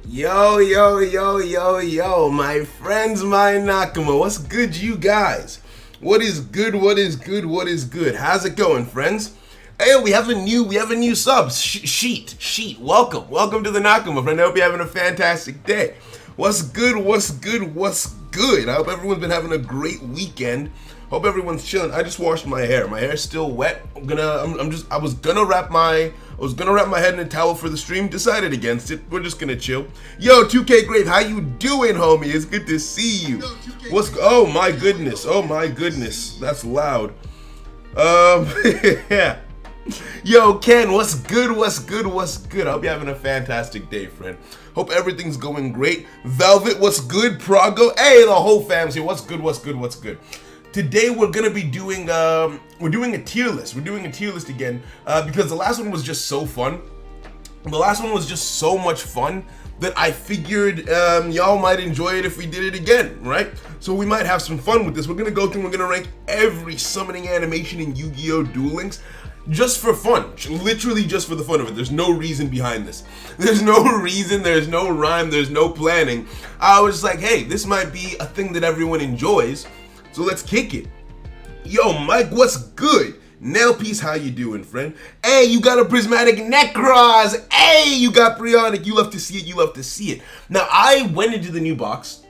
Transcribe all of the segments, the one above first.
Yo, yo, yo, yo, yo, my friends, my Nakama, what's good, you guys? What is good, what is good, what is good? How's it going, friends? Hey, we have a new sub, Sheet, welcome to the Nakama, friend. I hope you're having a fantastic day. What's good, what's good, what's good? I hope everyone's been having a great weekend. Hope everyone's chilling. I just washed my hair. My hair's still wet. I was gonna wrap my head in a towel for the stream. Decided against it. We're just gonna chill. Yo, 2K Grave, how you doing, homie? It's good to see you. Oh my goodness. That's loud. Yeah. Yo, Ken, what's good? I hope you're having a fantastic day, friend. Hope everything's going great. Velvet, what's good? Prago, hey, the whole fam's here. What's good? Today we're gonna be doing we're doing a tier list. We're doing a tier list again because the last one was just so fun. The last one was just so much fun that I figured y'all might enjoy it if we did it again, right? So we might have some fun with this. We're gonna go through and we're gonna rank every summoning animation in Yu-Gi-Oh! Duel Links. Just for fun, literally just for the fun of it. There's no reason behind this. There's no reason, there's no rhyme, there's no planning. I was like, hey, this might be a thing that everyone enjoys. So let's kick it. Yo, Mike, what's good? Nail Piece, how you doing, friend? Hey, you got a Prismatic Necros. Hey, you got Brionic. You love to see it. Now, I went into the new box.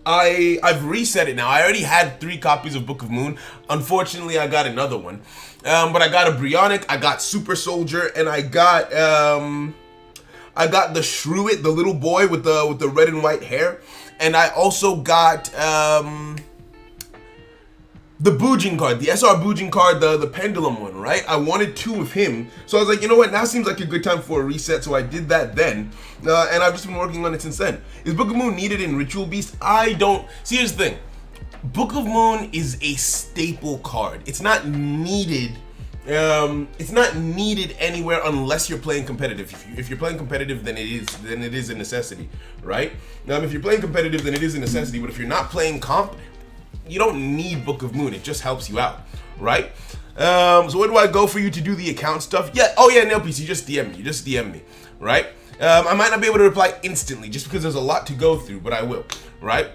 I've reset it now. I already had 3 copies of Book of Moon. Unfortunately, I got another one. But I got a Brionic, I got Super Soldier, and I got the Shrew-It, the little boy with the red and white hair. And I also got the Bujin card, the SR Bujin card, the pendulum one, right? I wanted 2 of him. So I was like, you know what, now seems like a good time for a reset, so I did that then. And I've just been working on it since then. Is Book of Moon needed in Ritual Beast? I don't. See, here's the thing. Book of Moon is a staple card. It's not needed. It's not needed anywhere unless you're playing competitive. If you're playing competitive, then it is a necessity, right? If you're playing competitive, then it is a necessity. But if you're not playing comp, you don't need Book of Moon. It just helps you out, right? So where do I go for you to do the account stuff? Yeah. Oh yeah, Nail Piece. You just DM me, right? I might not be able to reply instantly just because there's a lot to go through, but I will, right?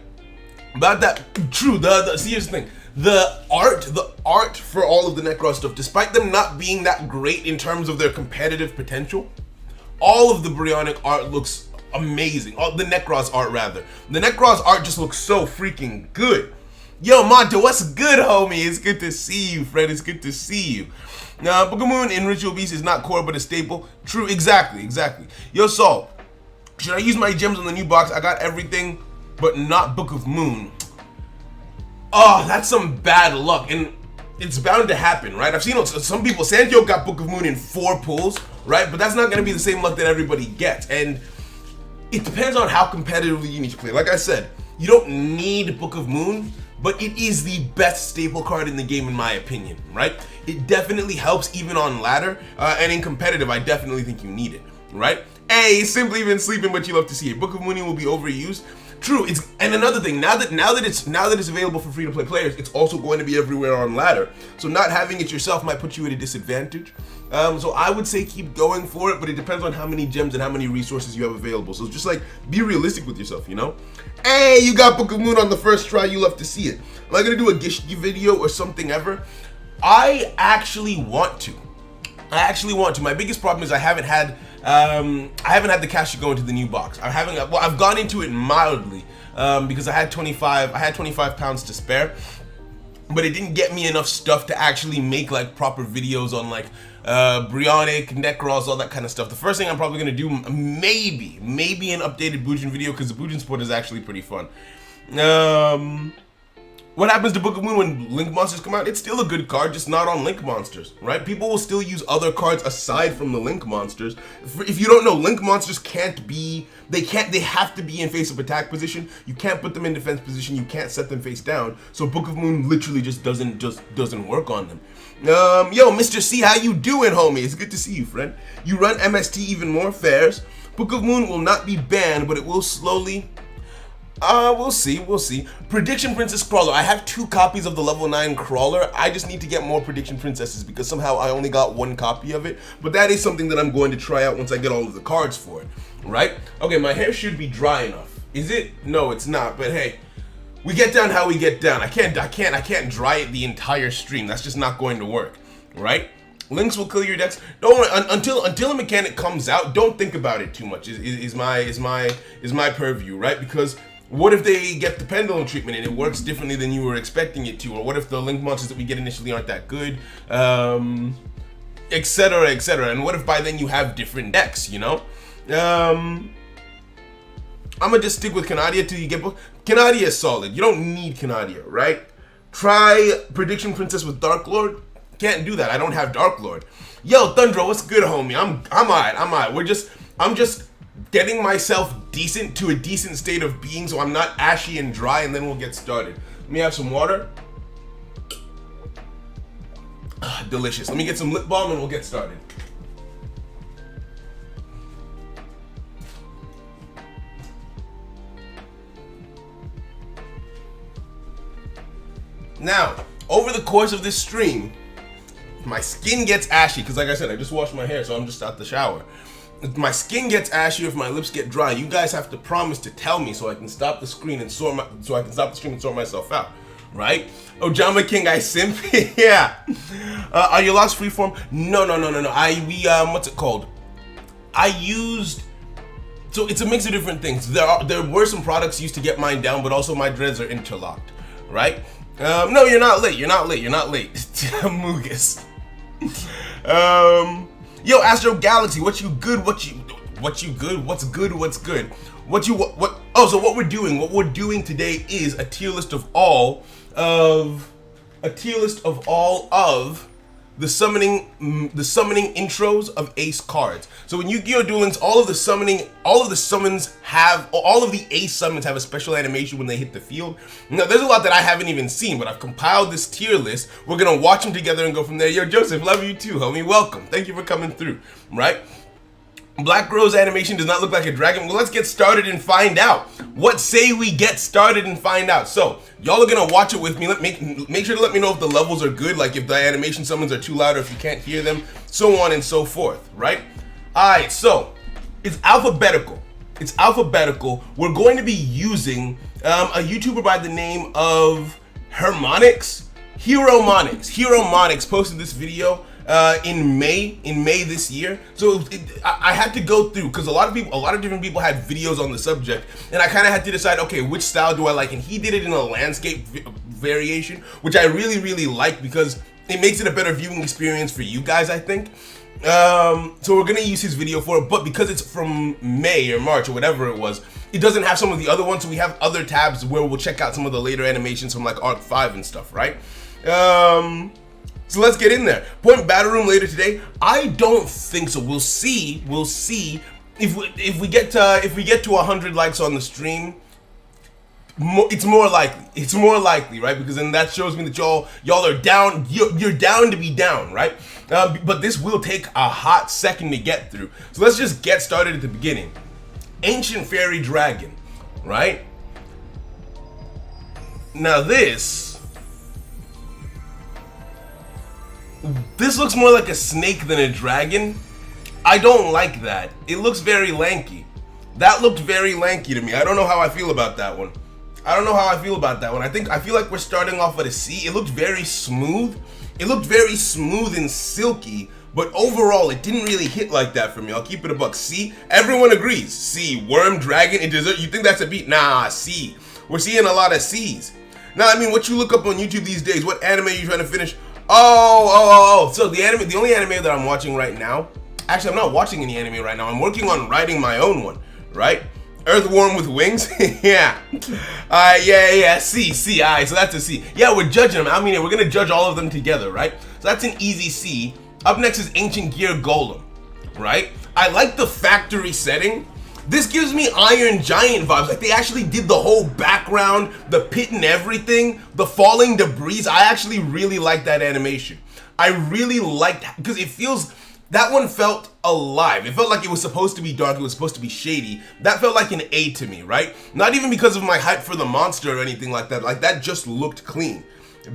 About that, true. See, here's the thing. The art for all of the Necros stuff, despite them not being that great in terms of their competitive potential, all of the Brionic art looks amazing. The Necros art, rather. The Necros art just looks so freaking good. Yo, Monto, what's good, homie? It's good to see you, friend. It's good to see you. Now, Book of Moon in Ritual Beast is not core, but a staple. True, exactly. Yo, Saul, should I use my gems on the new box? I got everything, but not Book of Moon. Oh, that's some bad luck, and it's bound to happen, right? I've seen some people, Sanjo got Book of Moon in 4 pulls, right? But that's not gonna be the same luck that everybody gets, and it depends on how competitively you need to play. Like I said, you don't need Book of Moon, but it is the best staple card in the game in my opinion, right? It definitely helps even on ladder, and in competitive, I definitely think you need it, right? Hey, Simply Been Sleeping, but you love to see it. Book of Moon will be overused. True, and another thing, now that it's available for free-to-play players, it's also going to be everywhere on ladder. So not having it yourself might put you at a disadvantage. So I would say keep going for it, but it depends on how many gems and how many resources you have available. So just like, be realistic with yourself, you know? Hey, you got Book of Moon on the first try, you love to see it. Am I gonna do a Gishki video or something ever? I actually want to. My biggest problem is I haven't had the cash to go into the new box. I've gone into it mildly because I had 25 pounds to spare, but it didn't get me enough stuff to actually make like proper videos on like Brionic, Necros, all that kind of stuff. The first thing I'm probably gonna do, maybe an updated Bujin video, because the Bujin support is actually pretty fun. What happens to Book of Moon when Link Monsters come out? It's still a good card, just not on Link Monsters, right? People will still use other cards aside from the Link Monsters. If you don't know, Link Monsters they have to be in face-up attack position. You can't put them in defense position, you can't set them face down. So Book of Moon literally just doesn't work on them. Yo, Mr. C, how you doing, homie? It's good to see you, friend. You run MST even more fairs. Book of Moon will not be banned, but it will slowly... we'll see. Prediction Princess Crawler. I have 2 copies of the level 9 Crawler. I just need to get more Prediction Princesses because somehow I only got 1 copy of it. But that is something that I'm going to try out once I get all of the cards for it. right? Okay, my hair should be dry enough. Is it? No, it's not. But hey, we get down how we get down. I can't dry it the entire stream. That's just not going to work, right? Links will kill your decks. Don't worry, until a mechanic comes out. Don't think about it too much. Is my purview, right? Because what if they get the pendulum treatment and it works differently than you were expecting it to, or what if the link monsters that we get initially aren't that good, etc., etc. And what if by then you have different decks, you know? I'm gonna just stick with Canadia till you get both. Canadia is solid. You don't need Canadia, right? Try Prediction Princess with Dark Lord. Can't do that. I don't have Dark Lord. Yo, Thundra, what's good, homie? I'm alright. I'm just getting myself to a decent state of being so I'm not ashy and dry, and then we'll get started. Let me have some water. Delicious. Let me get some lip balm and we'll get started. Now, over the course of this stream, my skin gets ashy, because like I said, I just washed my hair, so I'm just out the shower. If my skin gets ashy, if my lips get dry, you guys have to promise to tell me so I can stop the screen and sort myself out, right? Oh, Jama King, I simp. Yeah. Are your locks freeform? No. What's it called? So it's a mix of different things. There were some products used to get mine down, but also my dreads are interlocked, right? No, you're not late. Mugus. Yo, Astro Galaxy, what's good? So what we're doing today is a tier list of all of the summoning intros of Ace cards. So in Yu-Gi-Oh! Duel Links, all of the Ace summons have a special animation when they hit the field. Now, there's a lot that I haven't even seen, but I've compiled this tier list. We're gonna watch them together and go from there. Yo, Joseph, love you too, homie. Welcome. Thank you for coming through, right? Black Rose animation does not look like a dragon. Well, let's get started and find out. What say we get started and find out? So, y'all are gonna watch it with me. Make sure to let me know if the levels are good, like if the animation summons are too loud or if you can't hear them, so on and so forth, right? Alright, so, it's alphabetical. We're going to be using a YouTuber by the name of Hero Monix posted this video in May this year. So I had to go through, because a lot of different people had videos on the subject, and I kind of had to decide, okay, which style do I like? And he did it in a landscape variation, which I really like, because it makes it a better viewing experience for you guys, I think. So we're gonna use his video for it, but because it's from May or March or whatever it was, it doesn't have some of the other ones, so we have other tabs where we'll check out some of the later animations from like Arc 5 and stuff, right? So let's get in there. Point Battle Room later today? I don't think so. We'll see. If we get to 100 likes on the stream, it's more likely, right? Because then that shows me that y'all are down. You're down to be down, right? But this will take a hot second to get through. So let's just get started at the beginning. Ancient Fairy Dragon, right? Now this looks more like a snake than a dragon. I don't like that. It looks very lanky. That looked very lanky to me. I don't know how I feel about that one. I feel like we're starting off at a C. It looked very smooth. And silky, but overall it didn't really hit like that for me. I'll keep it a buck. C. Everyone agrees. C. Worm, dragon, and dessert. You think that's a beat? Nah, C. We're seeing a lot of C's. Now, I mean, what you look up on YouTube these days, what anime are you trying to finish? Oh. So the only anime that I'm watching right now, actually I'm not watching any anime right now. I'm working on writing my own one, right? Earthworm with wings? Yeah. Yeah. C. Alright, so that's a C. Yeah, we're judging them. I mean, we're gonna judge all of them together, right? So that's an easy C. Up next is Ancient Gear Golem, right? I like the factory setting. This gives me Iron Giant vibes. Like, they actually did the whole background, the pit and everything, the falling debris. I actually really like that animation. I really liked, because that one felt alive. It felt like it was supposed to be dark, it was supposed to be shady. That felt like an A to me, right? Not even because of my hype for the monster or anything like that. Like, that just looked clean.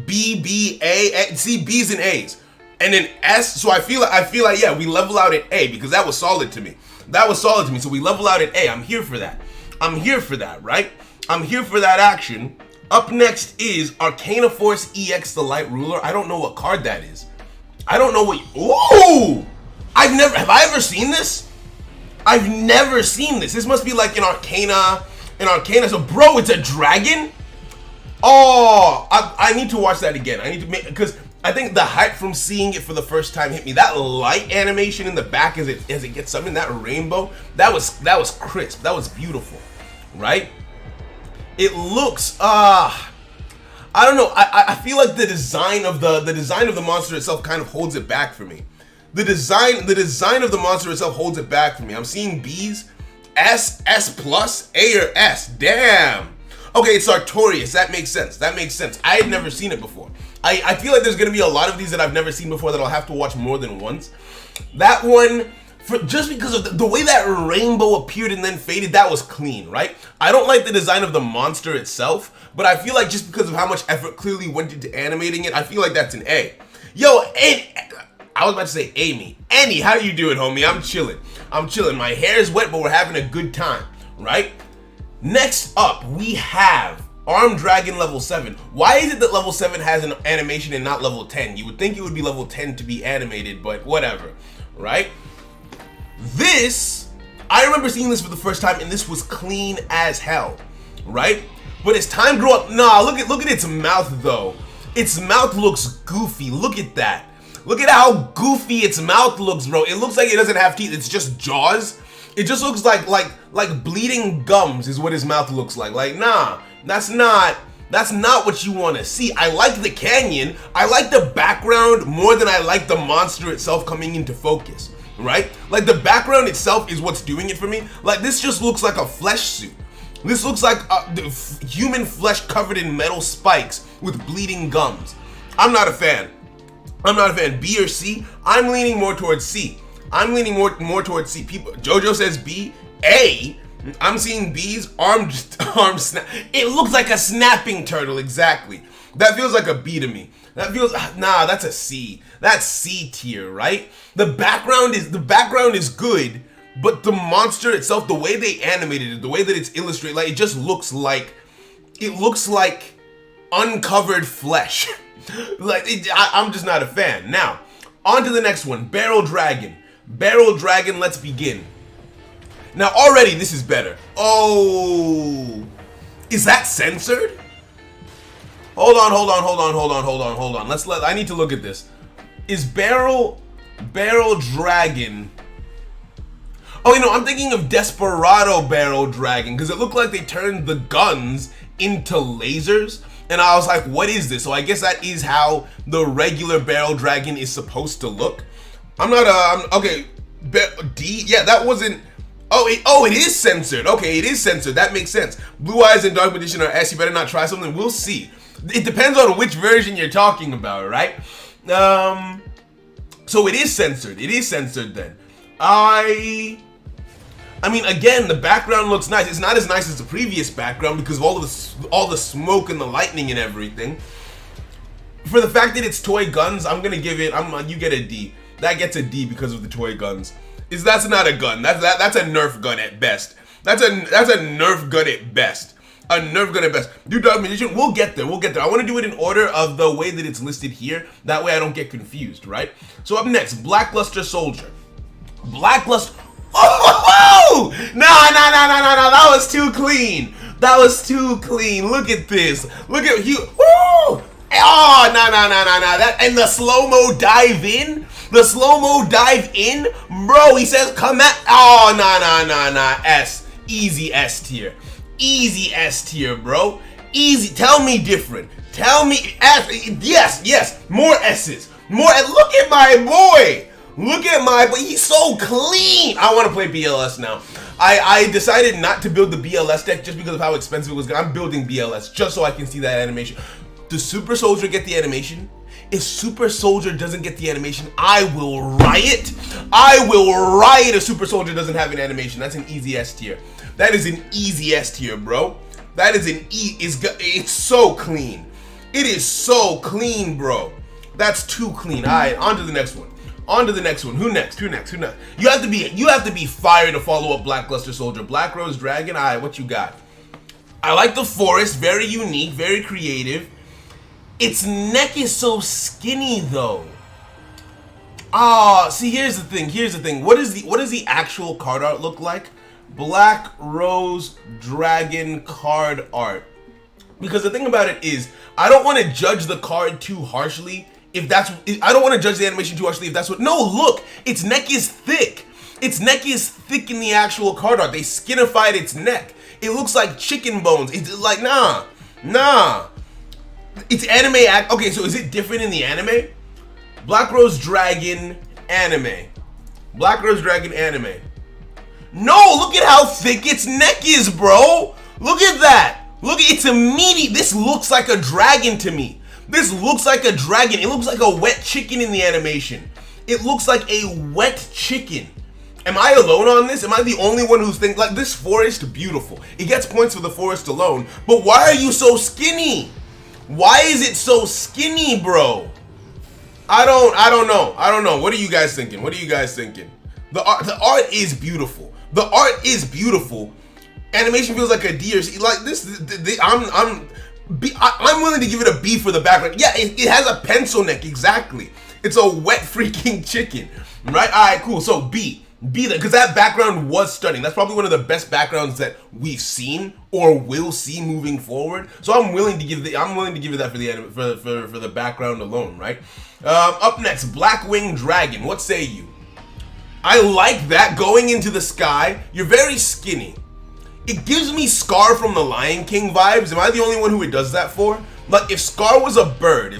B, A, see, B's and A's. And then S, so I feel like, yeah, we level out at A because that was solid to me. That was solid to me. So we level out at A. I'm here for that. I'm here for that, right? I'm here for that action. Up next is Arcana Force EX, the Light Ruler. I don't know what card that is. I don't know what... Ooh! Have I ever seen this? I've never seen this. This must be like an Arcana. So, bro, it's a dragon? Oh, I need to watch that again. I need to make... Because I think the hype from seeing it for the first time hit me. That light animation in the back as it gets summoned, that rainbow, that was crisp. That was beautiful, right? It looks I don't know. I feel like the design of the monster itself kind of holds it back for me. The design of the monster itself holds it back for me. I'm seeing B's, S plus, A or S. Damn. Okay, it's Sartorius. That makes sense. I had never seen it before. I feel like there's gonna be a lot of these that I've never seen before that I'll have to watch more than once. That one, just because of the way that rainbow appeared and then faded, that was clean, right? I don't like the design of the monster itself, but I feel like just because of how much effort clearly went into animating it, I feel like that's an A. Yo, I was about to say Amy. Annie, how you doing, homie? I'm chilling. My hair is wet, but we're having a good time, right? Next up, we have Armed Dragon level 7. Why is it that level 7 has an animation and not level 10? You would think it would be level 10 to be animated, but whatever, right? This, I remember seeing this for the first time, and this was clean as hell, right? But as time grew up, nah, look at its mouth though. Its mouth looks goofy. Look at that. Look at how goofy its mouth looks, bro. It looks like it doesn't have teeth. It's just jaws. It just looks like bleeding gums is what his mouth looks like. Like, nah, that's not what you want to see. I like the canyon. I like the background more than I like the monster itself coming into focus, right? Like the background itself is what's doing it for me. Like this just looks like a flesh suit. This looks like human flesh covered in metal spikes with bleeding gums. I'm not a fan. B or C? I'm leaning more towards C. More towards C. Jojo says B. A. I'm seeing B's arm snap. It looks like a snapping turtle, exactly. That feels like a B to me. That's a C. That's C tier, right? The background is good, but the monster itself, the way they animated it, the way that it's illustrated, like it just looks like uncovered flesh. I'm just not a fan. Now, on to the next one, Barrel Dragon. Let's begin. Now already this is better. Oh, is that censored? Hold on. I need to look at this. Is Barrel Dragon? Oh, I'm thinking of Desperado Barrel Dragon because it looked like they turned the guns into lasers. And I was like, what is this? So I guess that is how the regular Barrel Dragon is supposed to look. Okay, D, yeah, that wasn't, it is censored. Okay, it is censored, that makes sense. Blue Eyes and Dark Magician are S, you better not try something, we'll see. It depends on which version you're talking about, right? So it is censored then. I mean, again, the background looks nice. It's not as nice as the previous background because of all the smoke and the lightning and everything. For the fact that it's toy guns, I'm gonna give it. You get a D. That gets a D because of the toy guns. That's not a gun. That's a Nerf gun at best. That's a Nerf gun at best. A Nerf gun at best. Dude, Dark Magician, we'll get there. I want to do it in order of the way that it's listed here. That way I don't get confused, right? So up next, Blackluster Soldier. Oh, no, that was too clean. Look at this. Look at you. Woo! Oh, no. That, and the slow-mo dive in. Bro, he says, come at. Oh, no. S. Easy S tier, bro. Easy. Tell me different. Tell me S. Yes. More S's. Look at my boy. He's so clean. I want to play BLS now. I decided not to build the BLS deck just because of how expensive it was. I'm building BLS just so I can see that animation. Does Super Soldier get the animation? If Super Soldier doesn't get the animation, I will riot. If Super Soldier doesn't have an animation. That's an easy S tier. That is an easy S tier, bro. That is an E. It's so clean. It is so clean, bro. That's too clean. All right, on to the next one. On to the next one. Who next? Who next? Who next? You have to be fire to follow up Blackluster Soldier. Black Rose Dragon. Alright, what you got? I like the forest. Very unique. Very creative. Its neck is so skinny though. Ah, see, here's the thing. Here's the thing. What does the actual card art look like? Black Rose Dragon card art. Because the thing about it is, I don't want to judge the card too harshly. I don't want to judge the animation too harshly if that's what. No, look, its neck is thick. Its neck is thick in the actual card art. They skinified its neck. It looks like chicken bones. It's like nah. It's anime. Okay, so is it different in the anime? Black Rose Dragon anime. Black Rose Dragon anime. No, look at how thick its neck is, bro. Look at that. Look, it's immediate. This looks like a dragon to me. This looks like a dragon. It looks like a wet chicken in the animation. It looks like a wet chicken. Am I alone on this? Am I the only one who's thinking, like, this forest, beautiful. It gets points for the forest alone, but why are you so skinny? Why is it so skinny, bro? I don't know. What are you guys thinking? What are you guys thinking? The art is beautiful. The art is beautiful. Animation feels like a D or C. Like this, I'm willing to give it a B for the background. Yeah, it has a pencil neck, exactly. It's a wet freaking chicken, right? All right, cool. So B that, because that background was stunning. That's probably one of the best backgrounds that we've seen or will see moving forward. So I'm willing to give it that for the background alone, right? Up next, Blackwing Dragon. What say you? I like that going into the sky. You're very skinny. It gives me Scar from the Lion King vibes. Am I the only one who it does that for? Like, if Scar was a bird, he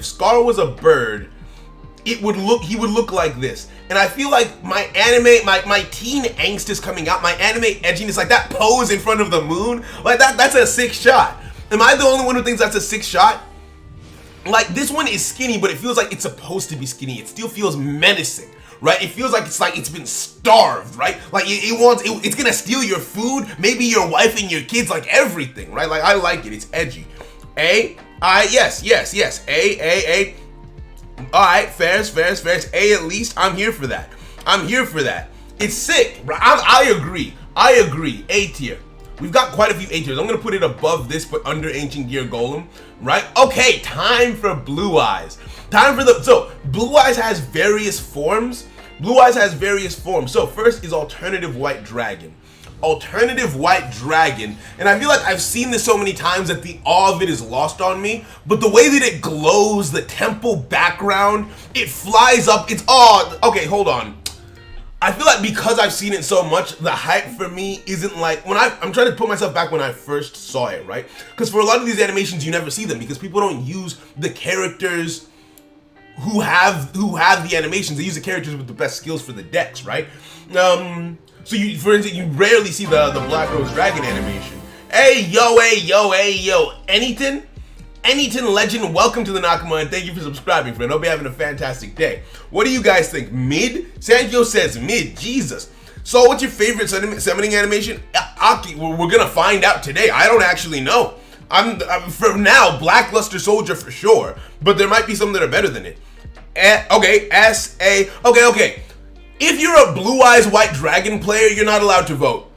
would look like this. And I feel like my teen angst is coming out. My anime edginess, like that pose in front of the moon, like that's a sick shot. Am I the only one who thinks that's a sick shot? Like, this one is skinny, but it feels like it's supposed to be skinny. It still feels menacing. Right? It feels like it's been starved, right? Like it's gonna steal your food, maybe your wife and your kids, like everything, right? Like, I like it. It's edgy. Yes. A. All right, fairs. A at least. I'm here for that. It's sick. I agree. A tier. We've got quite a few A tiers. I'm gonna put it above this, but under Ancient Gear Golem, right? Okay, time for Blue Eyes. So Blue Eyes has various forms. So first is Alternative White Dragon. And I feel like I've seen this so many times that the awe of it is lost on me, but the way that it glows, the temple background, it flies up, okay, hold on. I feel like because I've seen it so much, the hype for me isn't like, I'm trying to put myself back when I first saw it, right? Because for a lot of these animations, you never see them because people don't use the characters who have the animations. They use the characters with the best skills for the decks, right? So for instance, you rarely see the Black Rose Dragon animation. Hey yo, Anyton Legend, welcome to the Nakama and thank you for subscribing, friend. Hope you're having a fantastic day. What do you guys think? Mid? Sanjo says mid. Jesus. So what's your favorite summoning animation? Aki, we're gonna find out today. I don't actually know. I'm for now, Blackluster Soldier for sure, but there might be some that are better than it. Okay, S-A. Okay. If you're a Blue Eyes White Dragon player, you're not allowed to vote.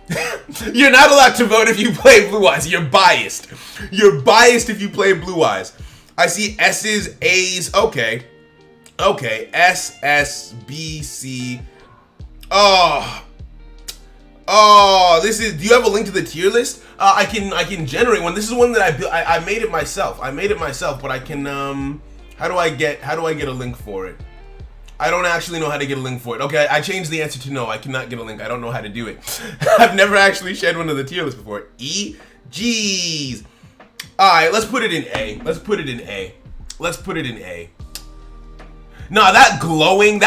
You're not allowed to vote if you play Blue Eyes. You're biased. You're biased if you play Blue Eyes. I see S's, A's. Okay. S, S, B, C. Oh, this is. Do you have a link to the tier list? I can generate one. This is one that I made it myself. But I can. How do I get a link for it? I don't actually know how to get a link for it. Okay, I changed the answer to no. I cannot get a link. I don't know how to do it. I've never actually shared one of the tier lists before. E, G's. All right, let's put it in A. Nah, that glowing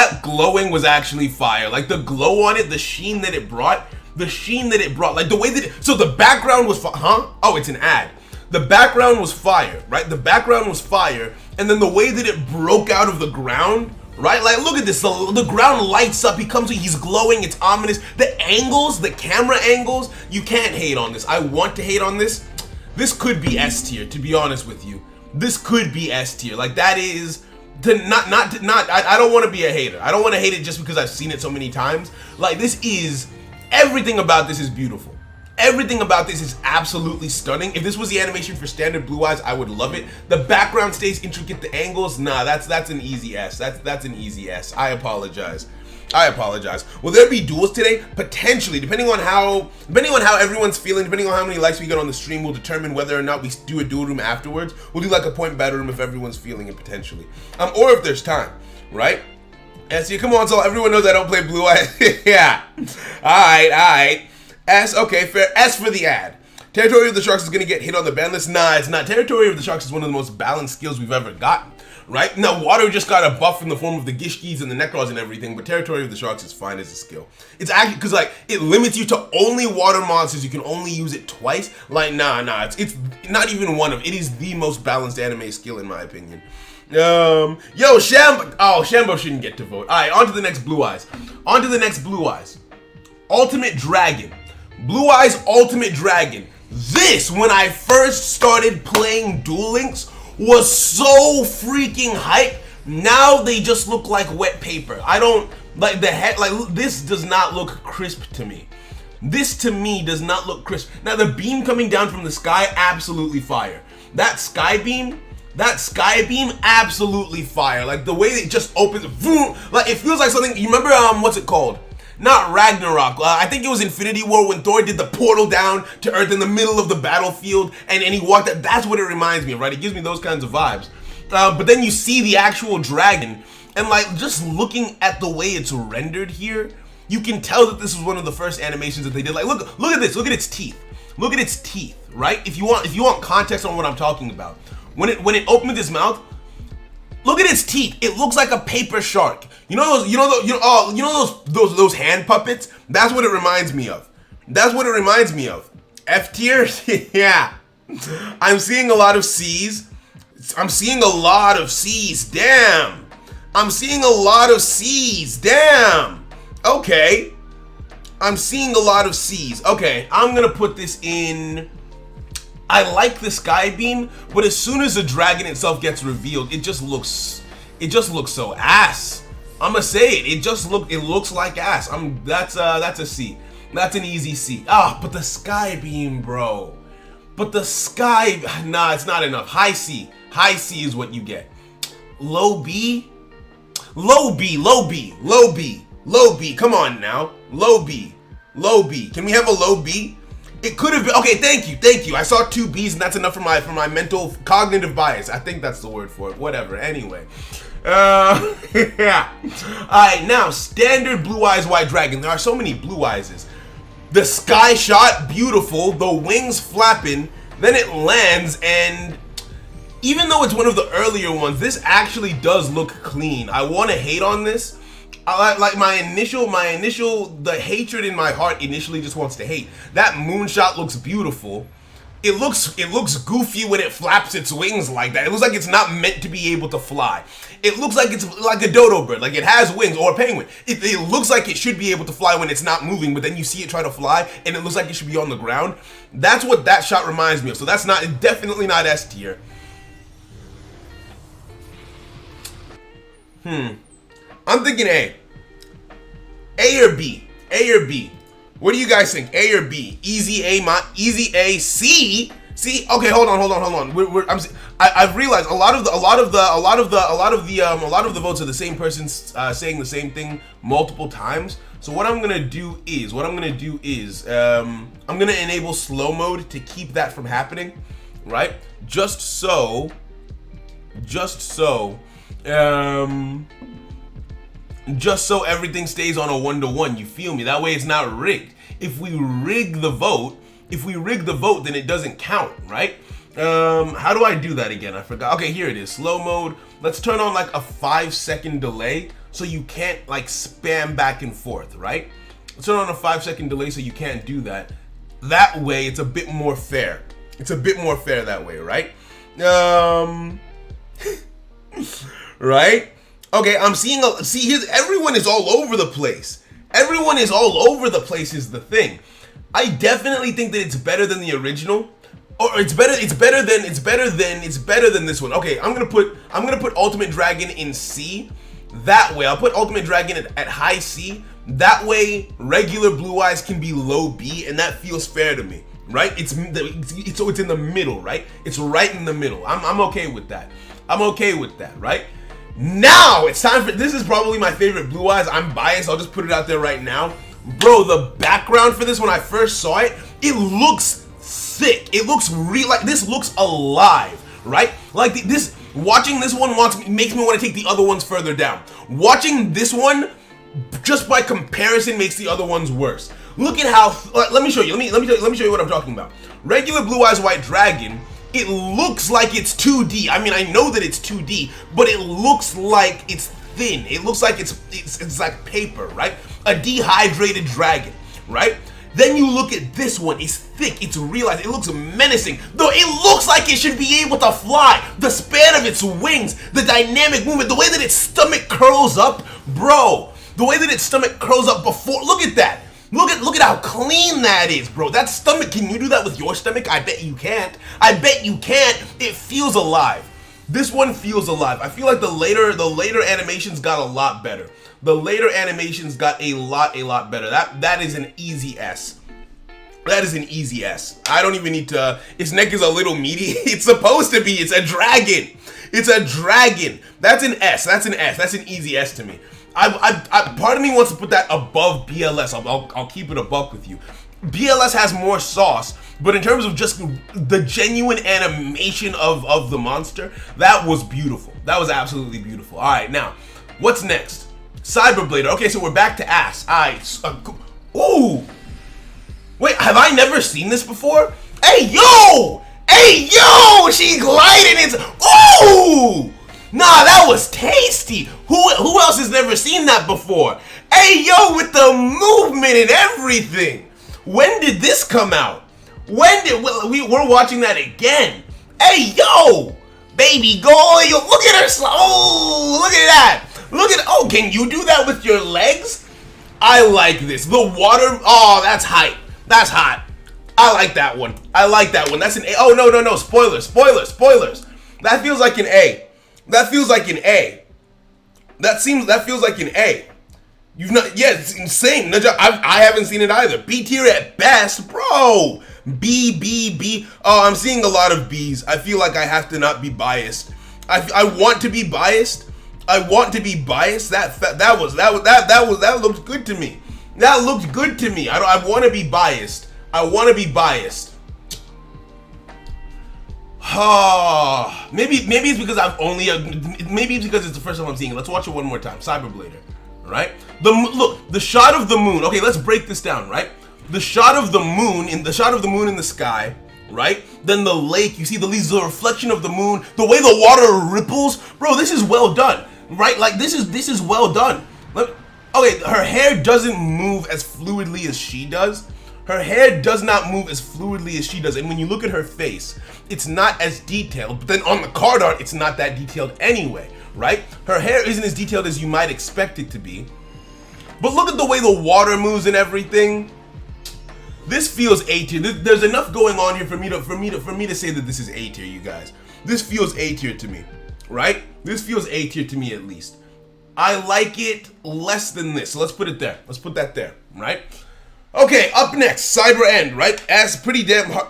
was actually fire. Like the glow on it, the sheen that it brought, like the way that so the background was, Oh, it's an ad. The background was fire, right? And then the way that it broke out of the ground, right? Like, look at this. The ground lights up. He's glowing. It's ominous. The angles, the camera angles, you can't hate on this. I want to hate on this. This could be S tier, to be honest with you. This could be S tier. Like, that is I don't want to be a hater. I don't want to hate it just because I've seen it so many times. Like, everything about this is beautiful. Everything about this is absolutely stunning. If this was the animation for standard Blue Eyes, I would love it. The background stays intricate, the angles, nah, that's an easy S. That's an easy S. I apologize. Will there be duels today? Potentially, depending on how everyone's feeling, depending on how many likes we get on the stream, will determine whether or not we do a duel room afterwards. We'll do like a point battle room if everyone's feeling it potentially, or if there's time, right? S, come on, so everyone knows I don't play Blue Eyes. Yeah. All right. S, okay, fair. S for the ad. Territory of the Sharks is gonna get hit on the ban list. Nah, it's not. Territory of the Sharks is one of the most balanced skills we've ever gotten. Right? Now, Water just got a buff in the form of the Gishkis and the Necros and everything, but Territory of the Sharks is fine as a skill. It's actually, because, like, it limits you to only water monsters. You can only use it twice. Like, nah, it's not even one of, it is the most balanced anime skill, in my opinion. Shambo shouldn't get to vote. Alright, on to the next Blue Eyes. Ultimate Dragon. Blue Eyes Ultimate Dragon. This, when I first started playing Duel Links, was so freaking hype. Now they just look like wet paper. I don't like the head. Like, this does not look crisp to me. This to me does not look crisp. Now the beam coming down from the sky, absolutely fire. That sky beam, absolutely fire. Like the way it just opens, boom, like it feels like something. You remember what's it called? Not Ragnarok. I think it was Infinity War when Thor did the portal down to Earth in the middle of the battlefield, and he walked out. That's what it reminds me of, right? It gives me those kinds of vibes. But then you see the actual dragon, and like just looking at the way it's rendered here, you can tell that this was one of the first animations that they did. Like, look at this. Look at its teeth. Look at its teeth, right? If you want context on what I'm talking about, when it opened its mouth, look at its teeth. It looks like a paper shark. You know those hand puppets? That's what it reminds me of. F tier? Yeah. I'm seeing a lot of C's. Damn. I'm seeing a lot of C's. Damn. Okay. I'm seeing a lot of C's. Okay, I'm gonna put this in. I like the sky beam, but as soon as the dragon itself gets revealed, it just looks so ass. I'm gonna say it. It looks like ass. That's a C. That's an easy C. But the sky beam, bro. But the sky, nah, it's not enough. High C. High C is what you get. Low B. Come on now. Low B. Can we have a low B? It could have been, okay, thank you. I saw 2 B's and that's enough for my mental cognitive bias. I think that's the word for it. Whatever, anyway. Yeah. Alright, now, standard Blue Eyes White Dragon. There are so many Blue Eyes. The sky shot, beautiful. The wings flapping. Then it lands, and even though it's one of the earlier ones, this actually does look clean. I want to hate on this. Like my initial, the hatred in my heart initially just wants to hate. That moonshot looks beautiful. It looks goofy when it flaps its wings like that. It looks like it's not meant to be able to fly. It looks like it's like a dodo bird, like it has wings, or a penguin. It looks like it should be able to fly when it's not moving, but then you see it try to fly, and it looks like it should be on the ground. That's what that shot reminds me of. So that's definitely not S tier. I'm thinking A. A or B? What do you guys think? A or B? Easy A, C. See, okay, hold on. I've realized a lot of the votes are the same person saying the same thing multiple times. So what I'm gonna do is I'm gonna enable slow mode to keep that from happening, right? Just so everything stays on a 1-to-1, you feel me? That way it's not rigged. If we rig the vote, then it doesn't count, right? How do I do that again? I forgot. Okay, here it is, slow mode. Let's turn on like a 5-second delay so you can't like spam back and forth, right? Let's turn on a 5-second delay so you can't do that. That way it's a bit more fair. That way, right? Right? Okay, I'm seeing everyone is all over the place. Is the thing. I definitely think that it's better than the original. Or it's better than this one. Okay, I'm gonna put Ultimate Dragon in C. That way, I'll put Ultimate Dragon at high C. That way, regular Blue Eyes can be low B, and that feels fair to me, right? It's in the middle, right? It's right in the middle. I'm okay with that. I'm okay with that, right? Now it's time for, this is probably my favorite Blue Eyes. I'm biased. I'll just put it out there right now, bro. The background for this, when I first saw it, it looks thick. It looks real. Like this looks alive, right? Like this. Watching this one makes me want to take the other ones further down. Watching this one, just by comparison, makes the other ones worse. Look at how. Let me show you. Let me show you what I'm talking about. Regular Blue Eyes White Dragon. It looks like it's 2D. I mean, I know that it's 2D, but it looks like it's thin. It looks like it's like paper, right? A dehydrated dragon, right? Then you look at this one, it's thick, it's realized, it looks menacing. Though it looks like it should be able to fly. The span of its wings, the dynamic movement, the way that its stomach curls up, bro. The way that its stomach curls up before, look at that. Look at how clean that is, bro. That stomach, can you do that with your stomach? I bet you can't. I bet you can't. It feels alive. This one feels alive. I feel like the later animations got a lot better. The later animations got a lot better. That is an easy S. That is an easy S. I don't even need to. Its neck is a little meaty. It's supposed to be. It's a dragon. It's a dragon. That's an S. That's an S. That's an easy S to me. Part of me wants to put that above BLS. I'll keep it a buck with you. BLS has more sauce, but in terms of just the genuine animation of the monster, that was beautiful. That was absolutely beautiful. All right, now what's next? Cyberblader. Okay, so we're back to ass. Ooh. Wait, have I never seen this before? Hey, yo! Hey, yo! She glided into... Ooh! Nah, that was tasty. Who else has never seen that before? Hey, yo, with the movement and everything. When did this come out? We're watching that again. Hey, yo! Baby girl, yo, look at her. Oh, look at that. Oh, can you do that with your legs? I like this. The water, oh, that's hype. That's hot. I like that one. That's an A. Oh, no. Spoilers. That feels like an A. That feels like an A. You've not, yeah, it's insane. I haven't seen it either. B tier at best, bro. B. Oh, I'm seeing a lot of Bs. I feel like I have to not be biased. I want to be biased. That looked good to me. That looked good to me. I want to be biased. Maybe it's because maybe it's because it's the first time I'm seeing it. Let's watch it one more time. Cyberblader, right? The shot of the moon. Okay, let's break this down, right? The shot of the moon in the sky, right? Then the lake. You see the reflection of the moon. The way the water ripples, bro. This is well done, right? Like this is well done. Okay, her hair doesn't move as fluidly as she does. Her hair does not move as fluidly as she does. And when you look at her face, it's not as detailed. But then on the card art, it's not that detailed anyway, right? Her hair isn't as detailed as you might expect it to be. But look at the way the water moves and everything. This feels A tier. There's enough going on here for me to say that this is A tier, you guys. This feels A tier to me, right? This feels A tier to me at least. I like it less than this. So let's put it there. Let's put that there, right? Okay, up next, Cyber End, right? As pretty damn hard.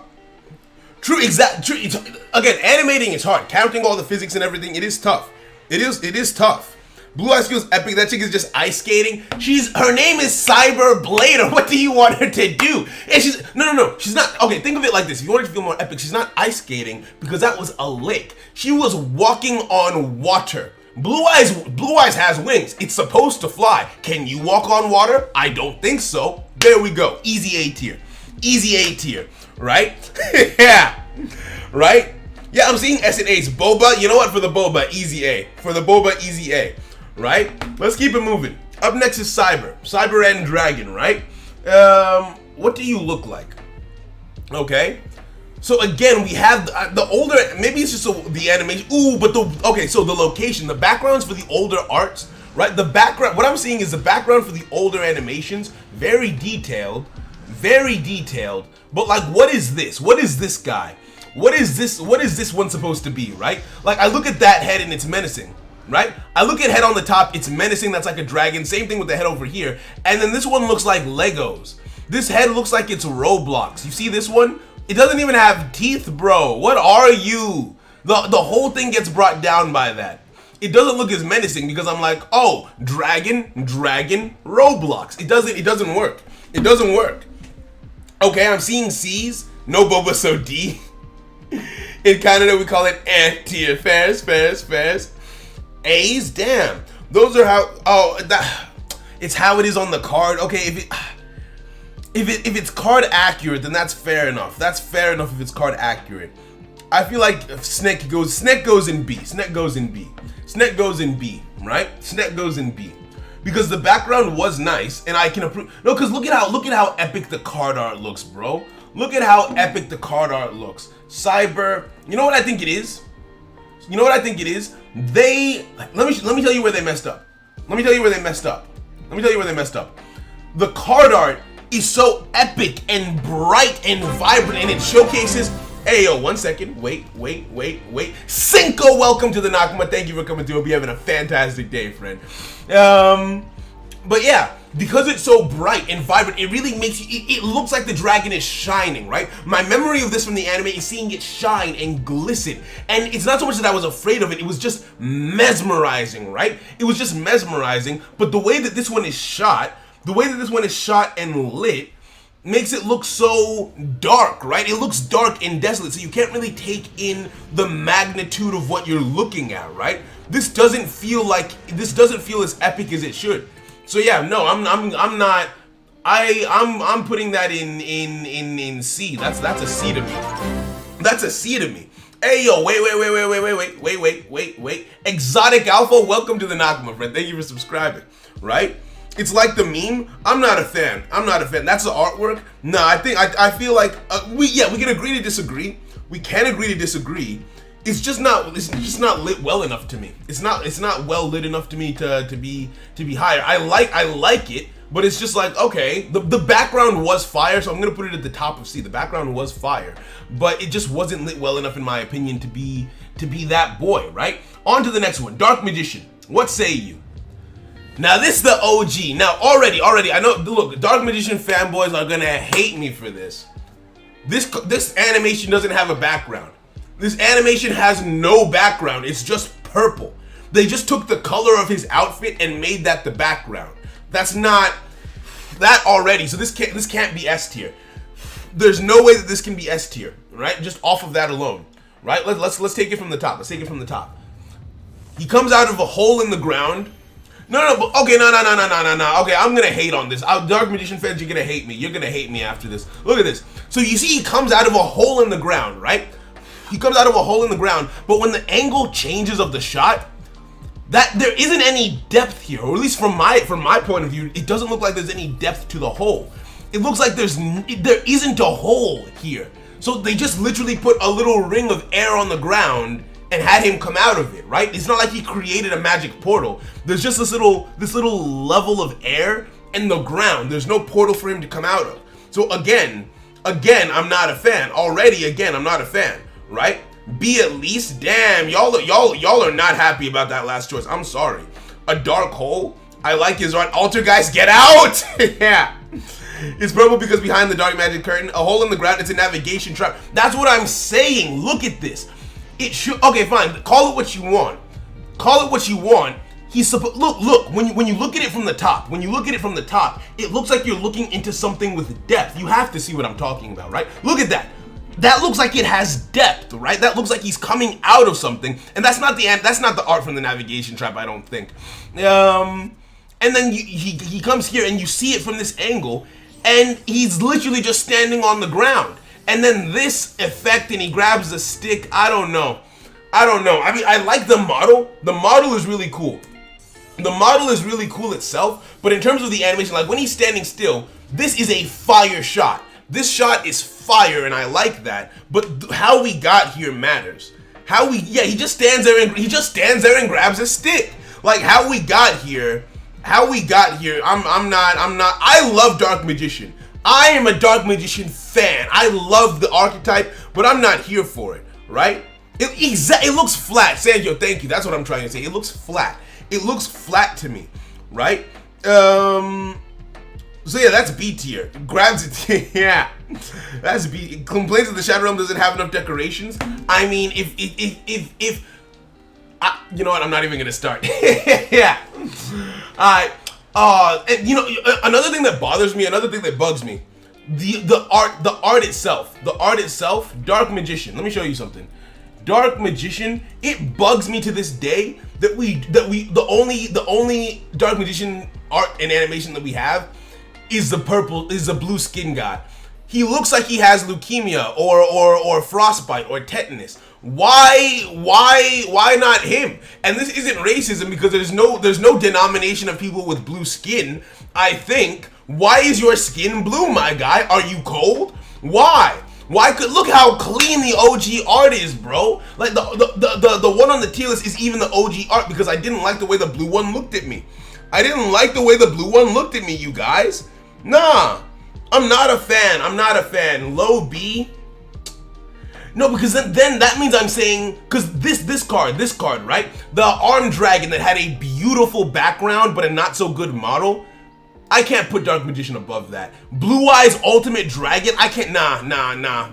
True. Again, animating is hard. Counting all the physics and everything, it is tough. It is tough. Blue Eyes feels epic. That chick is just ice skating. Her name is Cyberblader. What do you want her to do? And she's no. She's not. Okay, think of it like this. If you want her to feel more epic, she's not ice skating because that was a lake. She was walking on water. Blue Eyes has wings. It's supposed to fly. Can you walk on water? I don't think so. There we go. Easy A tier. Right? Yeah. Right? Yeah, I'm seeing S and A's. Boba, you know what? For the Boba, easy A. Right? Let's keep it moving. Up next is Cyber End Dragon, right? What do you look like? Okay. So again, we have the older, maybe it's just the animation. Ooh, but so the location, the backgrounds for the older arts, right? The background, what I'm seeing is the background for the older animations, very detailed, but like, what is this? What is this guy? what is this one supposed to be, right? Like, I look at that head and it's menacing, right? I look at head on the top, it's menacing, that's like a dragon. Same thing with the head over here. And then this one looks like Legos. This head looks like it's Roblox. You see this one? It doesn't even have teeth, bro. What are you? The whole thing gets brought down by that. It doesn't look as menacing because I'm like, oh, dragon, Roblox. It doesn't work. It doesn't work. Okay, I'm seeing C's. No Boba, so D. In Canada, we call it tier. Fairs. A's, damn. Those are how, it's how it is on the card. Okay, if it's card accurate, then that's fair enough. That's fair enough if it's card accurate. I feel like Snek goes in B. Snek goes in B, right? Snek goes in B. Because the background was nice, and I can approve. No, because look at how epic the card art looks, bro. Look at how epic the card art looks. Cyber. You know what I think it is? Let me tell you where they messed up. The card art is so epic and bright and vibrant, and it showcases. Hey yo, 1 second. Wait. Cinco, welcome to the Nakama. Thank you for coming through. Hope you're having a fantastic day, friend. But yeah, because it's so bright and vibrant, it really makes you, it looks like the dragon is shining, right? My memory of this from the anime is seeing it shine and glisten. And it's not so much that I was afraid of it, it was just mesmerizing, right? It was just mesmerizing, but the way that this one is shot, and lit, makes it look so dark, right? It looks dark and desolate, so you can't really take in the magnitude of what you're looking at, right? This doesn't feel as epic as it should. So yeah, no, I'm not. I'm putting that in C. That's a C to me. That's a C to me. Hey yo, wait. Exotic Alpha, welcome to the Nakama, friend. Thank you for subscribing. Right? It's like the meme. I'm not a fan. That's the artwork. No, I feel like we can agree to disagree. We can agree to disagree. It's just not lit well enough to me. It's not well lit enough to me to be higher. I like it, but it's just like, okay, the background was fire, so I'm gonna put it at the top of C. The background was fire, but it just wasn't lit well enough in my opinion to be that boy, right? On to the next one. Dark Magician. What say you? Now this is the OG. Now already, I know, look, Dark Magician fanboys are gonna hate me for this. This animation doesn't have a background. This animation has no background. It's just purple. They just took the color of his outfit and made that the background. That's not that already. So this can't be S tier. There's no way that this can be S tier, right? Just off of that alone, right? Let's take it from the top. He comes out of a hole in the ground. No, okay, no. Okay, I'm gonna hate on this. Dark Magician fans, you're gonna hate me. You're gonna hate me after this. Look at this. So you see, he comes out of a hole in the ground, right? He comes out of a hole in the ground, but when the angle changes of the shot, that there isn't any depth here, or at least from my point of view, it doesn't look like there's any depth to the hole. It looks like there isn't a hole here. So they just literally put a little ring of air on the ground and had him come out of it, right? It's not like he created a magic portal. There's just this little level of air in the ground. There's no portal for him to come out of. So again, I'm not a fan. I'm not a fan. Right? B at least. Damn, y'all are not happy about that last choice. I'm sorry. A dark hole. I like his art. Alter guys, get out! Yeah. It's purple because behind the dark magic curtain, a hole in the ground. It's a navigation trap. That's what I'm saying. Look at this. It should. Okay, fine. Call it what you want. He's supposed. Look. When you look at it from the top, it looks like you're looking into something with depth. You have to see what I'm talking about, right? Look at that. That looks like it has depth, right? That looks like he's coming out of something, and that's not the art from the navigation trap, I don't think. And then he comes here, and you see it from this angle, and he's literally just standing on the ground. And then this effect, and he grabs the stick. I don't know. I mean, I like the model. The model is really cool. Itself, but in terms of the animation, like when he's standing still, this is a fire shot. This shot is fire, and I like that. But how we got here matters. He just stands there and grabs a stick. Like how we got here. I'm not. I love Dark Magician. I am a Dark Magician fan. I love the archetype, but I'm not here for it, right? It looks flat. Sanjo, thank you. That's what I'm trying to say. It looks flat. It looks flat to me, right? So yeah, that's B tier. Grabs it. Yeah, that's B. Complains that the Shadow Realm doesn't have enough decorations. I mean, if you know what? I'm not even gonna start. Yeah. Alright. And you know, another thing that bothers me, another thing that bugs me, the art itself, Dark Magician. Let me show you something. Dark Magician. It bugs me to this day that the only Dark Magician art and animation that we have is the blue skin guy. He looks like he has leukemia or frostbite or tetanus. Why not him? And this isn't racism because there's no denomination of people with blue skin. I think. Why is your skin blue, my guy? Are you cold? Why? Look how clean the OG art is, bro. Like the one on the tier list is even the OG art because I didn't like the way the blue one looked at me. I didn't like the way the blue one looked at me, you guys. Nah, I'm not a fan. Low B. No, because then that means I'm saying, because this card, right? The armed dragon that had a beautiful background but a not so good model. I can't put Dark Magician above that. Blue Eyes Ultimate Dragon, I can't, nah,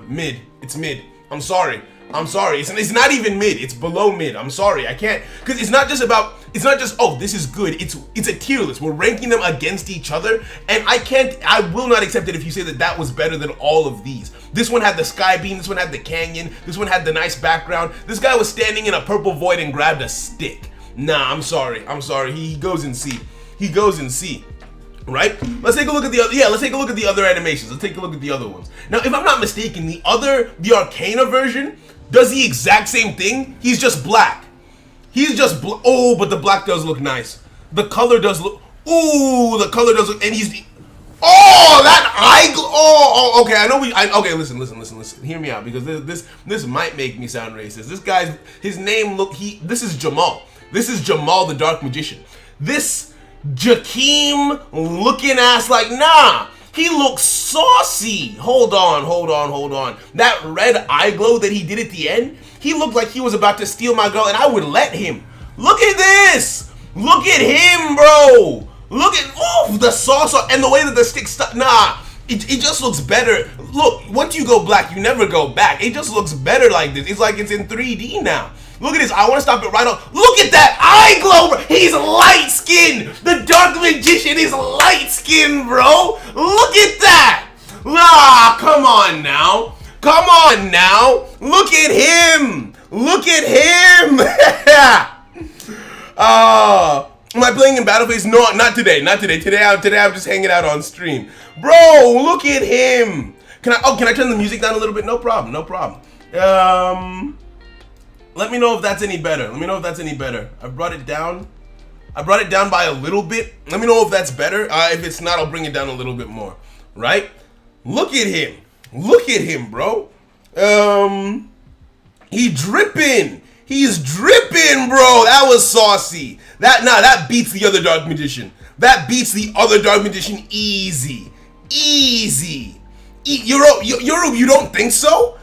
mid. It's mid. I'm sorry. It's not even mid, it's below mid. I'm sorry, I can't, because it's not just, oh, this is good. It's a tier list. We're ranking them against each other, and I will not accept it if you say that was better than all of these. This one had the sky beam, this one had the canyon, this one had the nice background. This guy was standing in a purple void and grabbed a stick. Nah, I'm sorry. He goes in C. Right? Let's take a look at the other animations. Let's take a look at the other ones. Now, if I'm not mistaken, the Arcana version does the exact same thing. He's just black. Oh, but the black does look nice. The color does look, and he's, oh, that eye, okay, I know okay, listen, hear me out, because this might make me sound racist. This guy's, his name, this is Jamal. This is Jamal the Dark Magician. This Jakeem looking ass, like, nah, he looks saucy. Hold on. That red eye glow that he did at the end, he looked like he was about to steal my girl, and I would let him. Look at this. Look at him, bro. Look at, the sauce and the way that the stick stuck. Nah, it just looks better. Look, once you go black, you never go back. It just looks better like this. It's like it's in 3D now. Look at this. I want to stop it right on. Look at that eye glow, bro. He's light skinned. The Dark Magician is light skinned, bro. Look at that. Ah, come on now. Look at him. Am I playing in Battleface? No, not today. Today I'm just hanging out on stream. Bro, look at him. Can I turn the music down a little bit? No problem. Let me know if that's any better. I brought it down by a little bit. Let me know if that's better. If it's not, I'll bring it down a little bit more. Right? Look at him, bro. He's dripping, bro. That was saucy. That beats the other Dark Magician. Easy. You don't think so?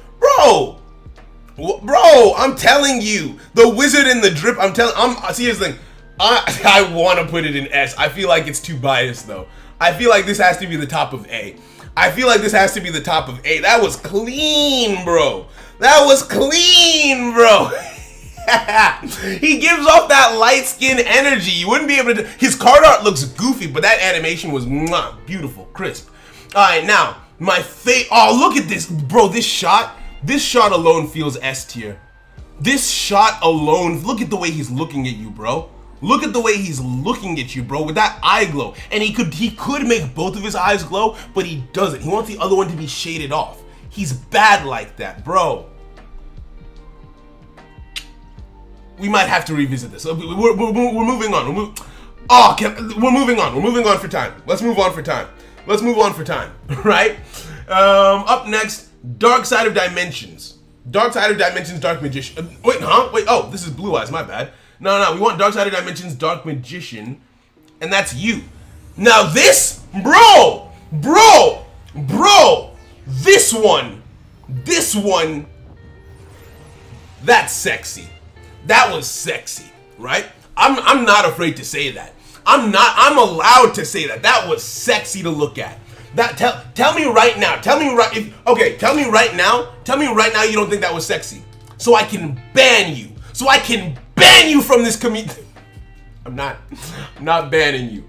Bro, I'm telling you, the wizard and the drip, see, here's the thing, I want to put it in S. I feel like it's too biased, though. I feel like this has to be the top of A. That was clean, bro. He gives off that light skin energy. You wouldn't be able to, his card art looks goofy, but that animation was beautiful, crisp. Alright, now, oh, look at this, bro, this shot alone feels S tier. Look at the way he's looking at you, bro. With that eye glow. And he could make both of his eyes glow, but he doesn't. He wants the other one to be shaded off. He's bad like that, bro. We might have to revisit this. We're moving on. We're moving on. We're moving on for time. Let's move on for time. Right? Up next, Dark Side of Dimensions. Dark Magician. Wait, oh, this is Blue Eyes, my bad. No, we want Dark Side of Dimensions, Dark Magician, and that's you. Now this, bro, Bro, this one, that's sexy. That was sexy, right? I'm not afraid to say that. I'm allowed to say that. That was sexy to look at. Tell me right now. Tell me right now you don't think that was sexy. So I can ban you. So I can ban you from this community. I'm not banning you.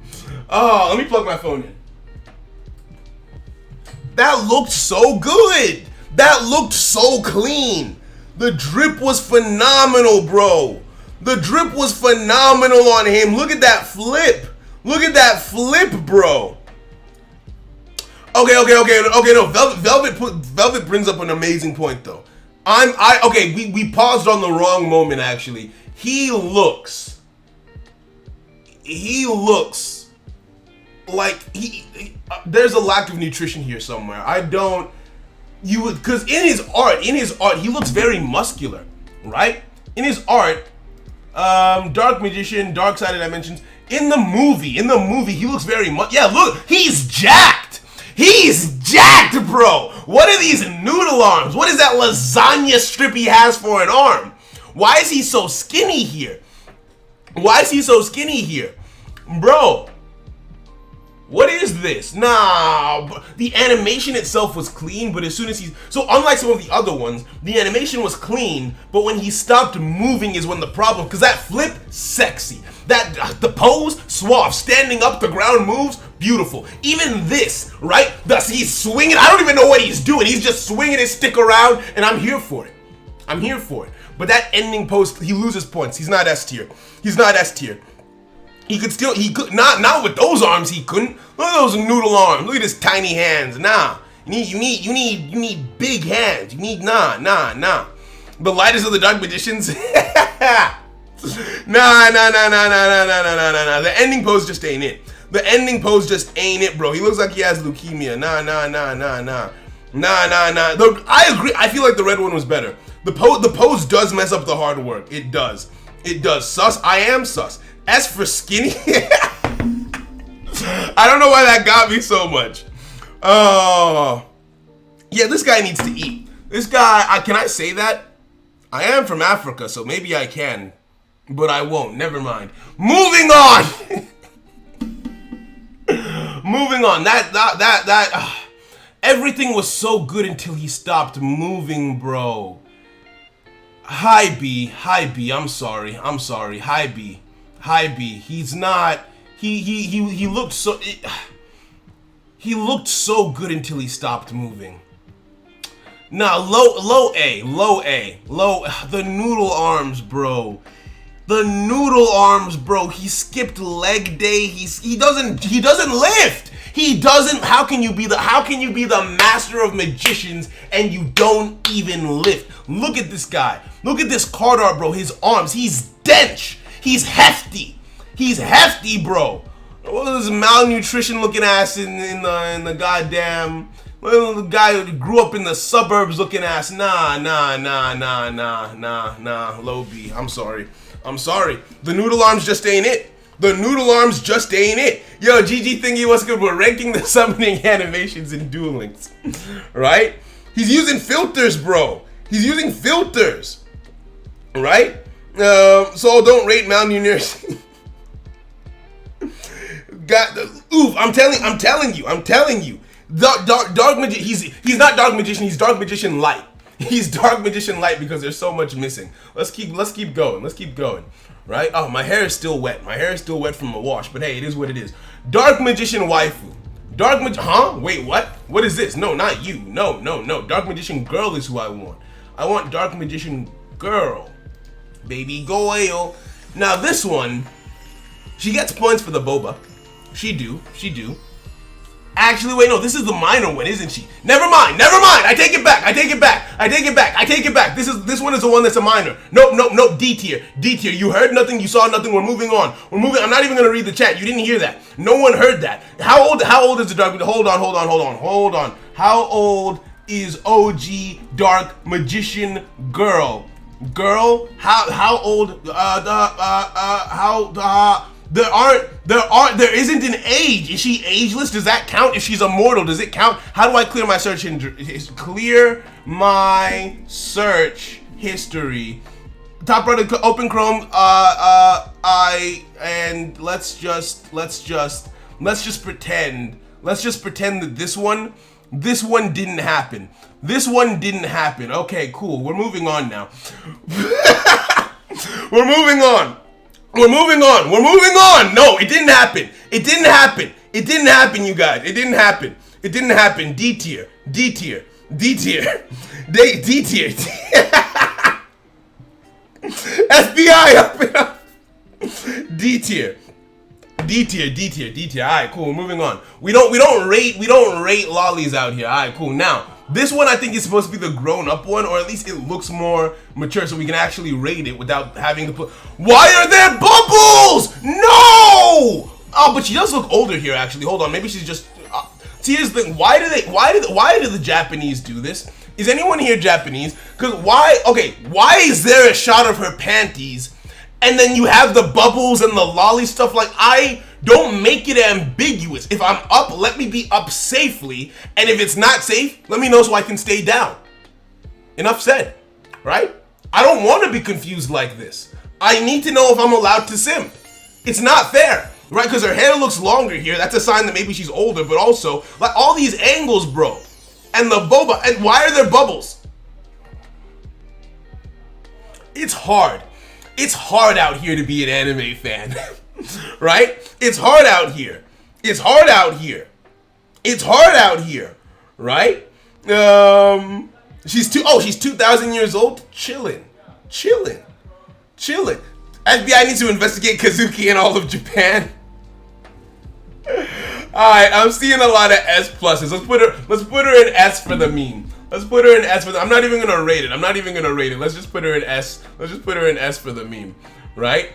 Oh, let me plug my phone in. That looked so good. That looked so clean. The drip was phenomenal, bro. The drip was phenomenal on him. Look at that flip. Look at that flip, bro. Okay. No, Velvet brings up an amazing point though. We paused on the wrong moment actually. He looks like there's a lack of nutrition here somewhere. Because in his art, he looks very muscular, right? In his art, Dark Magician, Dark Side of Dimensions. In the movie, he looks very yeah, look, he's jacked. He's jacked, bro. What are these noodle arms? What is that lasagna strip he has for an arm? Why is he so skinny here? Bro, what is this? Nah, the animation itself was clean, but as soon as so unlike some of the other ones, the animation was clean, but when he stopped moving is when the problem, because that flip, sexy. The pose, suave. Standing up, the ground moves, beautiful. Even this, right? He's swinging, I don't even know what he's doing. He's just swinging his stick around, and I'm here for it. But that ending pose, he loses points. He's not S tier. He could not with those arms. He couldn't. Look at those noodle arms. Look at his tiny hands. Nah, you need big hands. You need nah. The lightest of the Dark Magicians. Nah. The ending pose just ain't it. Bro. He looks like he has leukemia. Nah. I agree. I feel like the red one was better. The pose does mess up the hard work. It does. Sus. I am sus. As for skinny, I don't know why that got me so much. Oh, yeah, this guy needs to eat. This guy, can I say that? I am from Africa, so maybe I can, but I won't. Never mind. Moving on. Everything was so good until he stopped moving, bro. Hi B. I'm sorry. Hi B. He's not. He looked so. He looked so good until he stopped moving. Nah, low A. The noodle arms, bro. He skipped leg day. He doesn't lift. He doesn't. How can you be the master of magicians and you don't even lift? Look at this guy. Look at this card art, bro. His arms. He's dense. He's hefty, bro. What is this malnutrition looking ass in the goddamn, well, the guy who grew up in the suburbs looking ass? Nah, low B. I'm sorry. The noodle arms just ain't it. Yo, GG Thingy, what's good? We're ranking the summoning animations in Duel Links, right? He's using filters, bro. Right? So don't rate malnutrition. I'm telling you. Dark Magician. He's not Dark Magician. He's Dark Magician Light. He's Dark Magician Light because there's so much missing. Let's keep going. Right? Oh, my hair is still wet. From a wash. But hey, it is what it is. Dark Magician Waifu. Huh? Wait, what? What is this? No, not you. No. Dark Magician Girl is who I want. I want Dark Magician Girl. Baby Goyle. Now this one, she gets points for the boba. She do. Actually, wait, no, this is the minor one, isn't she? Never mind. I take it back. This one is the one that's a minor. Nope. D tier. You heard nothing. You saw nothing. We're moving on. I'm not even gonna read the chat. You didn't hear that. No one heard that. How old is the Dark? Hold on. How old is OG Dark Magician Girl? How old? There isn't an age. Is she ageless? Does that count? If she's immortal, does it count? How do I clear my search clear my search history? Top right, open Chrome. Let's just pretend that this one didn't happen. This one didn't happen. Okay, cool. We're moving on now. We're moving on. No, it didn't happen. It didn't happen, you guys. It didn't happen. D tier. FBI up and up. D tier. Alright, cool. Moving on. We don't rate lollies out here. Alright, cool. Now, this one I think is supposed to be the grown-up one, or at least it looks more mature, so we can actually rate it without having to put. Why are there bubbles? No! Oh, but she does look older here. Actually, hold on. Maybe she's just. See, here's the thing. Why do the Japanese do this? Is anyone here Japanese? Because why? Okay, why is there a shot of her panties, and then you have the bubbles and the lolly stuff? Like, I don't make it ambiguous. If I'm up, let me be up safely, and if it's not safe, let me know so I can stay down. Enough said, right? I don't want to be confused like this. I need to know if I'm allowed to simp. It's not fair, right? Because her hair looks longer here. That's a sign that maybe she's older, but also, like, all these angles, bro. And the boba, and why are there bubbles? It's hard. It's hard out here to be an anime fan, right? It's hard out here. Right? She's 2,000 years old. Chilling. FBI needs to investigate Kazuki and all of Japan. Alright, I'm seeing a lot of S pluses. Let's put her in S for the meme. I'm not even gonna rate it. Let's just put her in S. Let's just put her in S for the meme. Right?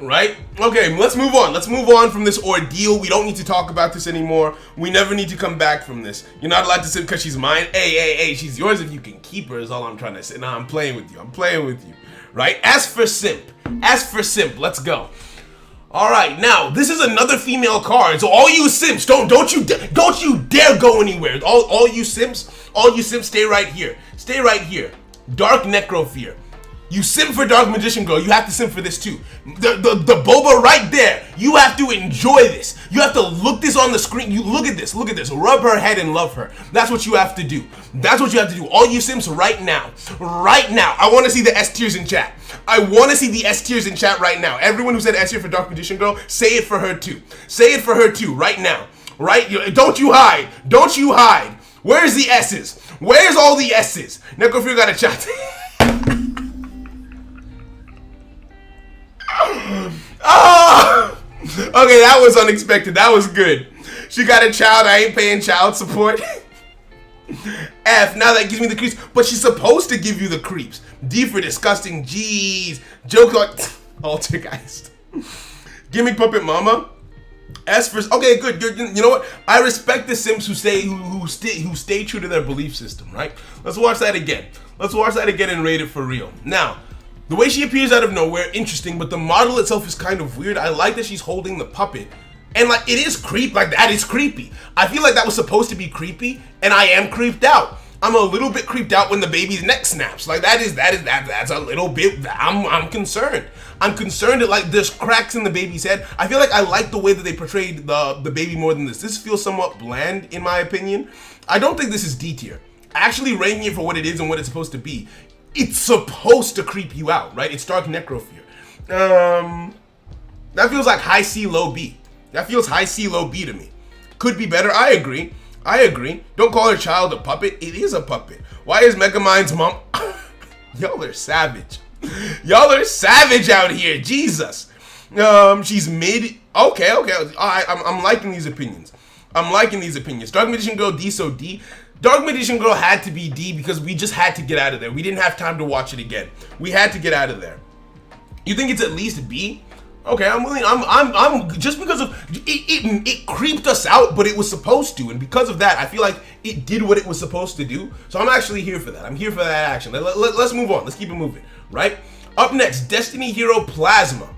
Right? Okay, let's move on. Let's move on from this ordeal. We don't need to talk about this anymore. We never need to come back from this. You're not allowed to sit because she's mine. Hey, she's yours if you can keep her is all I'm trying to say. Nah, I'm playing with you. Right? S for simp. Let's go. All right, now this is another female card. So all you simps, don't you dare go anywhere. All you simps, stay right here. Dark Necrofear. You simp for Dark Magician Girl, you have to simp for this too. The boba right there, you have to enjoy this. You have to look this on the screen. You look at this, rub her head and love her. That's what you have to do. All you simps right now. I want to see the S tiers in chat. Right now. Everyone who said S tier for Dark Magician Girl, say it for her too. Right now. Right? Don't you hide. Where's the S's? Where's all the S's? Necrofear got a chat. Oh! Okay, that was unexpected. That was good. She got a child. I ain't paying child support. F. Now that gives me the creeps. But she's supposed to give you the creeps. D for disgusting. Jeez. Joke like Altergeist. Gimmick Puppet Mama. S for okay, good. You know what? I respect the Sims who stay true to their belief system. Right? Let's watch that again. And rate it for real. Now. The way she appears out of nowhere, interesting, but the model itself is kind of weird. I like that she's holding the puppet. And like, it is that is creepy. I feel like that was supposed to be creepy, and I am creeped out. I'm a little bit creeped out when the baby's neck snaps. Like that's a little bit, I'm concerned. I'm concerned that like there's cracks in the baby's head. I feel like I like the way that they portrayed the baby more than this. This feels somewhat bland in my opinion. I don't think this is D tier. Actually ranking it for what it is and what it's supposed to be. It's supposed to creep you out, right? It's Dark Necrofear. That feels like high C, low B. To me. Could be better. I agree. Don't call her child a puppet. It is a puppet. Why is Megamind's mom? Y'all are savage. Out here. Jesus. She's mid. Okay. I'm liking these opinions. Dark Magician Girl D, so D. Dark Magician Girl had to be D because we just had to get out of there. We didn't have time to watch it again. We had to get out of there. You think it's at least B? Okay, I'm willing. I'm just because of it creeped us out, but it was supposed to, and because of that, I feel like it did what it was supposed to do. So I'm actually here for that. I'm here for that action. Let's move on. Let's keep it moving. Right. Up next, Destiny Hero Plasma.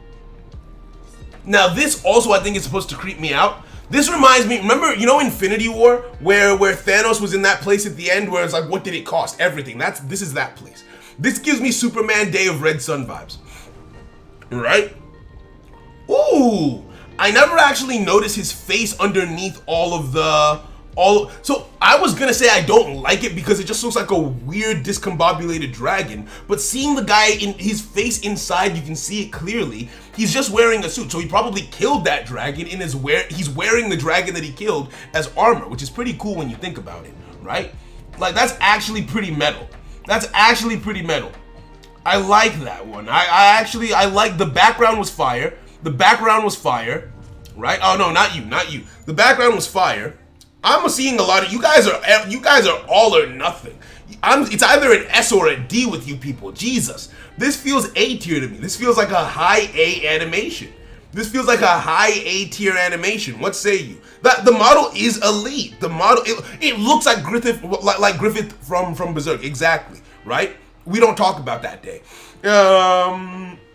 Now this also I think is supposed to creep me out. This reminds me, remember, you know Infinity War, where Thanos was in that place at the end where it's like, what did it cost? Everything. This is that place. This gives me Superman Day of Red Sun vibes. Right? Ooh. I never actually noticed his face underneath so I was gonna say I don't like it because it just looks like a weird discombobulated dragon, but seeing the guy in his face inside, you can see it clearly. He's just wearing a suit, so he probably killed that dragon and he's wearing the dragon that he killed as armor, which is pretty cool when you think about it, right? Like, that's actually pretty metal. That's actually pretty metal. I like that one. I like the background was fire. The background was fire, right? Oh no, not you. The background was fire. I'm seeing a lot of you guys are all or nothing. It's either an S or a D with you people. Jesus, this feels A tier to me. This feels like a high A animation. This feels like a high A tier animation. What say you? The model is elite. The model it looks like Griffith from Berserk, exactly, right? We don't talk about that day.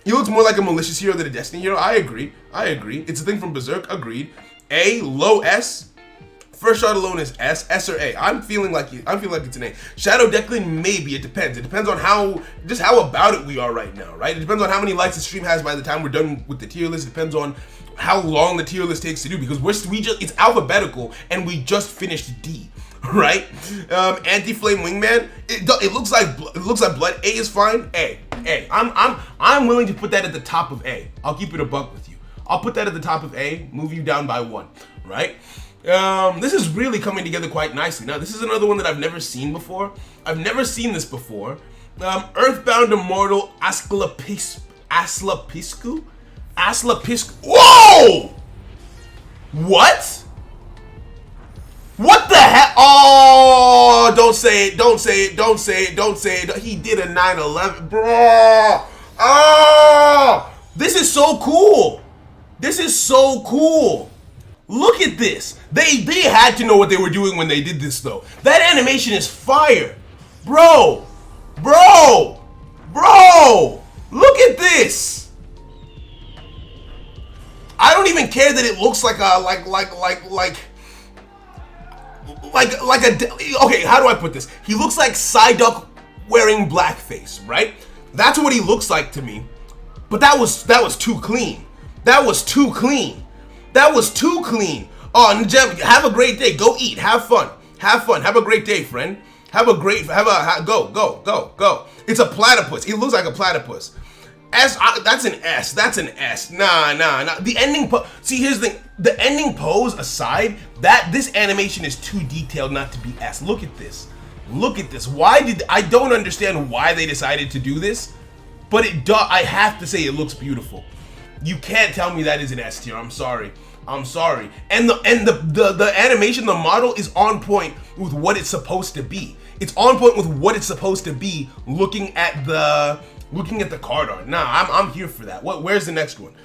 He looks more like a malicious hero than a Destiny hero. I agree. It's a thing from Berserk. Agreed. A, low S. First shot alone is S or A. I'm feeling like it's an A. Shadow Declan, maybe. It depends. It depends on how about it we are right now, right? It depends on how many likes the stream has by the time we're done with the tier list. It depends on how long the tier list takes to do, because it's alphabetical and we just finished D, right? Anti-Flame Wingman. It looks like blood. A is fine. A. I'm willing to put that at the top of A. I'll keep it a buck with you. I'll put that at the top of A. Move you down by 1, right? This is really coming together quite nicely. Now, this is another one that I've never seen before. I've never seen this before. Earthbound Immortal Aslapisku. Whoa! What? What the heck? Oh, don't say it. He did a 9/11, bro. Oh, this is so cool. Look at this. They had to know what they were doing when they did this, though. That animation is fire. Bro. Look at this. I don't even care that it looks like okay, how do I put this? He looks like Psyduck wearing blackface, right? That's what he looks like to me. But that was too clean. That was too clean. Oh, Njem, have a great day. Go eat. Have fun. Have a great day, friend. Go. It's a platypus. It looks like a platypus. That's an S. Nah. The ending pose. See, here's the thing. The ending pose aside, this animation is too detailed not to be S. Look at this. I don't understand why they decided to do this, but I have to say it looks beautiful. You can't tell me that is an S tier. I'm sorry. And the animation, the model is on point with what it's supposed to be. It's on point with what it's supposed to be. Looking at the card art. Nah, I'm here for that. Where's the next one?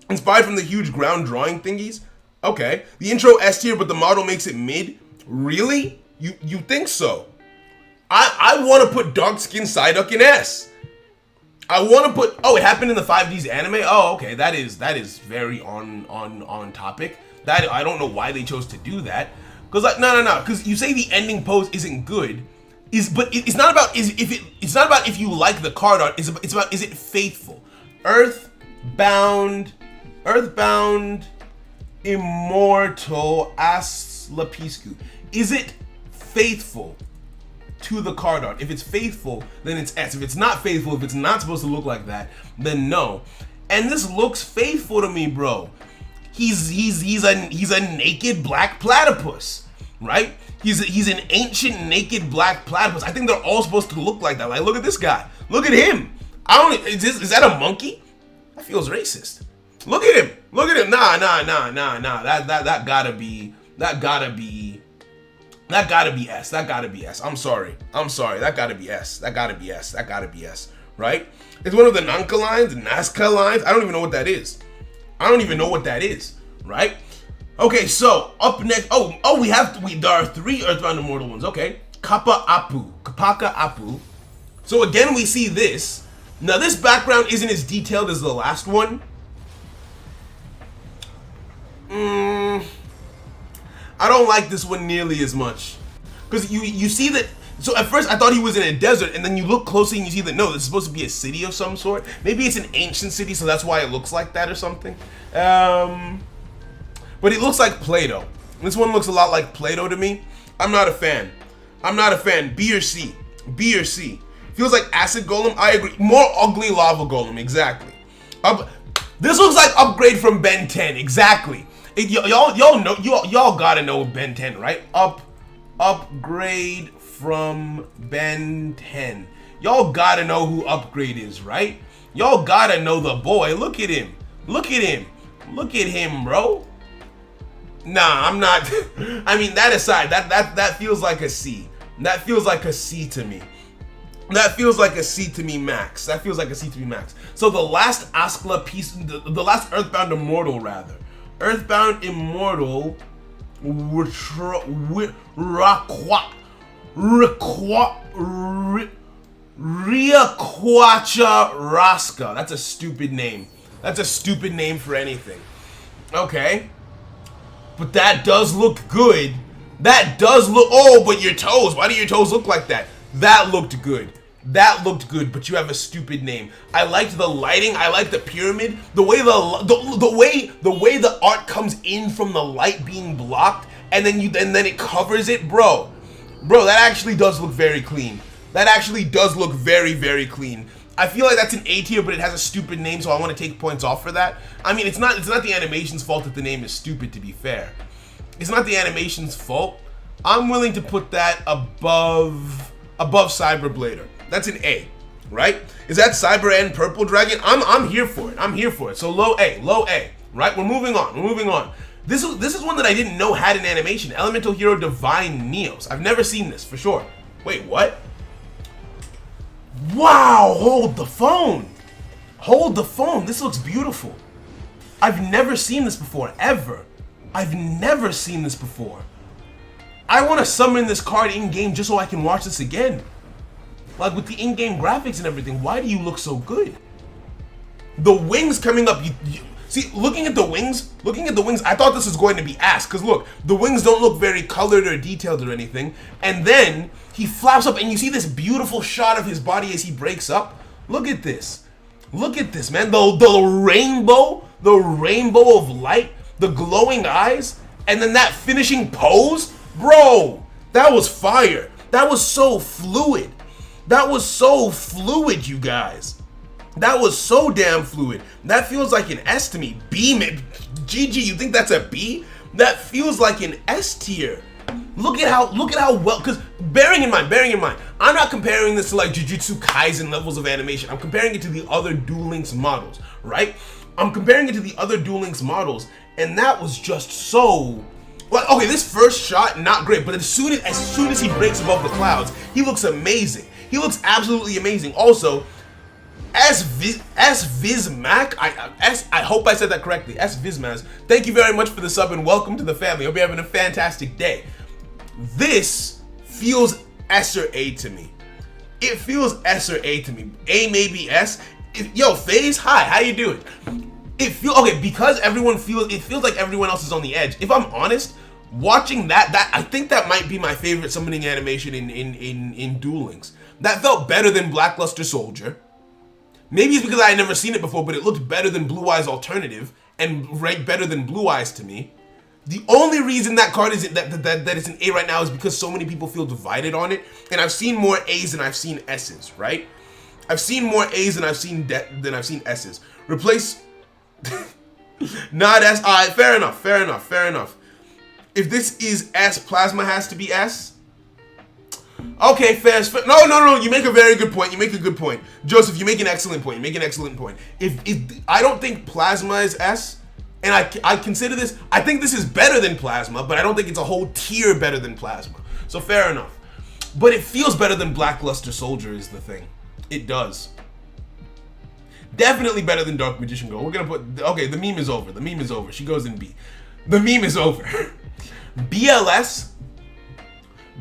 Inspired from the huge ground drawing thingies. Okay. The intro S tier, but the model makes it mid. Really? You think so? I want to put dark skin Psyduck in S. I want to put. Oh, it happened in the 5D's anime. Oh, okay. That is very on topic. That I don't know why they chose to do that. Cause no. Cause you say the ending pose isn't good. It's not about if you like the card art. It's about is it faithful? Earthbound Immortal Aslapisku. Is it faithful to the card art? If it's faithful, then it's S. If it's not faithful, if it's not supposed to look like that, then no. And this looks faithful to me, bro. He's a naked black platypus, right? He's an ancient naked black platypus. I think they're all supposed to look like that. Like, look at this guy. Look at him. Is that a monkey? That feels racist. Look at him. Nah. That gotta be S. I'm sorry. That gotta be S. Right? It's one of the Nanka lines, the Nazca lines. I don't even know what that is. Right? Okay, so up next. There are 3 Earthbound Immortal ones. Okay. Kappa Apu. So again, we see this. Now this background isn't as detailed as the last one. I don't like this one nearly as much. Because you see that, so at first I thought he was in a desert, and then you look closely and you see that no, this is supposed to be a city of some sort. Maybe it's an ancient city, so that's why it looks like that or something. But it looks like Play-Doh. This one looks a lot like Play-Doh to me. I'm not a fan. I'm not a fan. B or C. B or C. Feels like Acid Golem. I agree. More ugly Lava Golem. Exactly. This looks like upgrade from Ben 10. Exactly. Y'all know. Y'all gotta know Ben 10, right? Upgrade from Ben 10. Y'all gotta know who Upgrade is, right? Y'all gotta know the boy. Look at him. Look at him. Look at him, bro. Nah, I'm not. I mean, that aside, that feels like a C. That feels like a C to me. That feels like a C to me max. That feels like a C to me max. So the last Askla piece, the last Earthbound Immortal rather. Earthbound Immortal, Riakwacha Raska. That's a stupid name. That's a stupid name for anything. Okay. But that does look good. That does look, oh, but your toes, why do your toes look like that? That looked good. That looked good, but you have a stupid name. I liked the lighting. I liked the pyramid. The way the way the art comes in from the light being blocked, and then it covers it, bro. That actually does look very clean. That actually does look very, very clean. I feel like that's an A tier, but it has a stupid name, so I want to take points off for that. I mean, it's not the animation's fault that the name is stupid, to be fair. It's not the animation's fault. I'm willing to put that above Cyberblader. That's an A, right? Is that Cyber and Purple Dragon? I'm here for it. I'm here for it. So low A, right? We're moving on. This is one that I didn't know had an animation. Elemental Hero Divine Neos. I've never seen this for sure. Wait, what? Wow, hold the phone. Hold the phone. This looks beautiful. I've never seen this before, ever. I've never seen this before. I want to summon this card in-game just so I can watch this again. Like with the in-game graphics and everything, why do you look so good? The wings coming up, see, looking at the wings, I thought this was going to be ass, because look, the wings don't look very colored or detailed or anything, and then he flaps up and you see this beautiful shot of his body as he breaks up. Look at this. Look at this, man. The rainbow of light, the glowing eyes, and then that finishing pose. Bro, that was fire. That was so fluid. That was so fluid, you guys. That was so damn fluid. That feels like an S to me. B, GG, you think that's a B? That feels like an S tier. Look at how well, because bearing in mind, I'm not comparing this to like Jujutsu Kaisen levels of animation. I'm comparing it to the other Duel Links models, right? I'm comparing it to the other Duel Links models, and that was just so, well, okay, this first shot, not great, but as soon as he breaks above the clouds, he looks amazing. He looks absolutely amazing. Also, Vizmac, I hope I said that correctly. Vizmaz, thank you very much for the sub and welcome to the family. Hope you're having a fantastic day. This feels S or A to me. It feels S or A to me. A, maybe S. Yo, FaZe, hi, how you doing? It feels okay because it feels like everyone else is on the edge. If I'm honest, watching that I think that might be my favorite summoning animation in Duel Links. That felt better than Blackluster Soldier. Maybe it's because I had never seen it before, but it looked better than Blue Eyes Alternative and ranked better than Blue Eyes to me. The only reason that card is that it's an A right now is because so many people feel divided on it, and I've seen more A's than I've seen S's, right? I've seen more A's than I've seen S's. Replace not S. Alright, fair enough. If this is S, Plasma has to be S. Okay, fair. No. You make a very good point. Joseph, you make an excellent point. If I don't think Plasma is S, and I consider this, I think this is better than Plasma, but I don't think it's a whole tier better than Plasma. So fair enough. But it feels better than Blackluster Soldier is the thing. It does. Definitely better than Dark Magician Girl. We're gonna put, okay, the meme is over. She goes in B. The meme is over. BLS.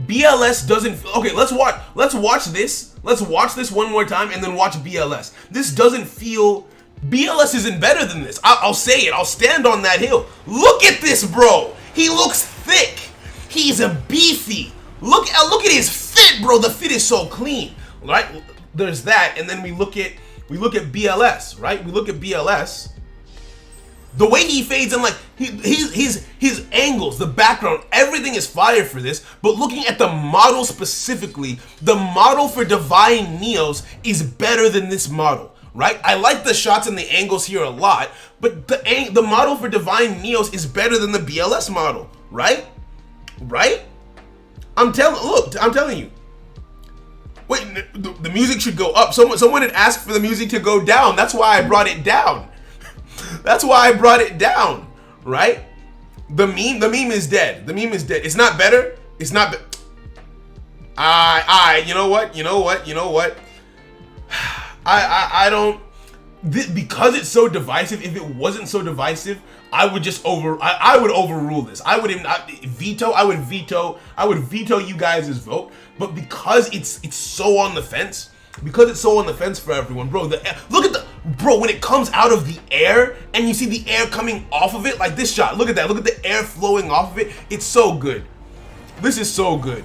BLS doesn't. Okay, let's watch this. Let's watch this one more time and then watch BLS. This doesn't feel. BLS isn't better than this. I'll say it. I'll stand on that hill. Look at this, bro. He looks thick. He's a beefy. Look at his fit, bro. The fit is so clean, right? There's that, and then we look at BLS, right? We look at BLS. The way he fades in, like his angles, the background, everything is fire for this. But looking at the model specifically, the model for Divine Neos is better than this model, right? I like the shots and the angles here a lot, but the model for Divine Neos is better than the BLS model, right? Right? I'm telling you. Wait, the music should go up. Someone had asked for the music to go down. That's why I brought it down. That's why I brought it down, right? The meme is dead. The meme is dead. It's not better. It's not. You know what? I don't. Because it's so divisive. If it wasn't so divisive, I would just I would overrule this. I would veto. I would veto you guys' vote. But because it's so on the fence. Because it's so on the fence for everyone, bro. Look at when it comes out of the air and you see the air coming off of it, like this shot. Look at that. Look at the air flowing off of it. It's so good. This is so good.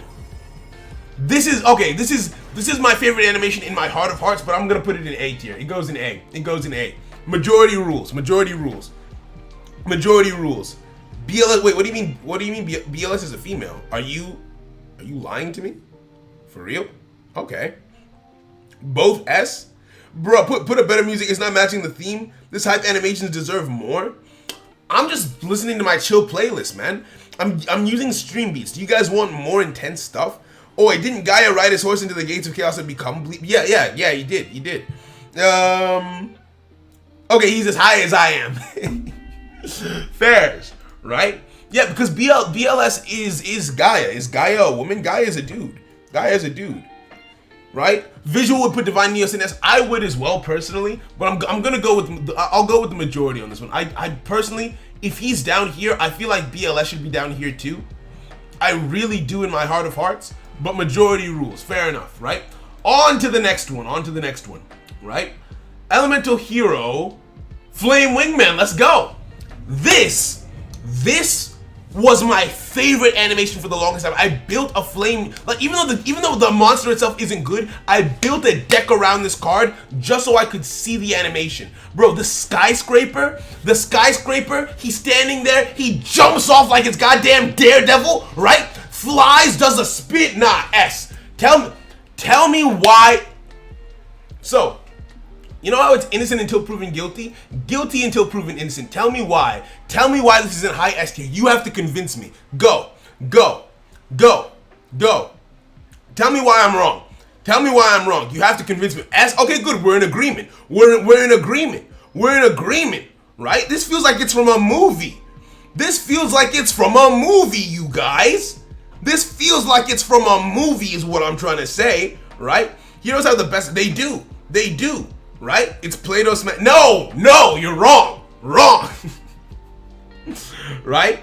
This is my favorite animation in my heart of hearts, but I'm gonna put it in A tier. It goes in A. It goes in A. Majority rules. BLS. Wait, what do you mean? What do you mean BLS is a female? Are you lying to me? For real? Okay. Both S? Bro, put a better music. It's not matching the theme. This hype animations deserve more. I'm just listening to my chill playlist, man. I'm using stream beats. Do you guys want more intense stuff? Oh, wait, didn't Gaia ride his horse into the gates of chaos and become bleep? Yeah, he did. Okay, he's as high as I am. Fairs, right? Yeah, because BLS is Gaia. Is Gaia a woman? Gaia is a dude. Right? Visual would put Divine Neos in S. I would as well personally, but I'm gonna go with I'll go with the majority on this one. I personally, if he's down here, I feel like BLS should be down here too. I really do in my heart of hearts, but majority rules. Fair enough, right? On to the next one. Right? Elemental Hero, Flame Wingman. Let's go. This was my favorite animation for the longest time. I built a flame, like even though the monster itself isn't good, I built a deck around this card just so I could see the animation. Bro, the skyscraper, he's standing there, he jumps off like it's goddamn Daredevil, right? Flies, does a spin, nah, S. Tell me why. So, you know how it's innocent until proven guilty? Guilty until proven innocent. Tell me why. Tell me why this isn't high S tier. You have to convince me. Go. Tell me why I'm wrong. You have to convince me. S. Okay, good. We're in agreement. We're in agreement. Right? This feels like it's from a movie. You guys. This feels like it's from a movie is what I'm trying to say. Right? Heroes have the best. They do. Right? It's Play-Doh smash. No, you're wrong. Right?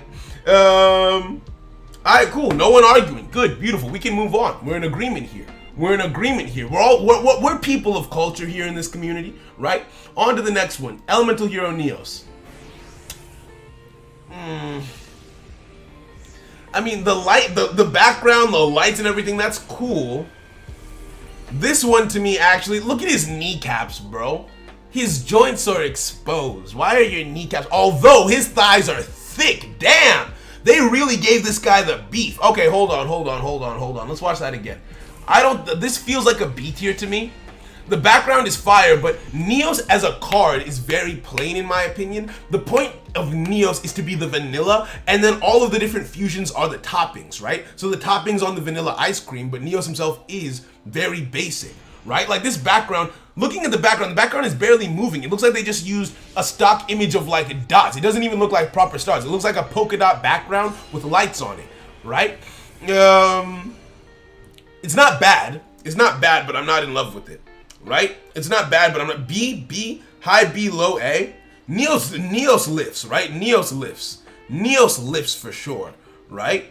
Alright, cool. No one arguing. Good, beautiful. We can move on. We're in agreement here. We're people of culture here in this community, right? On to the next one. Elemental Hero Neos. I mean, the light, the background, the lights and everything, that's cool. This one to me, actually, look at his kneecaps, bro. His joints are exposed. Why are your kneecaps? Although his thighs are thick, damn. They really gave this guy the beef. Okay, hold on. Let's watch that again. This feels like a B tier to me. The background is fire, but Neos as a card is very plain in my opinion. The point of Neos is to be the vanilla, and then all of the different fusions are the toppings, right? So the toppings on the vanilla ice cream, but Neos himself is very basic, right? Like this background, looking at the background is barely moving. It looks like they just used a stock image of like dots. It doesn't even look like proper stars. It looks like a polka dot background with lights on it, right? It's not bad, but I'm not in love with it. Right? It's not bad, but I'm not B, high B, low A. Neos lifts, right? Neos lifts for sure, right?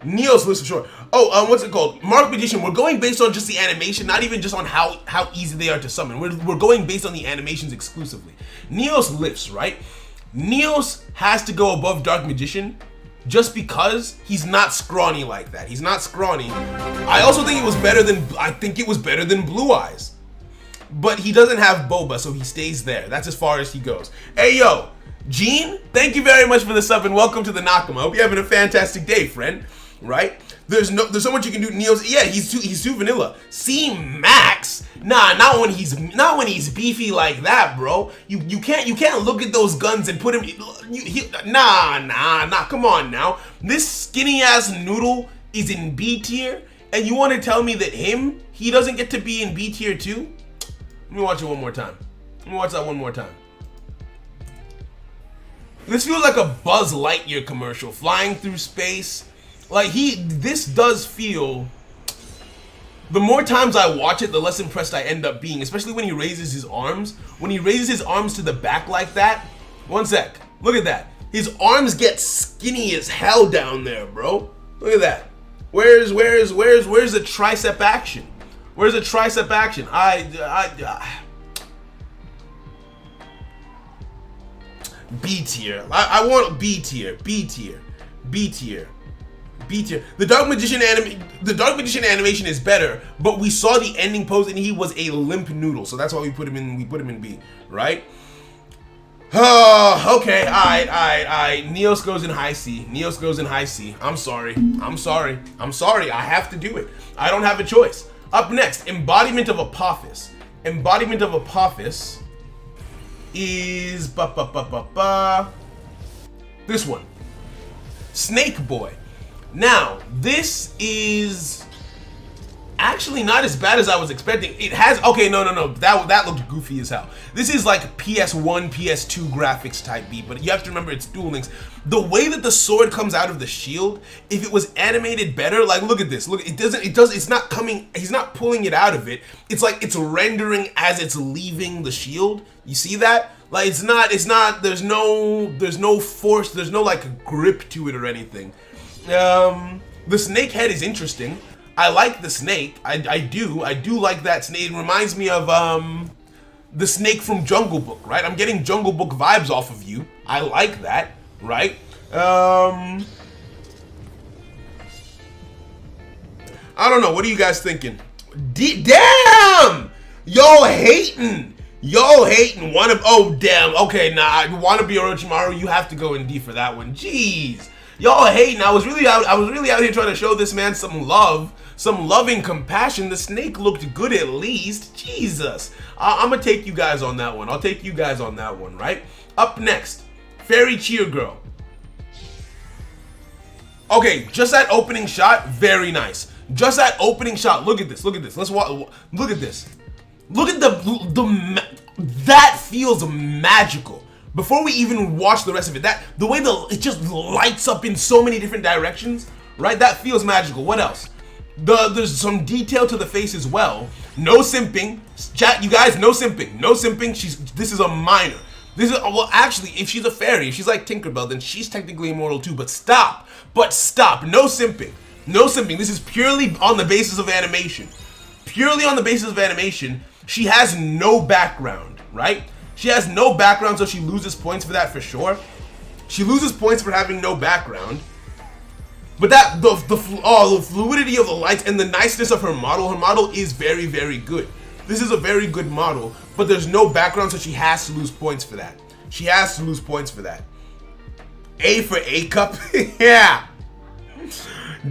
Neos list for sure. Oh, what's it called? Mark Magician. We're going based on just the animation, not even just on how easy they are to summon. We're going based on the animations exclusively. Neos lifts, right? Neos has to go above Dark Magician just because he's not scrawny like that. He's not scrawny. I also think it was better than Blue Eyes. But he doesn't have Boba, so he stays there. That's as far as he goes. Hey, yo, Gene, thank you very much for the sub and welcome to the Nakama. I hope you're having a fantastic day, friend. Right? There's so much you can do. Neos, yeah, he's too vanilla. C Max, nah, not when he's beefy like that, bro. You can't look at those guns and put him. Nah. Come on now. This skinny ass noodle is in B tier, and you want to tell me that he doesn't get to be in B tier too? Let me watch it one more time. Let me watch that one more time. This feels like a Buzz Lightyear commercial, flying through space. Like this does feel, the more times I watch it, the less impressed I end up being, especially when he raises his arms. When he raises his arms to the back like that, one sec, look at that. His arms get skinny as hell down there, bro. Look at that. Where's the tricep action? Where's the tricep action? B tier. I want B tier. The Dark Magician animation is better, but we saw the ending pose and he was a limp noodle, so that's why we put him in B, right? Oh, okay, alright. Neos goes in high C. I'm sorry. I have to do it. I don't have a choice. Up next, Embodiment of Apophis. Embodiment of Apophis is this one. Snake Boy. Now, this is actually not as bad as I was expecting. It has, okay, no. That looked goofy as hell. This is like PS1, PS2 graphics type beat, but you have to remember it's Duel Links. The way that the sword comes out of the shield, if it was animated better, like look at this. Look, it's not coming, he's not pulling it out of it. It's like it's rendering as it's leaving the shield. You see that? Like it's not, there's no force, there's no like grip to it or anything. The snake head is interesting. I like the snake. I do like that snake. It reminds me of the snake from Jungle Book, right? I'm getting Jungle Book vibes off of you. I like that, right? I don't know. What are you guys thinking? Damn! Yo hating. Oh damn. Okay, nah. Wannabe Orochimaru, you have to go in D for that one. Jeez. Y'all hating. I was really out here trying to show this man some love, some loving compassion. The snake looked good at least. Jesus. I'm gonna take you guys on that one. I'll take you guys on that one, right? Up next, Fairy Cheer Girl. Okay, just that opening shot, very nice. Just that opening shot. Look at this. Let's watch. Look at this. Look at that feels magical. Before we even watch the rest of it, the way it just lights up in so many different directions, right? That feels magical. What else? There's some detail to the face as well. No simping. Chat, you guys, no simping. No simping. This is a minor. Well, actually, if she's a fairy, if she's like Tinkerbell, then she's technically immortal too. But stop. No simping. No simping. This is purely on the basis of animation. Purely on the basis of animation. She has no background, right? She has no background, so she loses points for that for sure. She loses points for having no background. But the fluidity of the lights and the niceness of her model is very, very good. This is a very good model, but there's no background, so she has to lose points for that. A for A cup, yeah.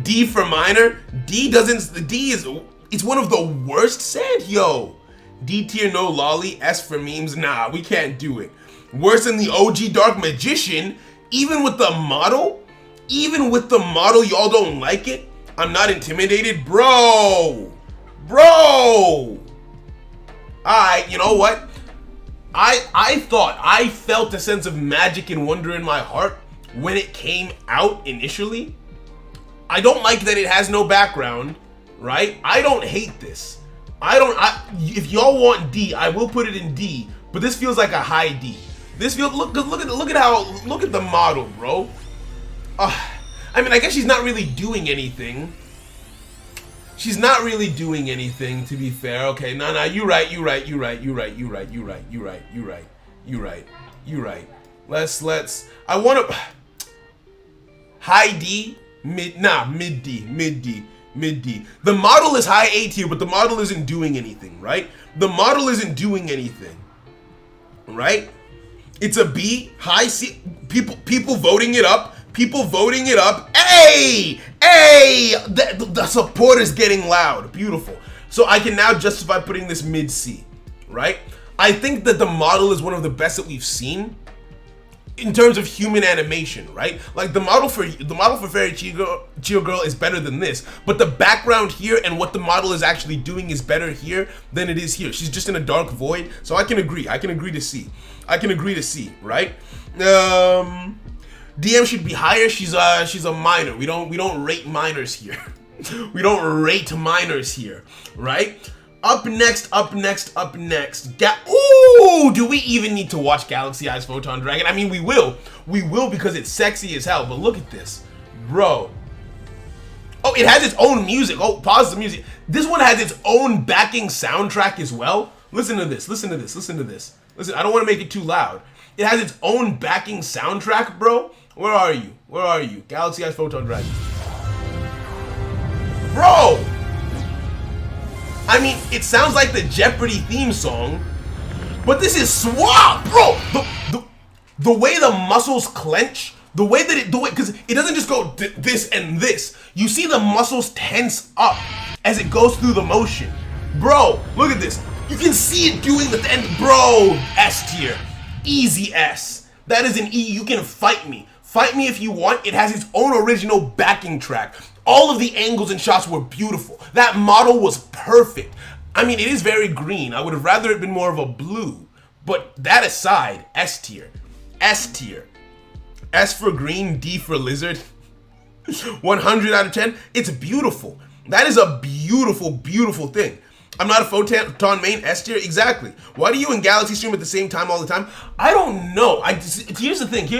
D for minor. It's one of the worst sand, yo. D tier, no lolly. S for memes, nah, we can't do it. Worse than the OG Dark Magician, even with the model, y'all don't like it? I'm not intimidated, bro. Alright, you know what? I felt a sense of magic and wonder in my heart when it came out initially. I don't like that it has no background, right? I don't hate this. If y'all want D, I will put it in D, but this feels like a high D. This feels, look at the model, bro. I mean, I guess she's not really doing anything. She's not really doing anything, to be fair. Okay, no, you right. Let's. I want to. High D, mid D. The model is high A tier, but the model isn't doing anything, right? The model isn't doing anything, right? It's a B, high C. People voting it up. Hey! The support is getting loud. Beautiful. So I can now justify putting this mid C, right? I think that the model is one of the best that we've seen in terms of human animation, right? Like the model for Fairy Chiyo Girl is better than this, but the background here and what the model is actually doing is better here than it is here. She's just in a dark void, so I can agree to C, right? DM should be higher. She's a minor. We don't rate minors here. We don't rate minors here, right? Up next. Ooh, do we even need to watch Galaxy Eyes Photon Dragon? I mean, we will because it's sexy as hell. But look at this, bro. Oh, it has its own music. Oh, pause the music. This one has its own backing soundtrack as well. Listen to this. Listen, I don't want to make it too loud. It has its own backing soundtrack, bro. Where are you? Galaxy Eyes Photon Dragon. Bro! I mean, it sounds like the Jeopardy theme song, but this is swap, bro. The way the muscles clench, the way because it doesn't just go this and this. You see the muscles tense up as it goes through the motion, bro. Look at this. You can see it doing the end, bro. S tier, easy S. That is an E. You can fight me. Fight me if you want. It has its own original backing track. All of the angles and shots were beautiful. That model was perfect. I mean, it is very green. I would have rather it been more of a blue. But that aside, S tier. S for green, D for lizard. 100 out of 10. It's beautiful. That is a beautiful, beautiful thing. I'm not a Photon main, S tier, exactly. Why do you and Galaxy stream at the same time all the time? I don't know. Here's the thing.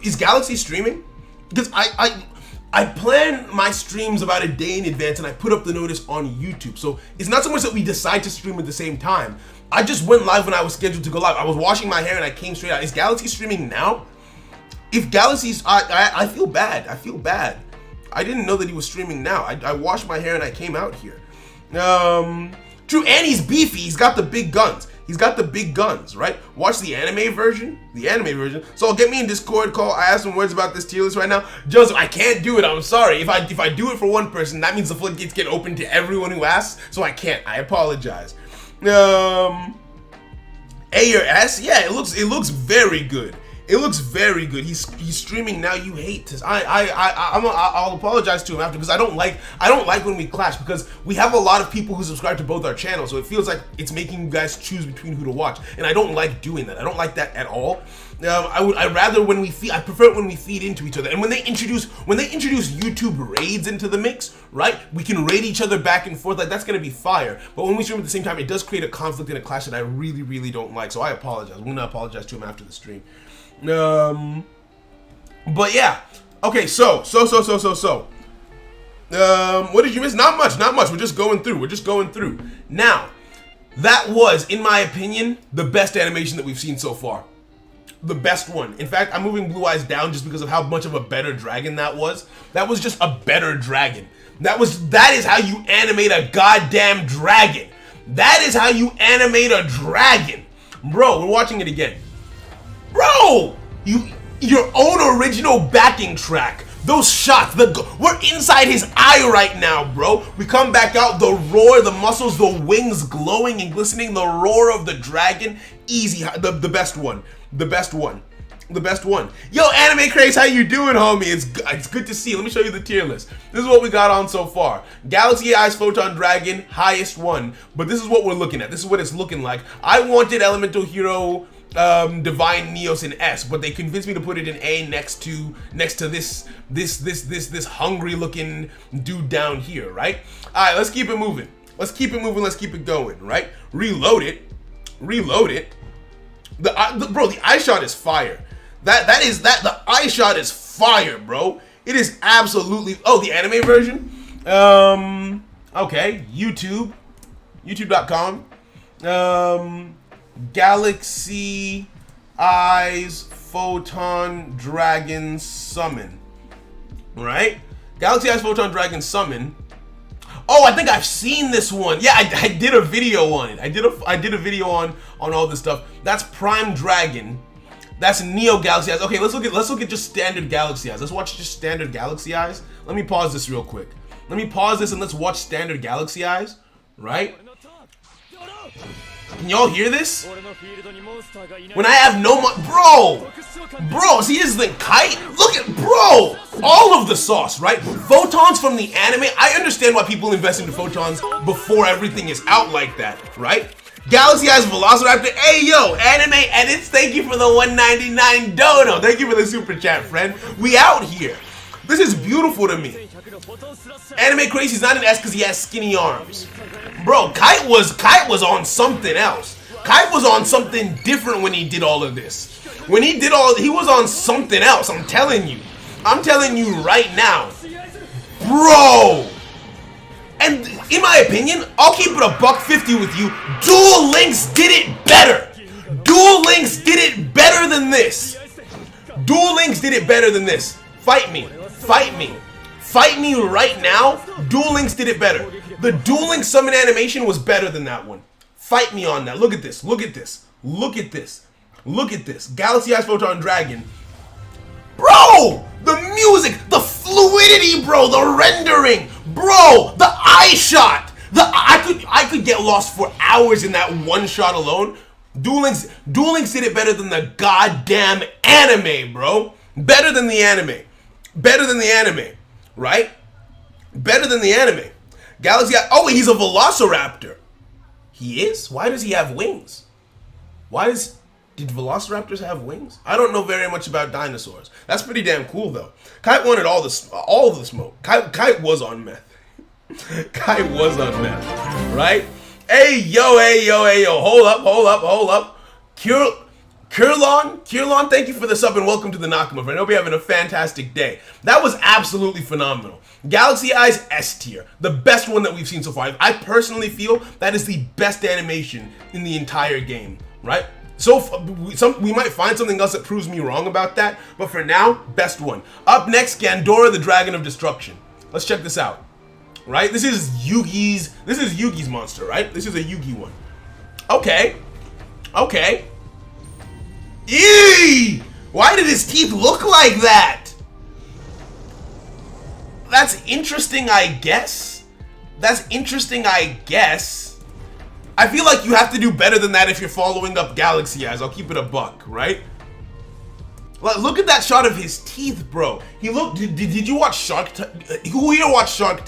Is Galaxy streaming? Because I plan my streams about a day in advance and I put up the notice on YouTube. So it's not so much that we decide to stream at the same time. I just went live when I was scheduled to go live. I was washing my hair and I came straight out. Is Galaxy streaming now? If Galaxy's, I feel bad. I didn't know that he was streaming now. I washed my hair and I came out here. True, and he's beefy. He's got the big guns. Right? Watch the anime version. So get me in Discord call. I have some words about this tier list right now. Joseph, I can't do it. I'm sorry. If I do it for one person, that means the floodgates get open to everyone who asks. So I can't. I apologize. A or S? Yeah, it looks very good. He's streaming now. You hate this. I'll apologize to him after because I don't like when we clash because we have a lot of people who subscribe to both our channels, so it feels like it's making you guys choose between who to watch, and I don't like doing that. I don't like that at all. I prefer it when we feed into each other, and when they introduce YouTube raids into the mix, right? We can raid each other back and forth. Like that's gonna be fire. But when we stream at the same time, it does create a conflict and a clash that I really, really don't like. So I apologize. I'm gonna apologize to him after the stream. But yeah, okay, so what did you miss? Not much. We're just going through. Now, that was, in my opinion, the best animation that we've seen so far. The best one. In fact, I'm moving Blue Eyes down just because of how much of a better dragon that was. That was just a better dragon. That is how you animate a goddamn dragon. That is how you animate a dragon. Bro, we're watching it again. Bro, your own original backing track. Those shots, we're inside his eye right now, bro. We come back out, the roar, the muscles, the wings glowing and glistening, the roar of the dragon. Easy, the best one. Yo, Anime Craze, how you doing, homie? It's good to see you. Let me show you the tier list. This is what we got on so far. Galaxy Eyes Photon Dragon, highest one. But this is what we're looking at. This is what it's looking like. I wanted Elemental Hero Divine Neos in S, but they convinced me to put it in A next to this hungry looking dude down here, right? All right, let's keep it moving. Let's keep it going, right? Reload it. Bro, the eye shot is fire. The eye shot is fire, bro. It is absolutely, oh, the anime version? Okay, youtube.com. Galaxy Eyes Photon Dragon Summon. Right? Galaxy Eyes Photon Dragon Summon. Oh, I think I've seen this one. Yeah, I did a video on it. I did a video on all this stuff. That's Prime Dragon. That's Neo Galaxy Eyes. Okay, let's look at just standard Galaxy Eyes. Let's watch just standard Galaxy Eyes. Let me pause this real quick. Let me pause this and let's watch standard Galaxy Eyes. Right? Can y'all hear this? When I have no bro, see, here's the thing, Kite, look at, bro, all of the sauce, right? Photons from the anime, I understand why people invest into Photons before everything is out like that, right? Galaxy Eyes Velociraptor, hey yo, anime edits, thank you for the 199 dono, thank you for the super chat, friend. We out here. This is beautiful to me. Anime Crazy's not an S because he has skinny arms. Bro, Kite was on something else. Kite was on something different when he did all of this. When he was on something else, I'm telling you. I'm telling you right now. Bro! And in my opinion, I'll keep it $150 with you. Duel Links did it better. Duel Links did it better than this. Duel Links did it better than this. Fight me. Fight me. Fight me right now. Duel Links did it better. The Duel Links summon animation was better than that one. Fight me on that. Look at this. Look at this. Look at this. Look at this. Galaxy Eyes Photon Dragon. Bro! The music, the fluidity, bro, the rendering, bro, the eye shot. I could get lost for hours in that one shot alone. Duel Links did it better than the goddamn anime, bro. Better than the anime. Better than the anime, right? Better than the anime. Galaxy, oh, he's a Velociraptor. He is? Why does he have wings? Did Velociraptors have wings? I don't know very much about dinosaurs. That's pretty damn cool, though. Kite wanted all the smoke. Kite was on meth. Kite was on meth, right? Hey, yo. Hold up. Kurlon, thank you for the sub and welcome to the Nakama, friend. I hope you're having a fantastic day. That was absolutely phenomenal. Galaxy Eyes S tier, the best one that we've seen so far. I personally feel that is the best animation in the entire game, right? So we might find something else that proves me wrong about that, but for now, best one. Up next, Gandura, the Dragon of Destruction. Let's check this out. Right? This is Yugi's monster, right? This is a Yugi one. Okay. Eee! Why did his teeth look like that? That's interesting, I guess. I feel like you have to do better than that if you're following up Galaxy Eyes. I'll keep it $1, right? Look at that shot of his teeth, bro. He looked. Did you watch Shark Tale? Who here watched Shark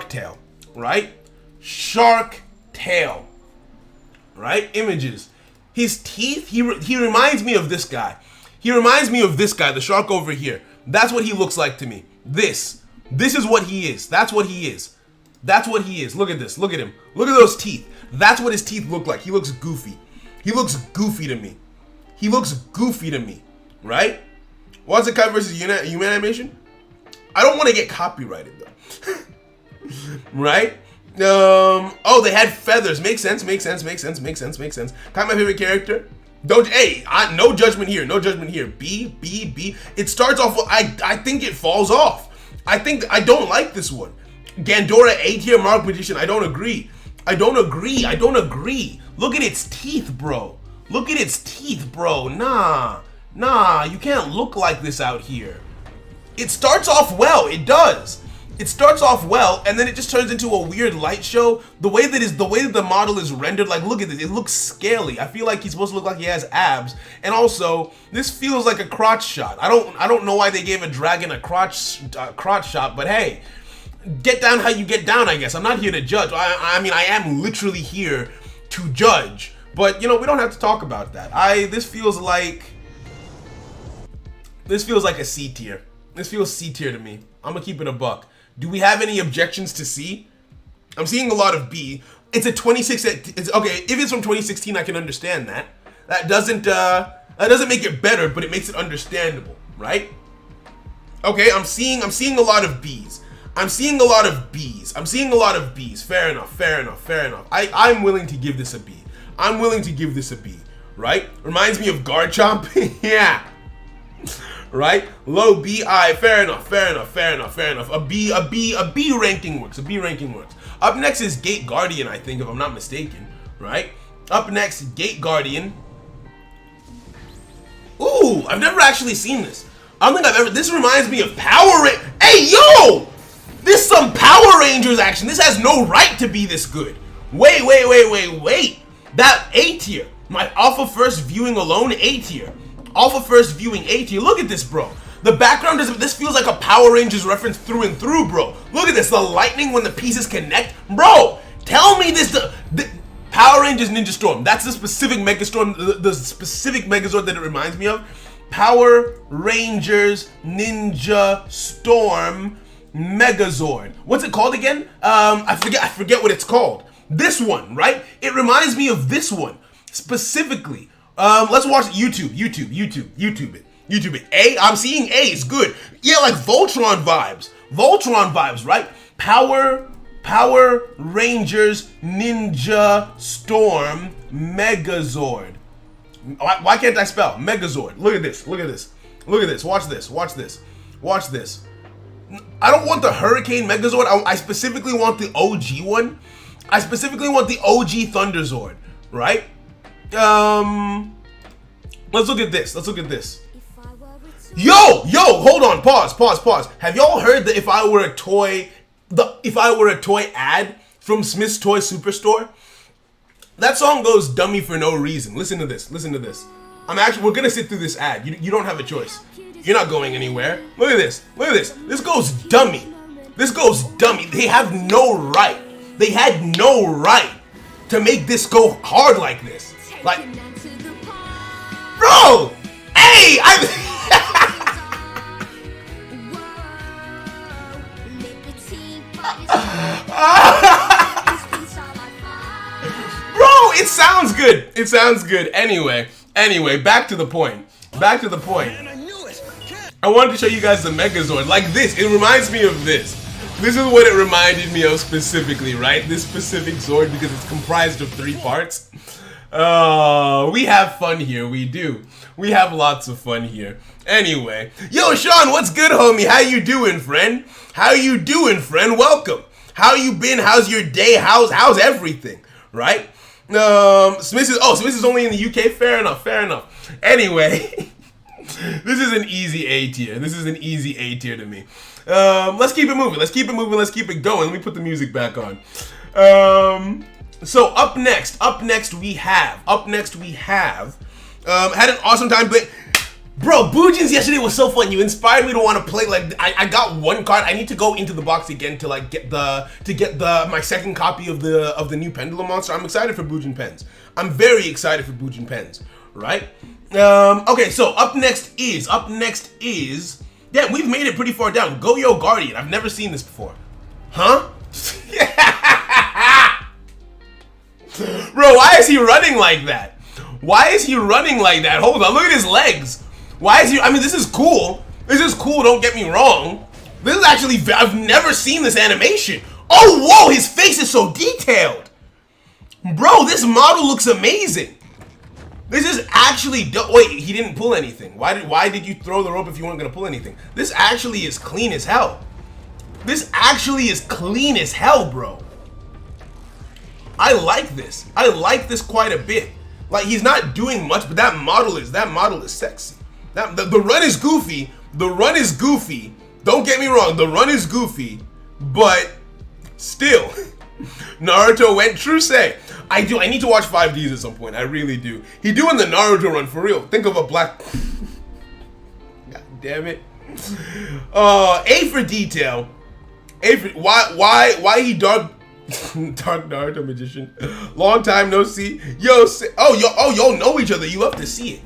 Tale? Right? Shark Tale. Right? Images. His teeth. He reminds me of this guy. The shark over here. That's what he looks like to me. This is what he is. That's what he is. Look at this. Look at him. Look at those teeth. That's what his teeth look like. He looks goofy. He looks goofy to me. Right? What's the Kite versus human animation? I don't want to get copyrighted though. Right? Oh, they had feathers. Makes sense. Kite, my favorite character. No judgment here. B. It starts off. I think it falls off. I don't like this one. Gandura A tier, Mark Magician. I don't agree. Look at its teeth, bro. Nah, you can't look like this out here. It starts off well. It does. It starts off well, and then it just turns into a weird light show. The way that the model is rendered, like, look at this. It looks scaly. I feel like he's supposed to look like he has abs, and also this feels like a crotch shot. I don't know why they gave a dragon a crotch shot, but hey, get down how you get down. I guess I'm not here to judge. I mean, I am literally here to judge, but you know, we don't have to talk about that. This feels like a C tier. This feels C tier to me. I'm gonna keep it $1. Do we have any objections to C? I'm seeing a lot of B. It's a 26. It's okay. If it's from 2016, I can understand that. That doesn't make it better, but it makes it understandable, right? Okay, I'm seeing a lot of B's. I'm seeing a lot of B's. Fair enough. I'm willing to give this a B. Right? Reminds me of Guard Chomp. Yeah. Right? Low BI. Fair enough. A B ranking works. Up next is Gate Guardian, I think, if I'm not mistaken. Right? Up next, Gate Guardian. Ooh, I've never actually seen this. I don't think I've ever. This reminds me of Power Rangers. Hey, yo! This is some Power Rangers action. This has no right to be this good. Wait. That A tier. My Alpha First viewing alone, A tier. Look at this, bro. The background doesn't. This feels like a Power Rangers reference through and through, bro. Look at this. The lightning when the pieces connect, bro. Tell me this. The Power Rangers Ninja Storm. That's the specific Megastorm. The specific Megazord that it reminds me of. Power Rangers Ninja Storm Megazord. What's it called again? I forget what it's called. This one, right? It reminds me of this one specifically. Let's watch YouTube it. A, I'm seeing A is good. Yeah, like Voltron vibes, right? Power Rangers Ninja Storm Megazord. Why can't I spell? Megazord. Look at this. Watch this. I don't want the Hurricane Megazord. I specifically want the OG one. I specifically want the OG Thunderzord, right? Let's look at this. Yo, hold on. Pause. Have y'all heard the If I Were a Toy ad from Smith's Toy Superstore? That song goes dummy for no reason. Listen to this. We're gonna sit through this ad. You don't have a choice. You're not going anywhere. Look at this. This goes dummy. They had no right to make this go hard like this. Like, bro, hey, bro, it sounds good. Anyway, back to the point. I wanted to show you guys the Megazord like this. It reminds me of this. This is what it reminded me of specifically, right? This specific Zord, because it's comprised of 3 parts. We have fun here. We do. We have lots of fun here. Anyway, yo, Sean, what's good, homie? How you doing, friend? Welcome. How you been? How's your day? How's everything? Right? Smith is only in the UK. Fair enough. Anyway, this is an easy A tier. To me. Let's keep it moving. Let's keep it going. Let me put the music back on. So up next we have had an awesome time playing. Bro, Boojins yesterday was so fun. You inspired me to want to play. Like, I got one card. I need to go into the box again to like get my second copy of the new Pendulum monster. I'm excited for Boojin Pens. I'm very excited for Boojin Pens, right? Okay, so up next is yeah, we've made it pretty far down. Go-Yo Guardian. I've never seen this before. Huh? Bro, why is he running like that? Hold on, look at his legs. I mean, this is cool. Don't get me wrong. This is actually, I've never seen this animation. Oh, whoa, his face is so detailed. Bro, this model looks amazing. This is actually, wait, he didn't pull anything. Why did you throw the rope if you weren't gonna pull anything? This actually is clean as hell. Bro. I like this. Quite a bit. Like, he's not doing much, but that model is sexy. The run is goofy. Don't get me wrong, the run is goofy, but still, Naruto went true say. I need to watch 5Ds at some point. I really do. He doing the Naruto run for real. Think of a black. God damn it. A for detail. Why he dark Naruto magician. Long time no see. Y'all know each other. You love to see it.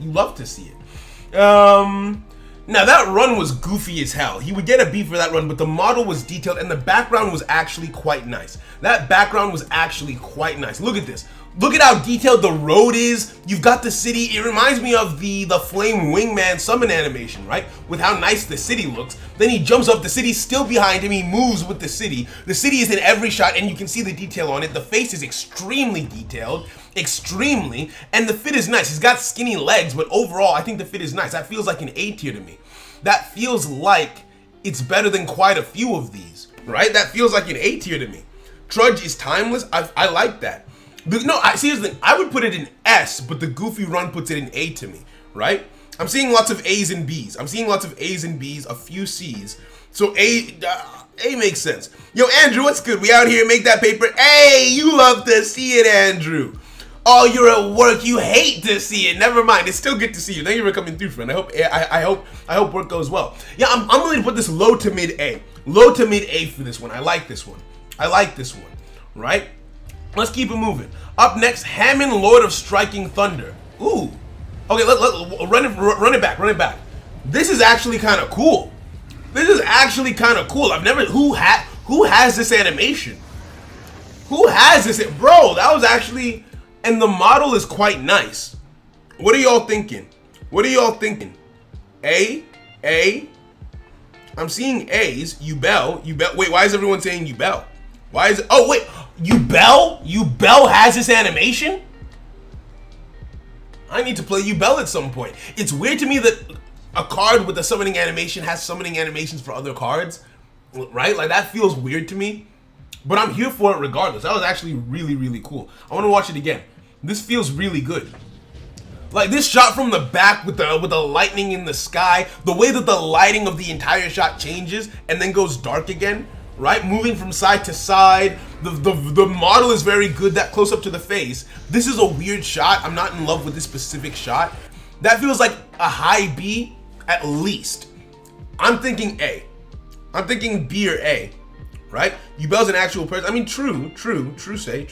Now that run was goofy as hell. He would get a B for that run, but the model was detailed and the background was actually quite nice. That background was actually quite nice. Look at this. Look at how detailed the road is. You've got the city. It reminds me of the Flame Wingman summon animation, right? With how nice the city looks. Then he jumps up, the city's still behind him, he moves with the city. The city is in every shot and you can see the detail on it. The face is extremely detailed, extremely, and the fit is nice. He's got skinny legs, but overall, I think the fit is nice. That feels like an A tier to me. That feels like it's better than quite a few of these, right? That feels like an A tier to me. Trudge is timeless. I like that. No, seriously, I would put it in S, but the goofy run puts it in A to me, right? I'm seeing lots of A's and B's. I'm seeing lots of A's and B's, a few C's. So A makes sense. Yo, Andrew, what's good? We out here, make that paper. Hey, you love to see it, Andrew. Oh, you're at work. You hate to see it. Never mind. It's still good to see you. Thank you for coming through, friend. I hope work goes well. Yeah, I'm willing to put this low to mid A. Low to mid A for this one. I like this one. I like this one. Right? Let's keep it moving. Up next, Hammond, Lord of Striking Thunder. Ooh. Okay, run it back. This is actually kind of cool. This is actually kind of cool. I've never who has this animation? Who has this? Bro, that was actually. And the model is quite nice. What are y'all thinking? What are y'all thinking? A? I'm seeing A's. Yubel. Wait, why is everyone saying Yubel? Why is it? Oh, wait. Yubel has this animation? I need to play Yubel at some point. It's weird to me that a card with a summoning animation has summoning animations for other cards. Right? Like, that feels weird to me. But I'm here for it regardless. That was actually really, really cool. I want to watch it again. This feels really good. Like this shot from the back with the lightning in the sky, the way that the lighting of the entire shot changes and then goes dark again, right? Moving from side to side. The model is very good, that close up to the face. This is a weird shot. I'm not in love with this specific shot. That feels like a high B at least. I'm thinking A. I'm thinking B or A. Right? Yubel's an actual person. I mean, true say.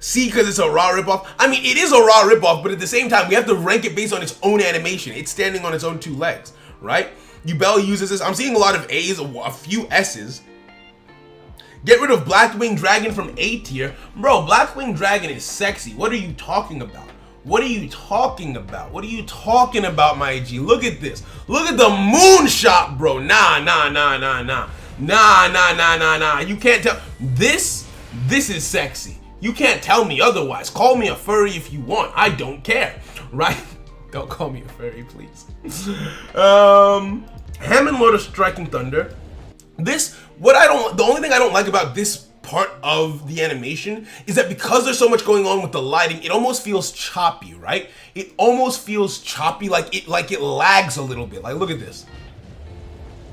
C, because it's a raw ripoff. I mean, it is a raw ripoff, but at the same time, we have to rank it based on its own animation. It's standing on its own two legs, right? Yubel uses this. I'm seeing a lot of A's, a few S's. Get rid of Blackwing Dragon from A tier. Bro, Blackwing Dragon is sexy. What are you talking about? What are you talking about? What are you talking about, my G? Look at this. Look at the moonshot, bro. Nah. Nah. You can't tell. This is sexy. You can't tell me otherwise. Call me a furry if you want. I don't care, right? Don't call me a furry, please. Hammond, Lord of Striking Thunder. The only thing I don't like about this part of the animation is that because there's so much going on with the lighting, it almost feels choppy, right? It almost feels choppy, like it lags a little bit. Like, look at this.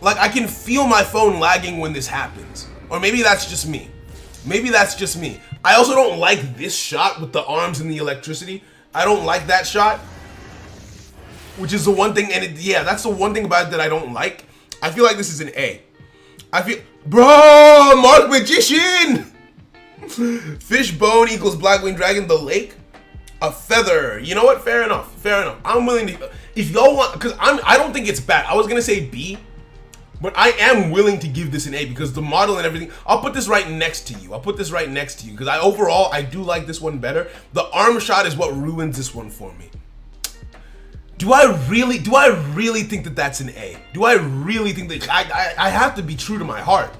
Like, I can feel my phone lagging when this happens. Or maybe that's just me. I also don't like this shot with the arms and the electricity. I don't like that shot. Which is the one thing, and that's the one thing about it that I don't like. I feel like this is an A. Bro, Mark Magician! Fishbone equals Blackwing Dragon, the lake. A feather. You know what? Fair enough. I'm willing to, if y'all want, because I don't think it's bad. I was gonna say B. But I am willing to give this an A because the model and everything. I'll put this right next to you. Because overall, I do like this one better. The arm shot is what ruins this one for me. Do I really think that that's an A? Do I really think that I have to be true to my heart?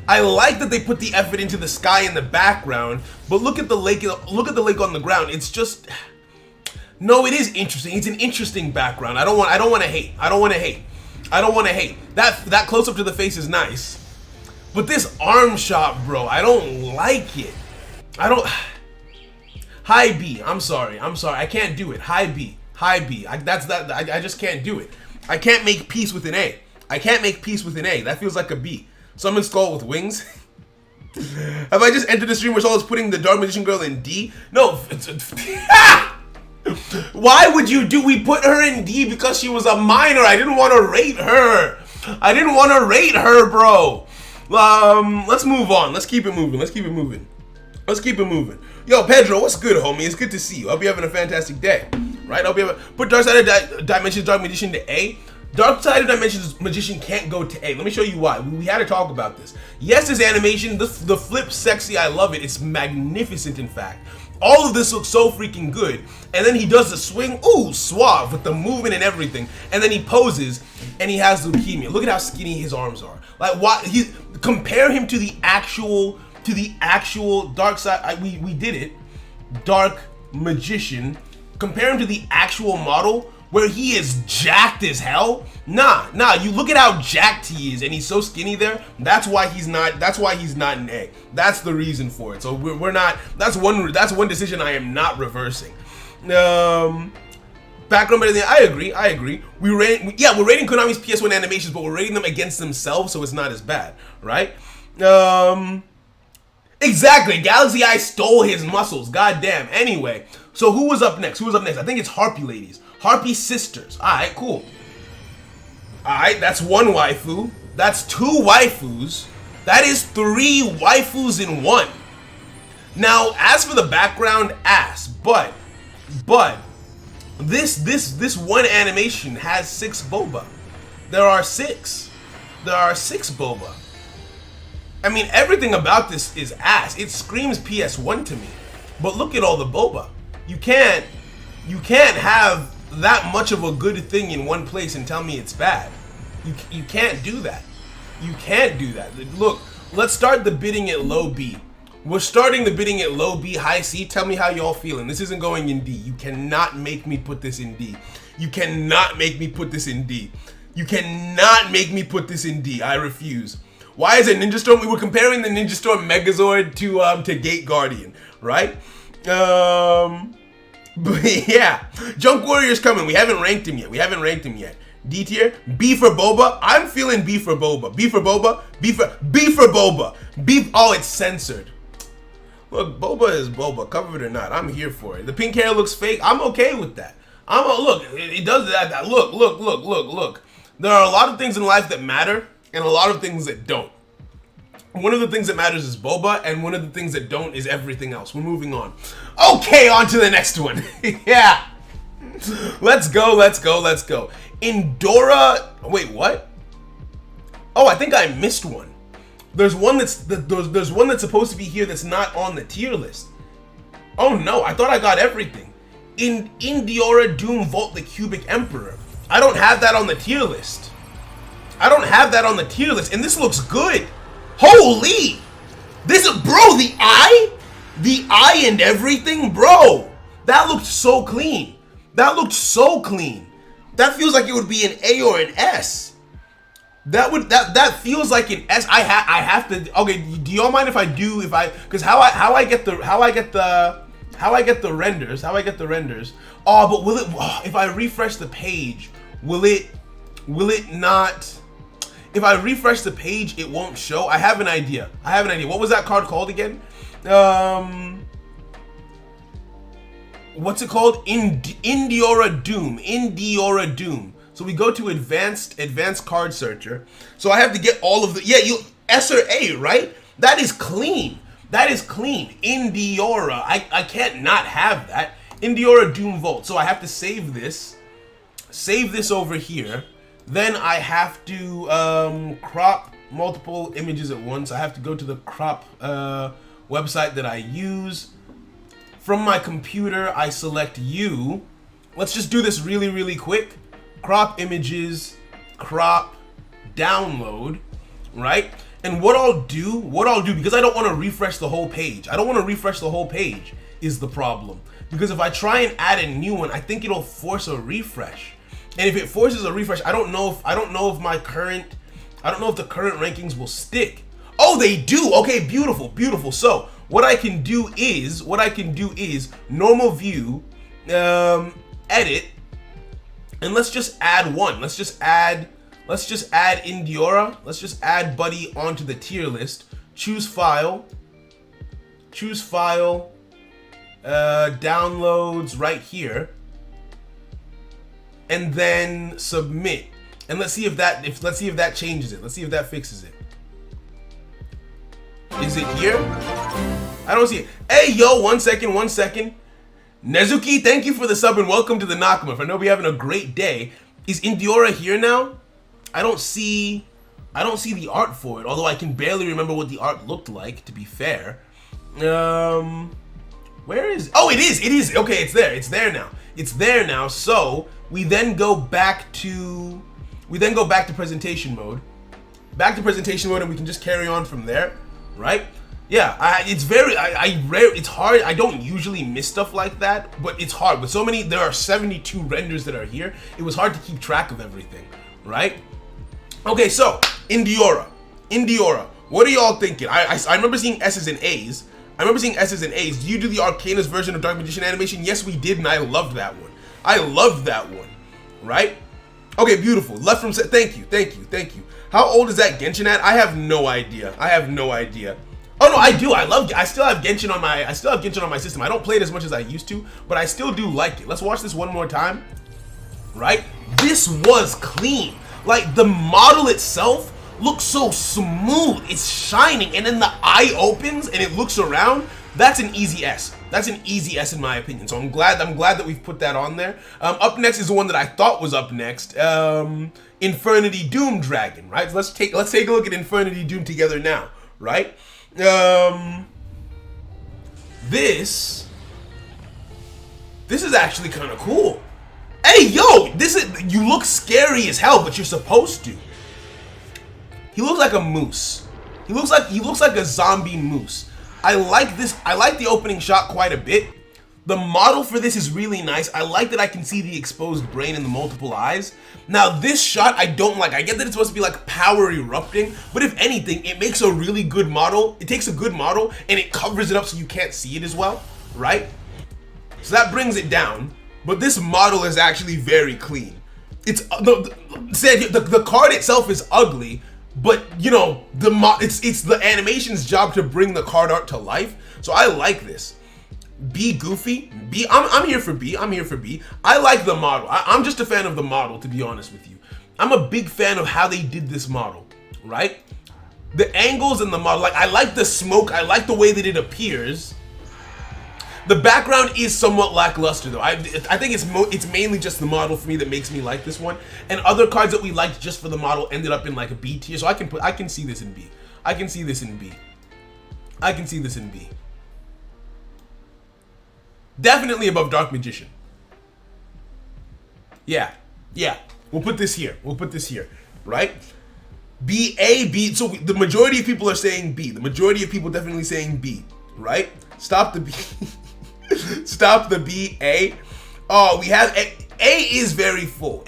I like that they put the effort into the sky in the background, but look at the lake on the ground. It's just, no, it is interesting. It's an interesting background. I don't want to hate. That close up to the face is nice. But this arm shot, bro, I don't like it. High B. I'm sorry. I can't do it. High B. I just can't do it. I can't make peace with an A. That feels like a B. Summon Skull with wings. Have I just entered the stream where someone's putting the Dark Magician Girl in D? No. Why would we put her in D because she was a minor? I didn't want to rate her, bro. Let's move on. Let's keep it moving. Yo, Pedro, what's good, homie? It's good to see you. Hope you're having a fantastic day. right? I'll be able to put Dark Side of Dimensions Dark Magician to A. Dark Side of Dimensions Magician can't go to A. Let me show you why. We had to talk about this. Yes, this animation, the flip sexy, I love it. It's magnificent, in fact. All of this looks so freaking good. And then he does the swing, ooh, suave, with the movement and everything. And then he poses, and he has leukemia. Look at how skinny his arms are. Like, why? Compare him to the actual Dark Side. We did it. Dark Magician. Compare him to the actual model, where he is jacked as hell. Nah, you look at how jacked he is, and he's so skinny there. That's why he's not an A. That's the reason for it. So we're not, that's one decision I am not reversing. Background better than, I agree. We're rating Konami's PS1 animations, but we're rating them against themselves, so it's not as bad, right? Exactly, Galaxy Eye stole his muscles, goddamn. Anyway, so who was up next? I think it's Harpy Ladies. Harpy Sisters. Alright, cool. Alright, that's one waifu. That's two waifus. That is 3 waifus in one. Now, as for the background, but this one animation has 6 boba. There are 6 boba. I mean, everything about this is ass. It screams PS1 to me. But look at all the boba. You can't have that much of a good thing in one place and tell me it's bad. You can't do that. You can't do that. Look, let's start the bidding at low B. We're starting the bidding at low B, high C. Tell me how y'all feeling. This isn't going in D. You cannot make me put this in D. You cannot make me put this in D. You cannot make me put this in D. I refuse. Why is it Ninja Storm? We were comparing the Ninja Storm Megazord to Gate Guardian, right? But yeah, Junk Warrior's coming. We haven't ranked him yet. D tier, B for Boba. I'm feeling B for Boba. B for Boba. B for Boba. B. Oh, it's censored. Look, Boba is Boba, cover it or not. I'm here for it. The pink hair looks fake. I'm okay with that. Look, it does that. Look. There are a lot of things in life that matter, and a lot of things that don't. One of the things that matters is Boba, and one of the things that don't is everything else. We're moving on. Okay, on to the next one. Yeah. Let's go. Indora. Wait, what? Oh, I think I missed one. There's one that's supposed to be here that's not on the tier list. Oh no, I thought I got everything. Indora Doom Vault the Cubic Emperor. I don't have that on the tier list. And this looks good. Holy! Bro, the eye and everything, bro. That looked so clean. That feels like it would be an A or an S. That feels like an S. I have to. Okay, do y'all mind if I because how I get the renders? Oh, but will it? If I refresh the page, will it not? If I refresh the page, it won't show. I have an idea. What was that card called again? What's it called? Indora Doom. So we go to advanced card searcher. So I have to get all of the S or A, right? That is clean. Indora. I can't not have that. Indora Doom Vault. So I have to save this over here. Then I have to crop multiple images at once. I have to go to the crop website that I use. From my computer, I select U. Let's just do this really, really quick. Crop images, crop, download, right? And what I'll do, because I don't want to refresh the whole page. Is the problem. Because if I try and add a new one, I think it'll force a refresh. And if it forces a refresh, I don't know if the current rankings will stick. Oh, they do. Okay, beautiful. So what I can do is normal view, edit, and let's just add one. Let's just add Indora. Let's just add Buddy onto the tier list. Choose file. Downloads right here. And then submit. And let's see if that changes it. Let's see if that fixes it. Is it here? I don't see it. Hey yo, one second. Nezuki, thank you for the sub and welcome to the Nakama. I know we're having a great day. Is Indiora here now? I don't see the art for it, although I can barely remember what the art looked like, to be fair. Where is, oh, it is, okay, it's there now, so we then go back to presentation mode, and we can just carry on from there, right? Yeah, it's hard, I don't usually miss stuff like that, but it's hard, with so many, there are 72 renders that are here, it was hard to keep track of everything, right? Okay, so, Indiora, what are y'all thinking? I remember seeing S's and A's. Do you do the Arcana's version of Dark Magician animation? Yes, we did, and I loved that one. Right? Okay, beautiful. Left from set. Thank you. How old is that Genshin at? I have no idea. Oh no, I do. I still have Genshin on my system. I don't play it as much as I used to, but I still do like it. Let's watch this one more time. Right? This was clean. Like, the model itself looks so smooth, it's shining, and then the eye opens and it looks around. That's an easy S. In my opinion. So I'm glad that we've put that on there. Up next is the one that I thought was up next. Infernity Doom Dragon, right? So let's take a look at Infernity Doom together now, right? This is actually kind of cool. Hey, yo, you look scary as hell, but you're supposed to. He looks like a moose. He looks like a zombie moose. I like this. I like the opening shot quite a bit. The model for this is really nice. I like that I can see the exposed brain and the multiple eyes. Now, this shot I don't like. I get that it's supposed to be like power erupting, but if anything, it makes a really good model. It takes a good model and it covers it up so you can't see it as well, right? So that brings it down. But this model is actually very clean. It's the card itself is ugly, but you know it's the animation's job to bring the card art to life. So I like this. B goofy. I'm here for B. I like the model. I'm just a fan of the model, to be honest with you. I'm a big fan of how they did this model, right? The angles in the model, like I like the smoke. I like the way that it appears. The background is somewhat lackluster though. I think it's mainly just the model for me that makes me like this one. And other cards that we liked just for the model ended up in like a B tier. So I can see this in B. I can see this in B. Definitely above Dark Magician. Yeah. We'll put this here. Right? B, A, B. So the majority of people are saying B. The majority of people definitely saying B. Right? Stop the B. Stop the B, A. Oh, we have A. A is very full.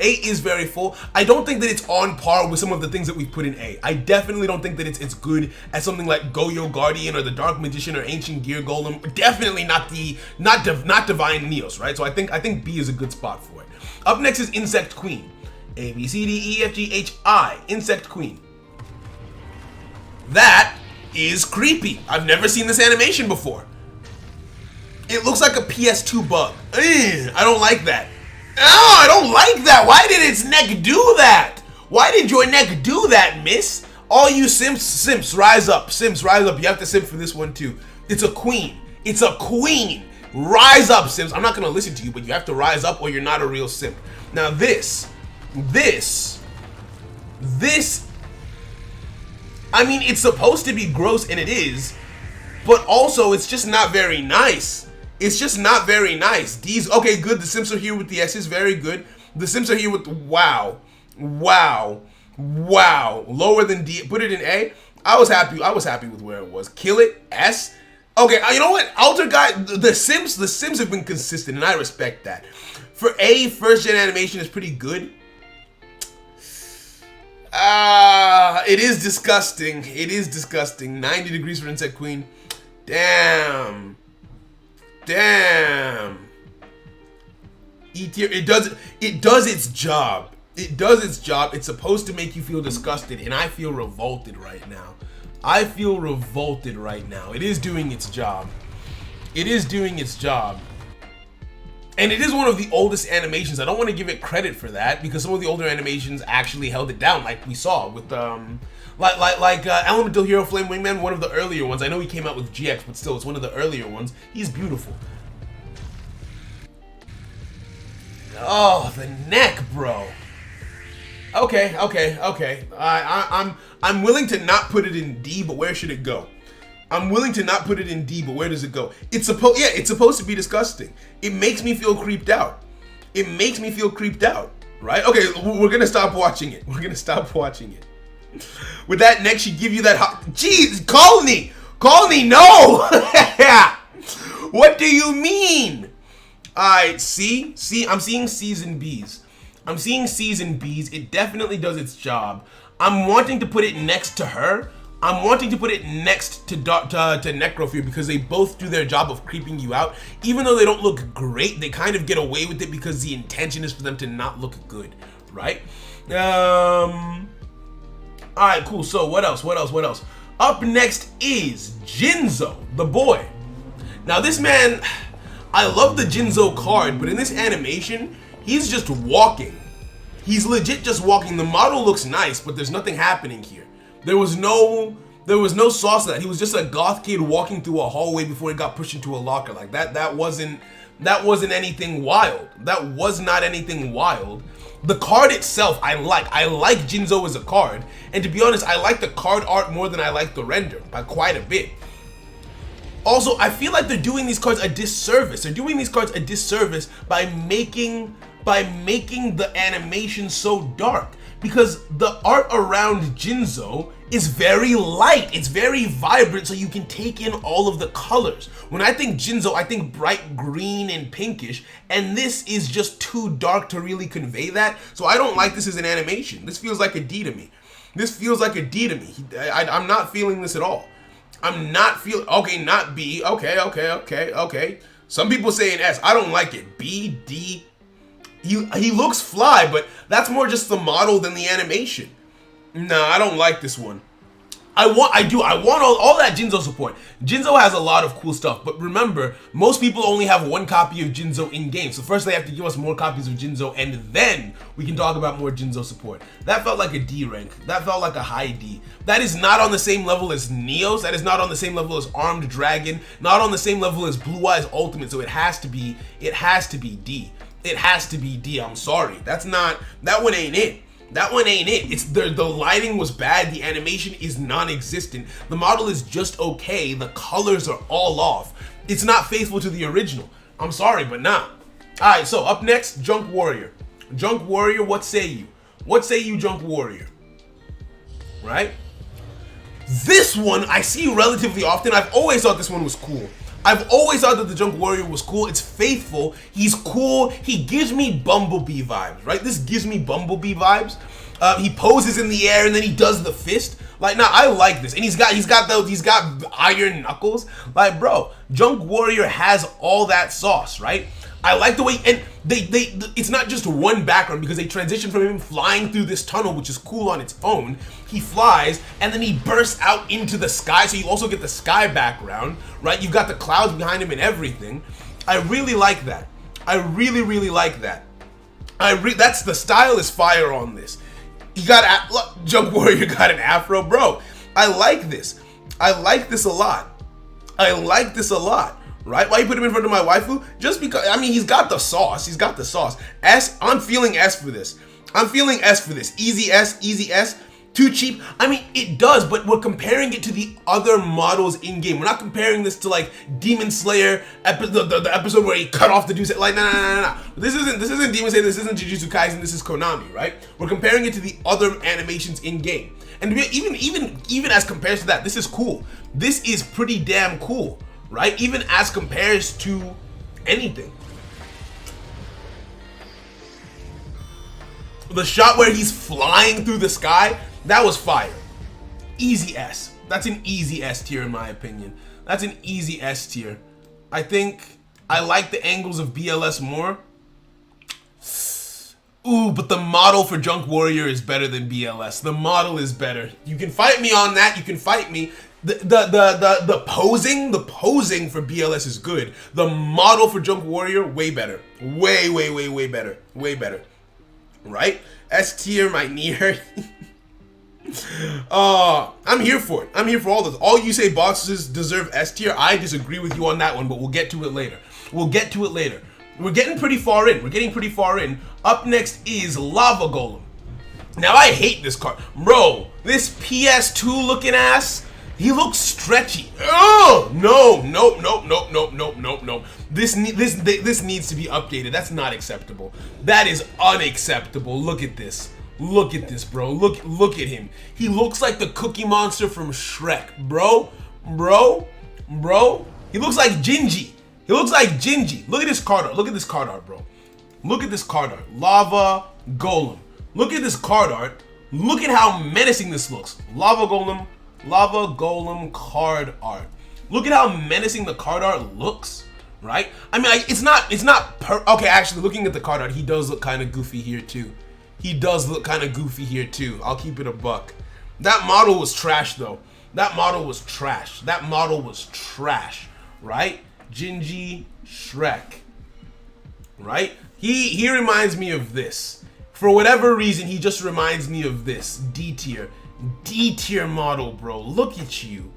I don't think that it's on par with some of the things that we've put in A. I definitely don't think that it's good as something like Goyo Guardian or the Dark Magician or Ancient Gear Golem. Definitely not Divine Neos, right? So I think B is a good spot for it. Up next is Insect Queen. A, B, C, D, E, F, G, H, I. Insect Queen. That is creepy. I've never seen this animation before. It looks like a PS2 bug. I don't like that. Oh, I don't like that. Why did its neck do that? Why did your neck do that, miss? All you simps, rise up. Simps, rise up. You have to simp for this one too. It's a queen. Rise up, simps. I'm not gonna listen to you, but you have to rise up or you're not a real simp. Now this, I mean, it's supposed to be gross, and it is, but also it's just not very nice. These, okay, good. The Sims are here with the S's, very good. The Sims are here with, wow. Lower than D, put it in A. I was happy with where it was. Kill it, S. Okay, you know what? Alter Guy, the Sims have been consistent, and I respect that. For A, first gen animation is pretty good. It is disgusting. 90 degrees for Insect Queen. Damn. E tier. It does its job. It's supposed to make you feel disgusted, and I feel revolted right now. It is doing its job. And it is one of the oldest animations. I don't want to give it credit for that because some of the older animations actually held it down, like we saw with Elemental Hero Flame Wingman, one of the earlier ones. I know he came out with GX, but still, it's one of the earlier ones. He's beautiful. Oh, the neck, bro. Okay. I'm willing to not put it in D, but where should it go? I'm willing to not put it in D, but where does it go? It's supposed to be disgusting. It makes me feel creeped out. Right? Okay, we're gonna stop watching it. With that neck, she give you that hot. Jeez, call me, no. What do you mean? Alright, see, I'm seeing C's and B's. It definitely does its job. I'm wanting to put it next to her. I'm wanting to put it next to Necrofear because they both do their job of creeping you out. Even though they don't look great, they kind of get away with it because the intention is for them to not look good, right? Alright, cool. So what else? Up next is Jinzo, the boy. Now this man, I love the Jinzo card, but in this animation, he's just walking. He's legit just walking. The model looks nice, but there's nothing happening here. There was no sauce to that. He was just a goth kid walking through a hallway before he got pushed into a locker. Like that wasn't anything wild. That was not anything wild. The card itself, I like Jinzo as a card, and to be honest, I like the card art more than I like the render by quite a bit. Also, I feel like they're doing these cards a disservice. They're doing these cards a disservice by making the animation so dark, because the art around Jinzo is very light. It's very vibrant, so you can take in all of the colors. When I think Jinzo, I think bright green and pinkish, and this is just too dark to really convey that. So I don't like this as an animation. This feels like a D to me. I'm not feeling this at all. I'm not feeling, okay, not B, okay. Some people say an S, I don't like it. B, D, he looks fly, but that's more just the model than the animation. Nah, I don't like this one. I want all that Jinzo support. Jinzo has a lot of cool stuff, but remember, most people only have one copy of Jinzo in game. So first they have to give us more copies of Jinzo, and then we can talk about more Jinzo support. That felt like a D rank. That felt like a high D. That is not on the same level as Neos. That is not on the same level as Armed Dragon. Not on the same level as Blue Eyes Ultimate. So it has to be D. It has to be D. I'm sorry. That one ain't it. It's the lighting was bad. The animation is non-existent. The model is just okay. The colors are all off. It's not faithful to the original. I'm sorry, but nah. Alright, so up next, Junk Warrior. Junk Warrior, what say you? What say you, Junk Warrior? Right? This one I see relatively often. I've always thought this one was cool. I've always thought that the Junk Warrior was cool. It's faithful. He's cool. He gives me Bumblebee vibes, right? This gives me Bumblebee vibes. He poses in the air and then he does the fist. Like, nah, I like this. And he's got iron knuckles. Like, bro, Junk Warrior has all that sauce, right? I like the way, and it's not just one background, because they transition from him flying through this tunnel, which is cool on its own. He flies, and then he bursts out into the sky, so you also get the sky background, right? You've got the clouds behind him and everything. I really like that. I really like that. That's the style is fire on this. You got, look, Junk Warrior got an afro, bro. I like this. I like this a lot. Right? Why you put him in front of my waifu? Just because, I mean, he's got the sauce. S, I'm feeling S for this. Easy S. Too cheap. I mean, it does, but we're comparing it to the other models in game. We're not comparing this to like Demon Slayer, the episode where he cut off the dude's, like, nah. This isn't Demon Slayer, this isn't Jujutsu Kaisen, this is Konami, right? We're comparing it to the other animations in game. And even as compared to that, this is cool. This is pretty damn cool. Right? Even as compares to anything. The shot where he's flying through the sky, that was fire. Easy S. That's an easy S tier in my opinion. That's an easy S tier. I think I like the angles of BLS more. Ooh, but the model for Junk Warrior is better than BLS. The model is better. You can fight me on that. You can fight me. The posing for BLS is good. The model for Junk Warrior, way better. Way better. Right? S tier, my near. I'm here for it. I'm here for all this. All you say boxes deserve S tier. I disagree with you on that one, but we'll get to it later. We're getting pretty far in. Up next is Lava Golem. Now I hate this card. Bro, this PS2 looking ass, he looks stretchy. Oh, no. This needs to be updated. That's not acceptable. That is unacceptable. Look at this. Look at this, bro. Look at him. He looks like the Cookie Monster from Shrek, bro. He looks like Gingy. Look at this card art. Look at this card art, bro. Look at this card art. Lava Golem. Look at this card art. Look at how menacing this looks. Lava Golem card art. Look at how menacing the card art looks, right? I mean, it's not okay, actually, looking at the card art, he does look kind of goofy here too. I'll keep it a buck. That model was trash though. That model was trash, right? Gingy Shrek, right? He reminds me of this. For whatever reason, he just reminds me of this. D tier model, bro. Look at you.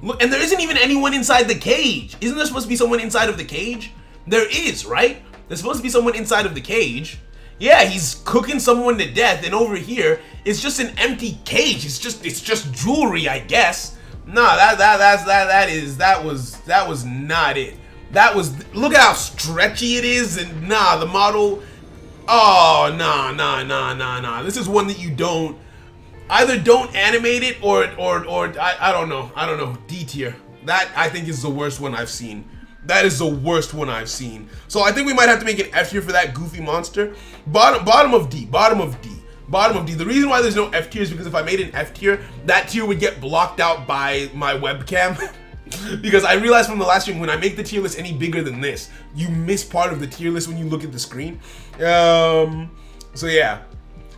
Look, and there isn't even anyone inside the cage. Isn't there supposed to be someone inside of the cage? There is, right? There's supposed to be someone inside of the cage. Yeah, he's cooking someone to death, and over here, it's just an empty cage. It's just jewelry, I guess. Nah, that was not it. Look at how stretchy it is, and nah, the model. Oh, nah. This is one that you don't animate it or I don't know. D tier. That I think is the worst one I've seen. So I think we might have to make an F tier for that goofy monster. Bottom of D. The reason why there's no F tier is because if I made an F tier, that tier would get blocked out by my webcam. Because I realized from the last stream, when I make the tier list any bigger than this, you miss part of the tier list when you look at the screen. So yeah.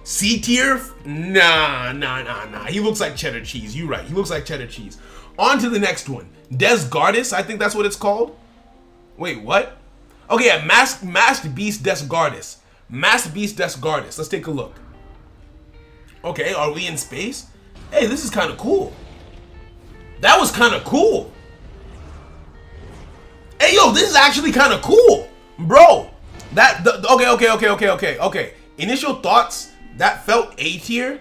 C tier? Nah. He looks like cheddar cheese. You're right. He looks like cheddar cheese. On to the next one. Desgardis, I think that's what it's called. Wait, what? Okay, yeah, Masked Beast Desgardis. Let's take a look. Okay, are we in space? Hey, this is kind of cool. That was kind of cool. Hey, yo, this is actually kind of cool, bro. Okay. Initial thoughts, that felt A tier.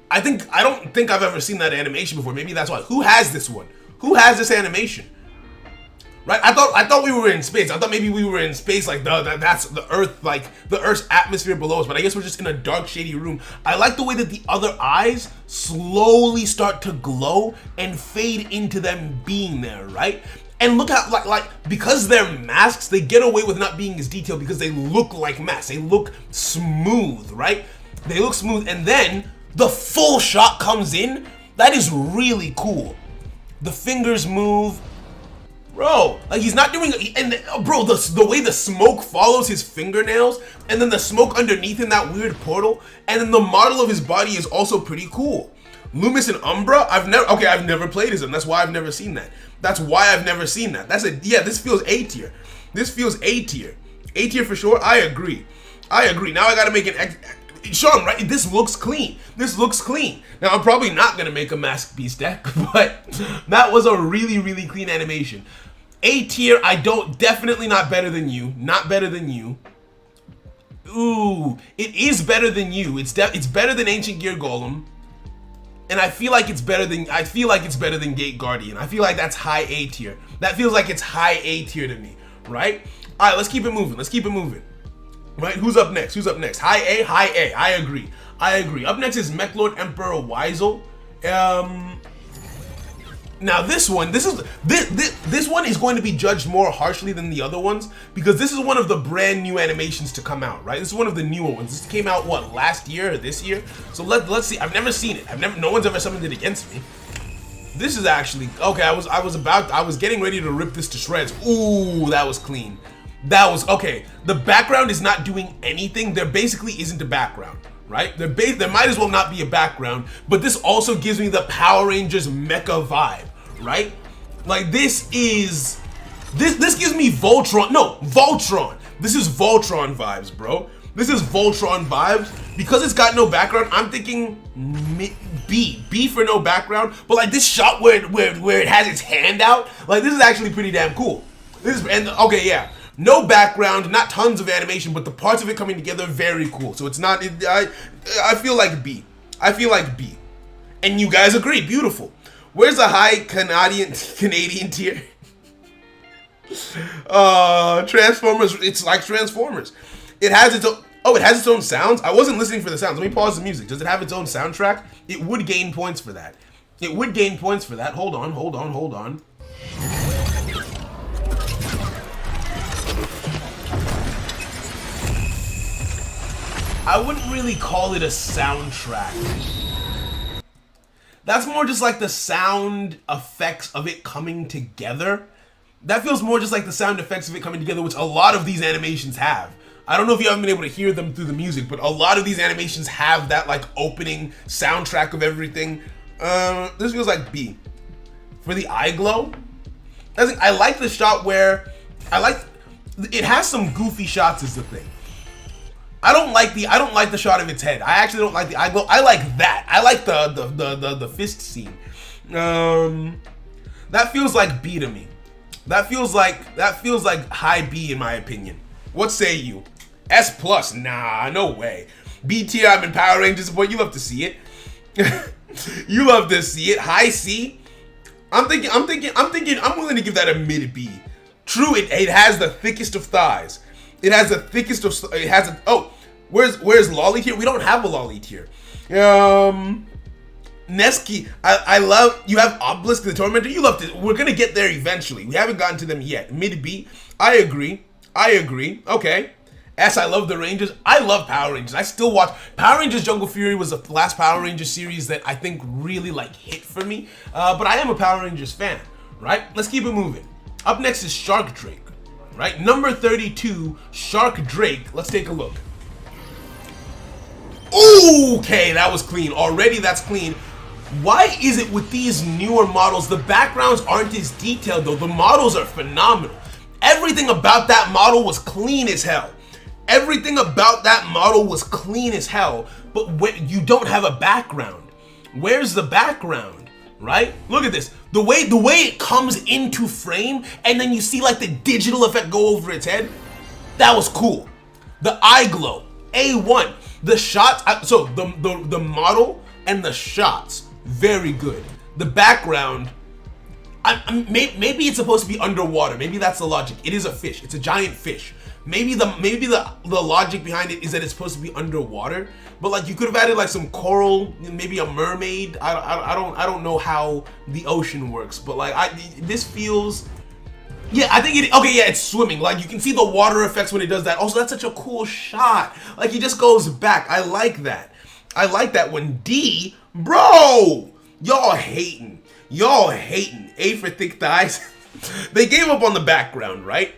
I don't think I've ever seen that animation before. Maybe that's why. Who has this one? Who has this animation? Right? I thought we were in space. I thought maybe we were in space, like that's the Earth, like the Earth's atmosphere below us. But I guess we're just in a dark, shady room. I like the way that the other eyes slowly start to glow and fade into them being there, right? And look how like because they're masks, they get away with not being as detailed because they look like masks. They look smooth, right? They look smooth, and then the full shot comes in. That is really cool. The fingers move. Bro, like he's not doing, and bro, the way the smoke follows his fingernails, and then the smoke underneath in that weird portal, and then the model of his body is also pretty cool. Loomis and Umbra, I've never played as him. That's why I've never seen that. This feels A tier. A tier for sure. I agree. Now I gotta make an Sean, right? This looks clean. Now I'm probably not gonna make a Masked Beast deck, but that was a really, really clean animation. A tier, definitely not better than you. Ooh, it is better than you. It's better than Ancient Gear Golem. And I feel like it's better than Gate Guardian. I feel like that's high A tier. That feels like it's high A tier to me, right? Alright, let's keep it moving. Right, who's up next? High A. I agree. Up next is Mechlord Emperor Weisel. Now this one is going to be judged more harshly than the other ones because this is one of the brand new animations to come out, right? This is one of the newer ones. This came out what, last year or this year? So let's see. I've never seen it. No one's ever summoned it against me. This is actually okay. I was getting ready to rip this to shreds. Ooh, that was clean. That was okay. The background is not doing anything. There basically isn't a background, right? There might as well not be a background, but this also gives me the Power Rangers mecha vibe, right? Like this gives me Voltron. No, Voltron. This is Voltron vibes, bro. This is Voltron vibes. Because it's got no background, I'm thinking B for no background. But like this shot where it has its hand out, like this is actually pretty damn cool. Okay, yeah. No background, not tons of animation, but the parts of it coming together, very cool. So it's not, I feel like B. I feel like B. And you guys agree, beautiful. Where's the high Canadian tier? Transformers, it's like Transformers. It has its own, oh, it has its own sounds? I wasn't listening for the sounds. Let me pause the music. Does it have its own soundtrack? It would gain points for that. It would gain points for that. Hold on. I wouldn't really call it a soundtrack. That's more just like the sound effects of it coming together. That feels more just like the sound effects of it coming together, which a lot of these animations have. I don't know if you haven't been able to hear them through the music, but a lot of these animations have that like opening soundtrack of everything. This feels like B. For the eye glow, I like the shot where, it has some goofy shots is the thing. I don't like the shot of its head. I actually don't like the eye glow. I like that. I like the fist scene. That feels like B to me. That feels like high B in my opinion. What say you? S plus? Nah, no way. B tier. I'm in Power Rangers, boy. You love to see it. You love to see it. High C. I'm willing to give that a mid B. True, it has the thickest of thighs. It has the thickest of. It has a. Oh, where's Lolly tier? We don't have a Lolly tier. Neski, I love, you have Obelisk the Tormentor, you love to, we're gonna get there eventually. We haven't gotten to them yet. Mid B, I agree. Okay. S, I love the Rangers. I love Power Rangers. I still watch, Power Rangers Jungle Fury was the last Power Rangers series that I think really like hit for me. But I am a Power Rangers fan, right? Let's keep it moving. Up next is Shark Drake, right? Number 32, Shark Drake. Let's take a look. Okay, that was clean. Already that's clean. Why is it with these newer models, the backgrounds aren't as detailed though? The models are phenomenal. Everything about that model was clean as hell. Everything about that model was clean as hell, but when you don't have a background. Where's the background, right? Look at this. The way it comes into frame and then you see like the digital effect go over its head. That was cool. The eye glow, A1. The shots, so the model and the shots, very good. The background, maybe it's supposed to be underwater. Maybe that's the logic. It is a fish. It's a giant fish. Maybe the logic behind it is that it's supposed to be underwater. But like you could have added like some coral, maybe a mermaid. I don't know how the ocean works, but like this feels. Yeah, I think it. Okay, yeah, it's swimming. Like you can see the water effects when it does that. Also, that's such a cool shot. Like he just goes back. I like that. I like that one. D, bro, y'all hating. A for thick thighs. They gave up on the background, right?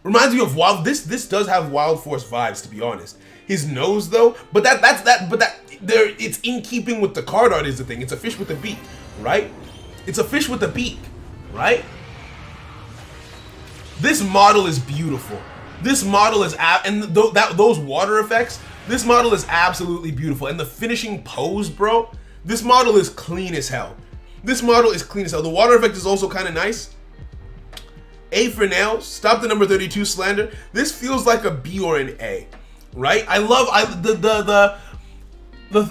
Reminds me of Wild. This does have Wild Force vibes, to be honest. His nose though, but it's in keeping with the card art is the thing. It's a fish with a beak, right? It's a fish with a beak, right? This model is beautiful. This model is those water effects. This model is absolutely beautiful, and the finishing pose, bro. This model is clean as hell. This model is clean as hell. The water effect is also kind of nice. A for nails. Stop the number 32 slander. This feels like a B or an A, right?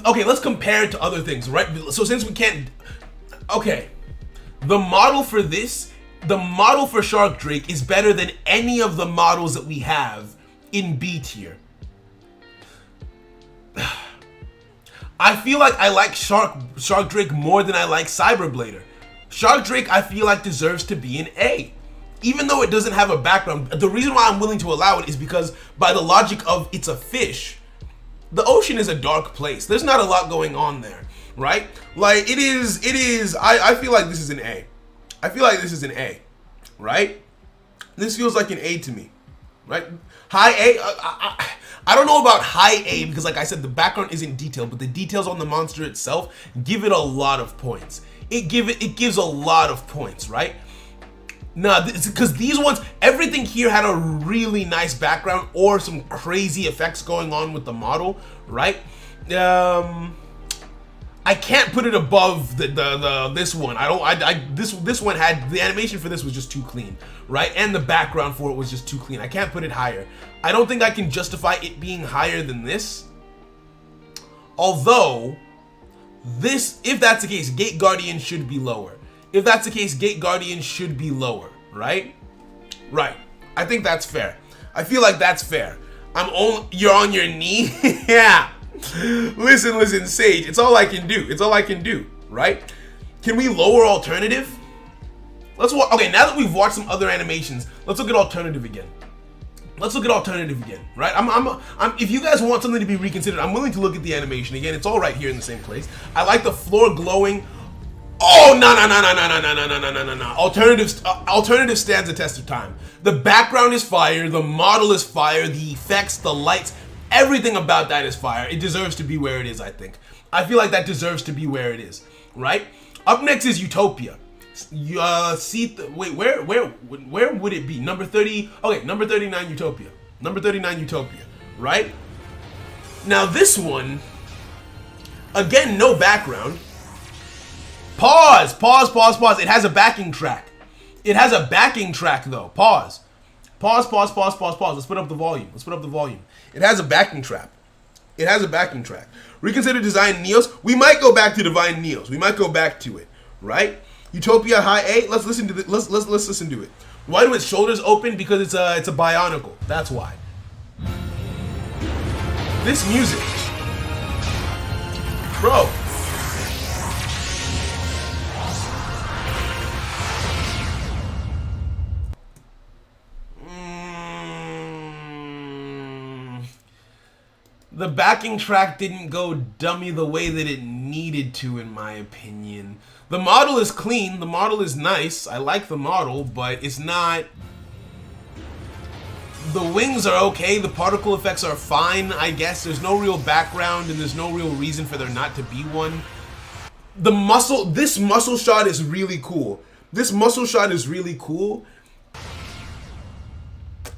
Okay, let's compare it to other things, right? So since we can't, okay, the model for this, the model for Shark Drake is better than any of the models that we have in B tier. I feel like I like Shark Drake more than I like Cyberblader. Shark Drake I feel like deserves to be an A. Even though it doesn't have a background, the reason why I'm willing to allow it is because by the logic of it's a fish, the ocean is a dark place. There's not a lot going on there, right? Like it is, I feel like this is an A. I feel like this is an A, right? This feels like an A to me, right? High A, I don't know about high A because like I said, the background isn't detailed, but the details on the monster itself give it a lot of points. It gives a lot of points, right? Nah, because these ones, everything here had a really nice background or some crazy effects going on with the model, right? I I can't put it above this one. This one had the animation for this was just too clean, right? And the background for it was just too clean. I can't put it higher. I don't think I can justify it being higher than this. Although this, if that's the case, Gate Guardian should be lower. If that's the case, Gate Guardian should be lower, right? Right. I think that's fair. I feel like that's fair. You're on your knee? Yeah. Listen, Sage. It's all I can do. It's all I can do, right? Can we lower alternative? Let's watch. Okay, now that we've watched some other animations, let's look at alternative again. Let's look at alternative again, right? If you guys want something to be reconsidered, I'm willing to look at the animation again. It's all right here in the same place. I like the floor glowing. Oh, no. Alternative stands the test of time. The background is fire. The model is fire. The effects, the lights, everything about that is fire. It deserves to be where it is, I think. I feel like that deserves to be where it is, right? Up next is Utopia. Wait, where would it be? Number 30. Okay, number 39, Utopia. Number 39, Utopia, right? Now this one, again, no background. Pause. It has a backing track. It has a backing track though. Pause. Let's put up the volume. It has a backing track. Reconsider Design Neos. We might go back to Divine Neos. We might go back to it, right? Utopia High A. Let's listen to it. Let's listen to it. Why do its shoulders open? Because it's a bionicle. That's why. This music, bro. The backing track didn't go dummy the way that it needed to, in my opinion. The model is clean. The model is nice. I like the model, but it's not... The wings are okay. The particle effects are fine, I guess. There's no real background, and there's no real reason for there not to be one. This muscle shot is really cool.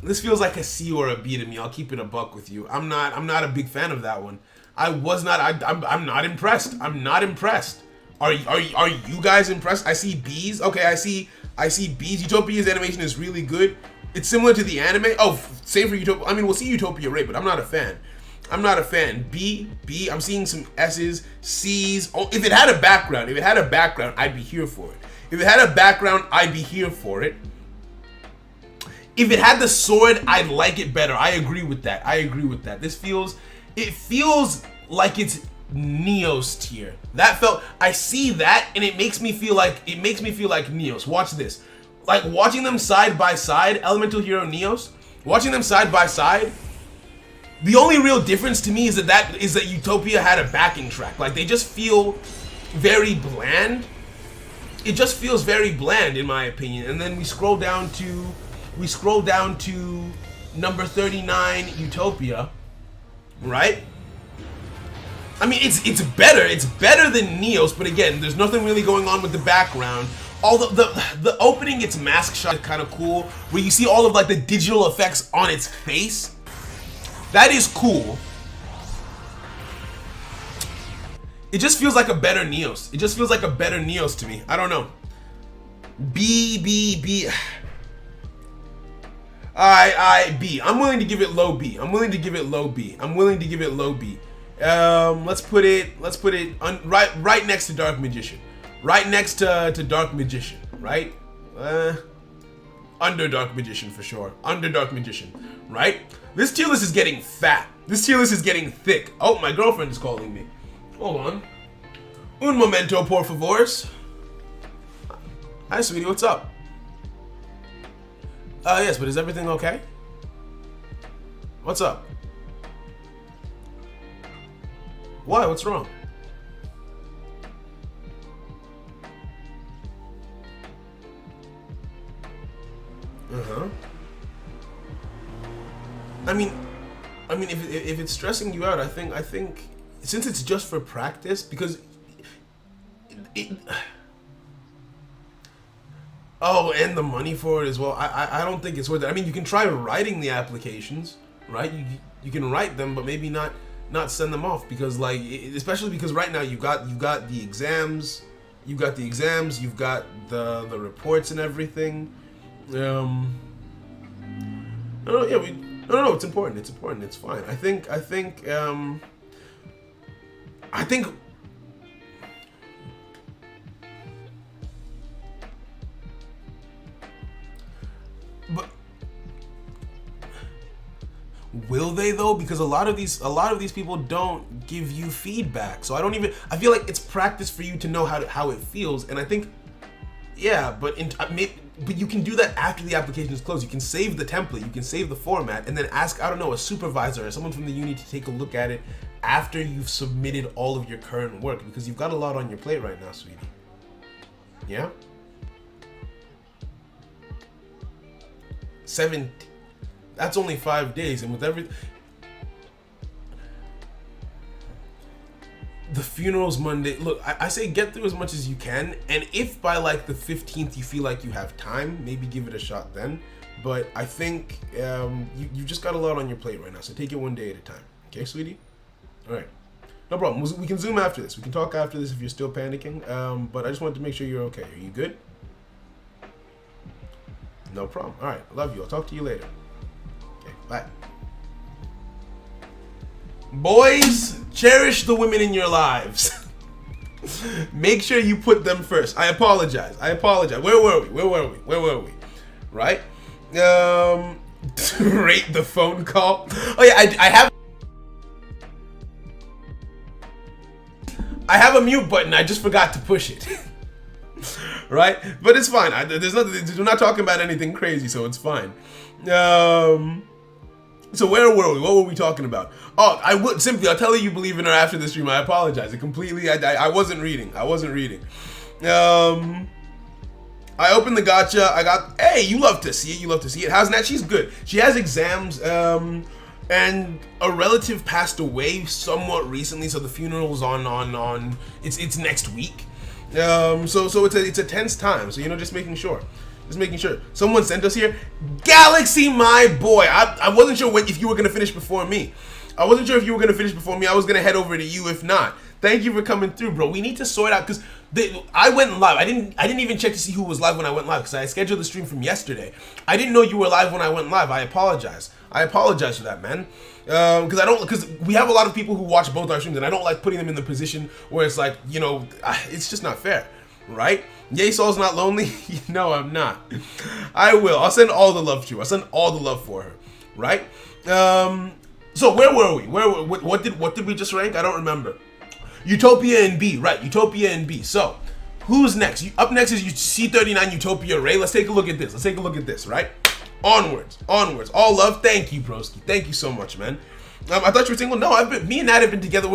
This feels like a C or a B to me. I'll keep it a buck with you. I'm not a big fan of that one. I'm not impressed. I'm not impressed. Are you guys impressed? I see B's. Okay, I see B's. Utopia's animation is really good. It's similar to the anime. Oh, same for Utopia. I mean, we'll see Utopia right, but I'm not a fan. B. I'm seeing some S's, C's. Oh, if it had a background, I'd be here for it. If it had the sword, I'd like it better. I agree with that. It feels like it's Neos tier. I see that, and it makes me feel like Neos. Watch this. Like watching them side by side, Elemental Hero Neos, watching them side by side, the only real difference to me is that Utopia had a backing track. Like they just feel very bland. It just feels very bland in my opinion. And then we scroll down to number 39, Utopia, right? I mean, it's better than Neos, but again, there's nothing really going on with the background. Although the opening, its mask shot is kind of cool, where you see all of like the digital effects on its face. That is cool. It just feels like a better Neos. It just feels like a better Neos to me. I don't know. B. B. I'm willing to give it low B. Let's put it right next to Dark Magician. Right next to Dark Magician, right? Under Dark Magician for sure. Under Dark Magician, right? This tier list is getting fat. This tier list is getting thick. Oh, my girlfriend is calling me. Hold on. Un momento, por favor. Hi, sweetie, what's up? Yes, but is everything okay? What's up? Why? What's wrong? I mean, if it's stressing you out, I think since it's just for practice, because oh, and the money for it as well. I don't think it's worth it. I mean, you can try writing the applications, right? You can write them, but maybe not not send them off, because like, especially because right now you've got the exams, you've got the reports and everything. No, it's important. It's fine. I think. But will they though? Because a lot of these people don't give you feedback. So I feel like it's practice for you to know how it feels. And I think, yeah, but you can do that after the application is closed. You can save the template, you can save the format, and then ask, I don't know, a supervisor or someone from the uni to take a look at it after you've submitted all of your current work, because you've got a lot on your plate right now, sweetie. Yeah? 7, that's only 5 days, and with the funeral's Monday. Look, I say get through as much as you can, and if by like the 15th you feel like you have time, maybe give it a shot then. But I think you just got a lot on your plate right now, so take it one day at a time. Okay, sweetie? All right. No problem. We can Zoom after this. We can talk after this if you're still panicking. But I just wanted to make sure you're okay. Are you good? No problem. All right. Love you. I'll talk to you later. Okay. Bye. Boys, cherish the women in your lives. Make sure you put them first. I apologize. Where were we? Right? Rate the phone call. Oh yeah, I have a mute button. I just forgot to push it. Right? But it's fine. There's nothing. We're not talking about anything crazy, so it's fine. So where were we? What were we talking about? Oh, I'll tell you believe in her after the stream. I apologize. I wasn't reading. I opened the gacha. Hey, you love to see it. How's Nat? She's good. She has exams, and a relative passed away somewhat recently, so the funeral's on it's next week. So it's a tense time. So just making sure. Someone sent us here. Galaxy, my boy. I wasn't sure if you were gonna finish before me. I was gonna head over to you if not. Thank you for coming through, bro. We need to sort out, because I went live. I didn't even check to see who was live when I went live, because I scheduled the stream from yesterday. I didn't know you were live when I went live. I apologize for that, man. Because we have a lot of people who watch both our streams, and I don't like putting them in the position where it's like, it's just not fair, right? Yay, Saul's not lonely. No, I'm not. I will. I'll send all the love to her. I'll send all the love for her, right? So where were we? What did we just rank? I don't remember. Utopia and B, right? Utopia and B. So who's next? Up next is C39 Utopia Ray. Let's take a look at this. Right? Onwards. All love. Thank you, broski. Thank you so much, man. I thought you were single. No, me and Nat have been together.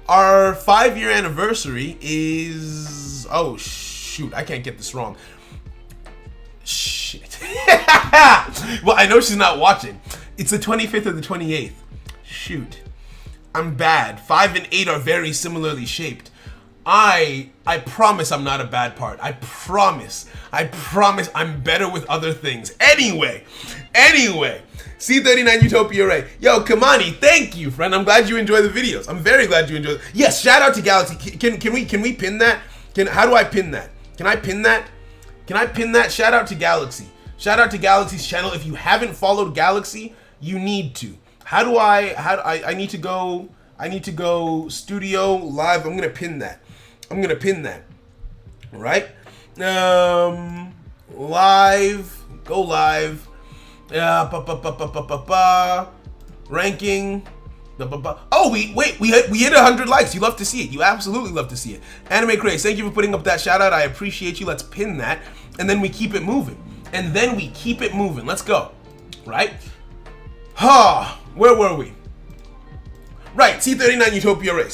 Our 5-year anniversary is. Oh shoot! I can't get this wrong. Shit. Well, I know she's not watching. It's the 25th or the 28th. Shoot. I'm bad. 5 and 8 are very similarly shaped. I promise I'm not a bad part. I promise I'm better with other things. Anyway, C39 Utopia Ray. Yo, Kamani, thank you, friend. I'm glad you enjoy the videos. I'm very glad you enjoy them. Yes, shout out to Galaxy. Can we pin that? How do I pin that? Can I pin that? Shout out to Galaxy. Shout out to Galaxy's channel. If you haven't followed Galaxy, you need to. I need to go studio live. I'm gonna pin that. Right? Live. Go live. Ranking. Oh, we hit 100 likes. You love to see it. You absolutely love to see it. Anime Craze, thank you for putting up that shout out. I appreciate you. Let's pin that, and then we keep it moving. Let's go. Right? Where were we? Right, C39 Utopia Ray.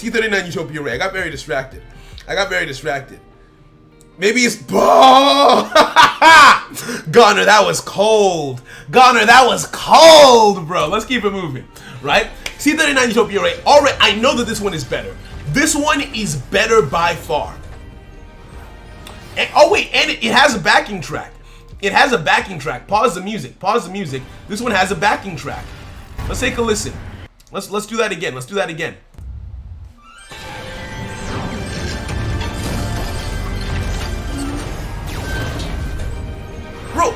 I got very distracted. Maybe it's Goner, that was cold. Bro. Let's keep it moving. Right? C39 Utopia Ray. Alright, I know that this one is better. This one is better by far. And, and it has a backing track. Pause the music. This one has a backing track. Let's take a listen. Let's do that again. Let's do that again. Bro,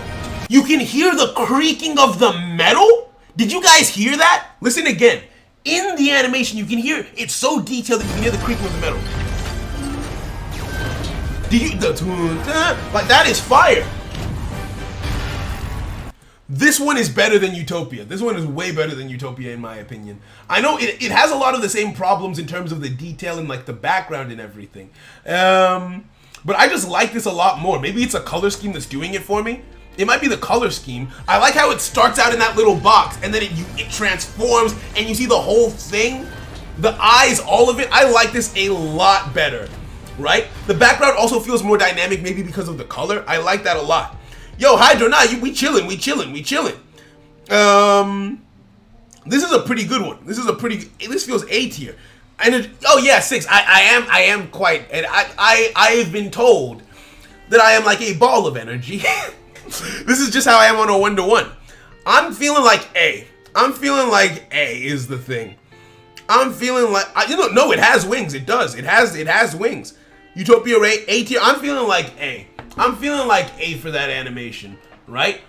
you can hear the creaking of the metal? Did you guys hear that? Listen again. In the animation, you can hear it's so detailed that you can hear the creaking of the metal. Did you like that is fire? This one is better than Utopia. This one is way better than Utopia in my opinion. I know it has a lot of the same problems in terms of the detail and like the background and everything. But I just like this a lot more. Maybe it's a color scheme that's doing it for me. It might be the color scheme. I like how it starts out in that little box and then it transforms and you see the whole thing. The eyes, all of it. I like this a lot better, right? The background also feels more dynamic maybe because of the color. I like that a lot. Yo, Hydro, nah, we chillin'. This is a pretty good one. This feels A tier. And oh yeah, 6. I am quite, and I have been told that I am like a ball of energy. This is just how I am on a 1-to-1. I'm feeling like A. I'm feeling like A is the thing. I'm feeling like, no, it has wings. It does. It has wings. Utopia Ray, A tier. I'm feeling like A. I'm feeling like A for that animation, right?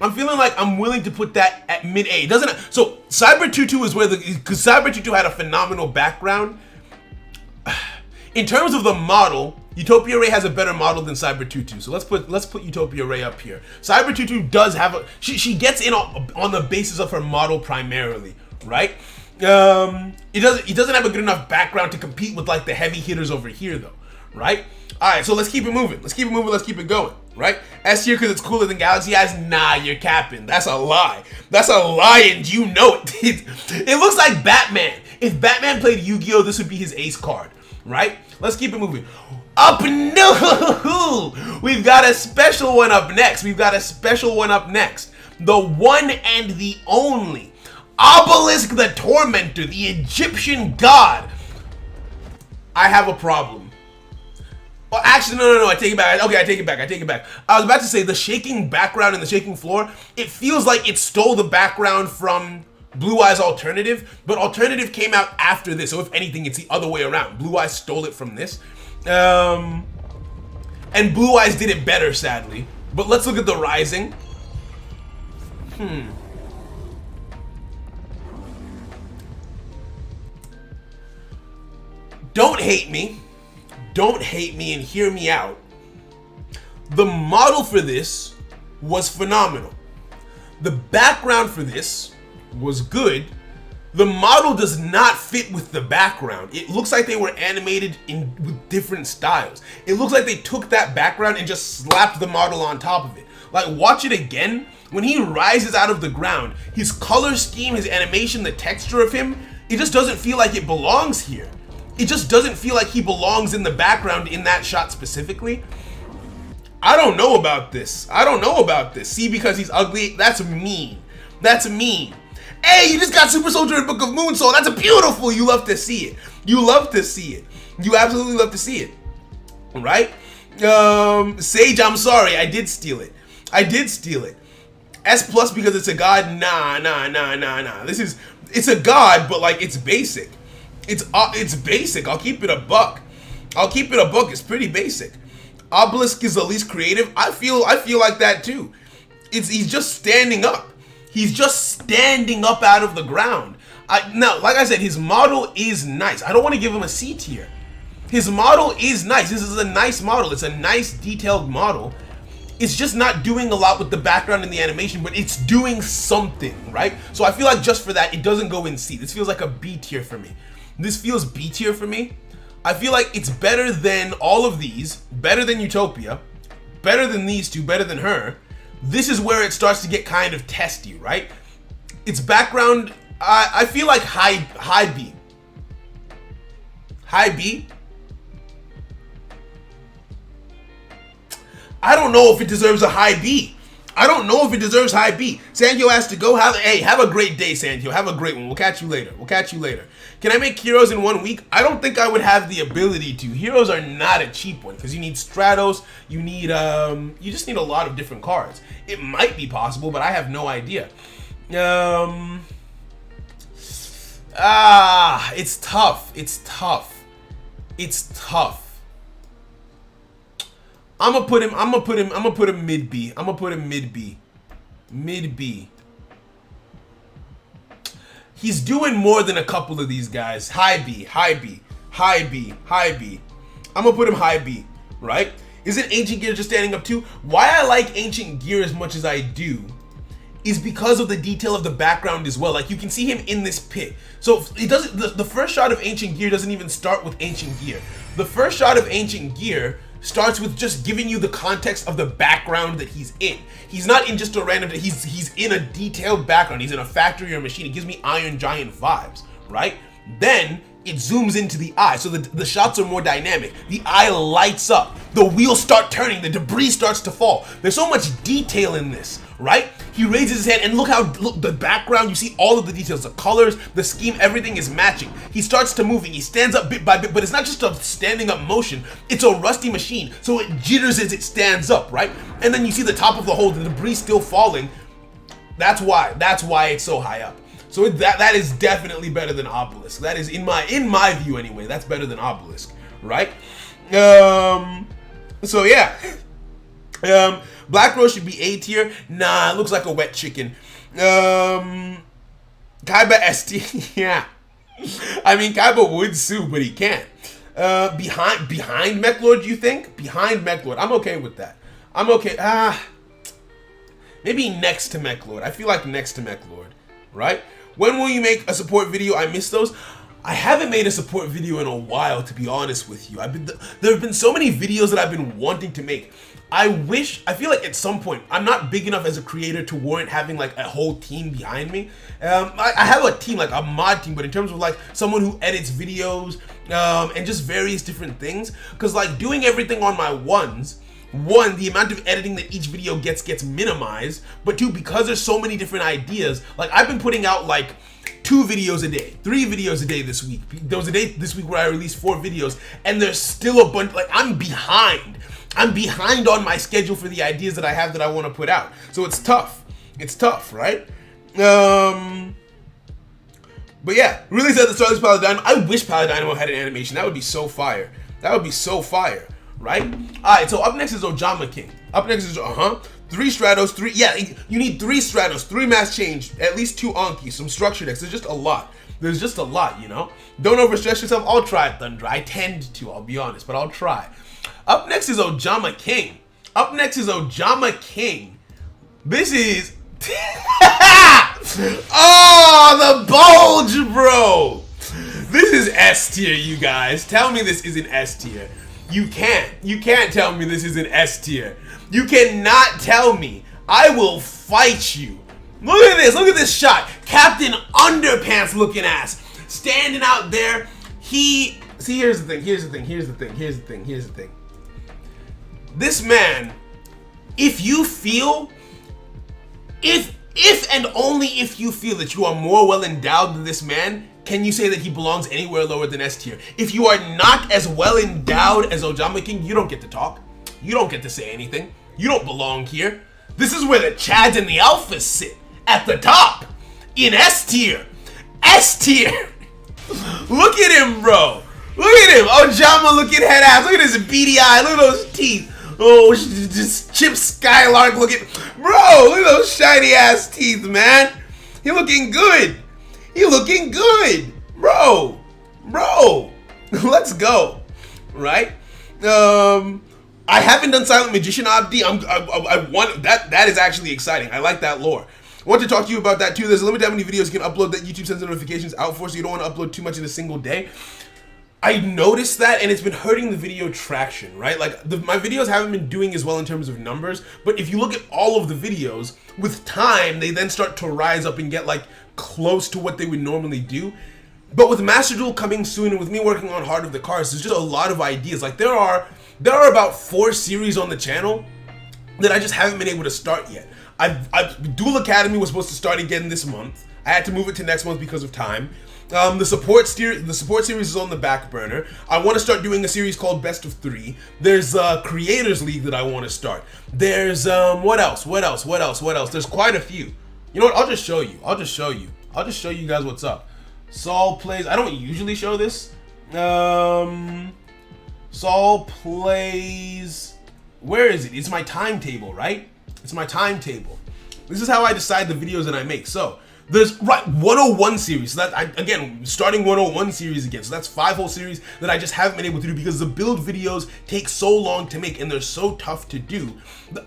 I'm feeling like I'm willing to put that at mid-A. It doesn't. So Cyber 2-2 is where because Cyber 2-2 had a phenomenal background. In terms of the model, Utopia Ray has a better model than Cyber 2-2. So let's put Utopia Ray up here. Cyber 2-2 does have a she gets in on the basis of her model primarily, right? It doesn't have a good enough background to compete with like the heavy hitters over here though, right? All right, so let's keep it moving. Let's keep it going, right? S tier because it's cooler than Galaxy Eyes. Nah, you're capping. That's a lie. That's a lie, and you know it. It looks like Batman. If Batman played Yu-Gi-Oh, this would be his ace card, right? Let's keep it moving. We've got a special one up next. The one and the only Obelisk the Tormentor, the Egyptian god. I have a problem. Well, actually, no, I take it back. Okay, I take it back. I was about to say the shaking background and the shaking floor, it feels like it stole the background from Blue Eyes Alternative, but Alternative came out after this, so if anything, it's the other way around. Blue Eyes stole it from this. And Blue Eyes did it better, sadly. But let's look at the Rising. Don't hate me and hear me out. The model for this was phenomenal. The background for this was good. The model does not fit with the background. It looks like they were animated with different styles. It looks like they took that background and just slapped the model on top of it. Like, watch it again. When he rises out of the ground, his color scheme, his animation, the texture of him, it just doesn't feel like it belongs here. It just doesn't feel like he belongs in the background in that shot specifically. I don't know about this. See, because he's ugly, that's mean. Hey, you just got Super Soldier and Book of Moon Soul. That's beautiful. You love to see it. You absolutely love to see it. Right? Sage, I'm sorry. I did steal it. S plus because it's a god. Nah. It's a god, but like it's basic. It's basic. I'll keep it a buck. It's pretty basic. Obelisk is the least creative. I feel like that too. He's just standing up. He's just standing up out of the ground. Now, like I said, his model is nice. I don't want to give him a C tier. His model is nice. This is a nice model. It's a nice detailed model. It's just not doing a lot with the background and the animation, but it's doing something, right? So I feel like just for that, it doesn't go in C. This feels like a B tier for me. I feel like it's better than all of these, better than Utopia, better than these two, better than her. This is where it starts to get kind of testy, right? Its background, I feel like high B. High B? I don't know if it deserves a high B. Sanjo has to go. Have a great day, Sanjo. Have a great one. We'll catch you later. Can I make heroes in 1 week? I don't think I would have the ability to. Heroes are not a cheap one because you need Stratos. You just need a lot of different cards. It might be possible, but I have no idea. It's tough. It's tough. It's tough. I'm gonna put him mid B. I'm gonna put him mid B. Mid B. He's doing more than a couple of these guys. High B, high B, high B, high B. I'm gonna put him high B, right? Isn't Ancient Gear just standing up too? Why I like Ancient Gear as much as I do is because of the detail of the background as well. Like, you can see him in this pit. So it doesn't. The first shot of Ancient Gear doesn't even start with Ancient Gear. The first shot of Ancient Gear starts with just giving you the context of the background that he's in. He's not in just a random. He's in a detailed background. He's in a factory or a machine. It gives me Iron Giant vibes, right? Then it zooms into the eye, so the shots are more dynamic. The eye lights up. The wheels start turning. The debris starts to fall. There's so much detail in this, right? He raises his hand, and look the background. You see all of the details, the colors, the scheme, everything is matching. He starts to moving. He stands up bit by bit, but it's not just a standing up motion. It's a rusty machine, so it jitters as it stands up, right? And then you see the top of the hole, the debris still falling. That's why it's so high up. So that is definitely better than Obelisk. That is in my view anyway. That's better than Obelisk, right? So yeah. Black Rose should be A tier. Nah, it looks like a wet chicken. Kaiba S tier. Yeah. I mean, Kaiba would sue, but he can't. Behind Mechlord, you think? Behind Mechlord. I'm okay with that. I'm okay. Maybe next to Mechlord. I feel like next to Mechlord, right? When will you make a support video? I miss those. I haven't made a support video in a while, to be honest with you. There have been so many videos that I've been wanting to make. I feel like at some point, I'm not big enough as a creator to warrant having like a whole team behind me. I have a team, like a mod team, but in terms of like someone who edits videos and just various different things, because like doing everything on my ones, one, the amount of editing that each video gets minimized, but two, because there's so many different ideas, like I've been putting out like 2 videos a day, 3 videos a day this week. There was a day this week where I released 4 videos, and there's still a bunch, like I'm behind on my schedule for the ideas that I have that I want to put out. So it's tough, right? But yeah, really said the Starless Paladino. I wish Paladino had an animation. That would be so fire. Right? Alright, so up next is Ojama King. 3 Stratos, 3, yeah, you need 3 Stratos, 3 Mass Change, at least 2 Anki, some structure decks. There's just a lot, you know? Don't overstress yourself. I'll try it, Thunder. I tend to, I'll be honest, but I'll try. Up next is Ojama King. This is... oh, the bulge, bro! This is S tier, you guys. Tell me this isn't S tier. You can't tell me this isn't S tier. You cannot tell me. I will fight you. Look at this shot. Captain Underpants looking ass. Standing out there. See, here's the thing. This man, if and only if you feel that you are more well endowed than this man, can you say that he belongs anywhere lower than S tier? If you are not as well endowed as Ojama King, you don't get to talk. You don't get to say anything. You don't belong here. This is where the Chads and the Alphas sit. At the top. In S tier. Look at him, bro. Look at him. Ojama looking head ass. Look at his beady eye. Look at those teeth. Oh, just Chip Skylark looking. Bro, look at those shiny ass teeth, man. He looking good. Bro. Let's go. Right? I haven't done Silent Magician Abdi. I want that is actually exciting. I like that lore. I want to talk to you about that too. There's a limit to how many videos you can upload that YouTube sends the notifications out for, so you don't want to upload too much in a single day. I noticed that, and it's been hurting the video traction, right? Like, my videos haven't been doing as well in terms of numbers, but if you look at all of the videos, with time, they then start to rise up and get, like, close to what they would normally do. But with Master Duel coming soon, and with me working on Heart of the Cards, there's just a lot of ideas. Like, there are about 4 series on the channel that I just haven't been able to start yet. Duel Academy was supposed to start again this month. I had to move it to next month because of time. The support series is on the back burner. I want to start doing a series called Best of 3. There's Creators League that I want to start. There's what else? There's quite a few. You know what? I'll just show you guys what's up. Saul plays. I don't usually show this. Saul plays. Where is it? It's my timetable, right? It's my timetable. This is how I decide the videos that I make. So there's 101 series. So that again, starting 101 series again. So that's 5 whole series that I just haven't been able to do because the build videos take so long to make and they're so tough to do.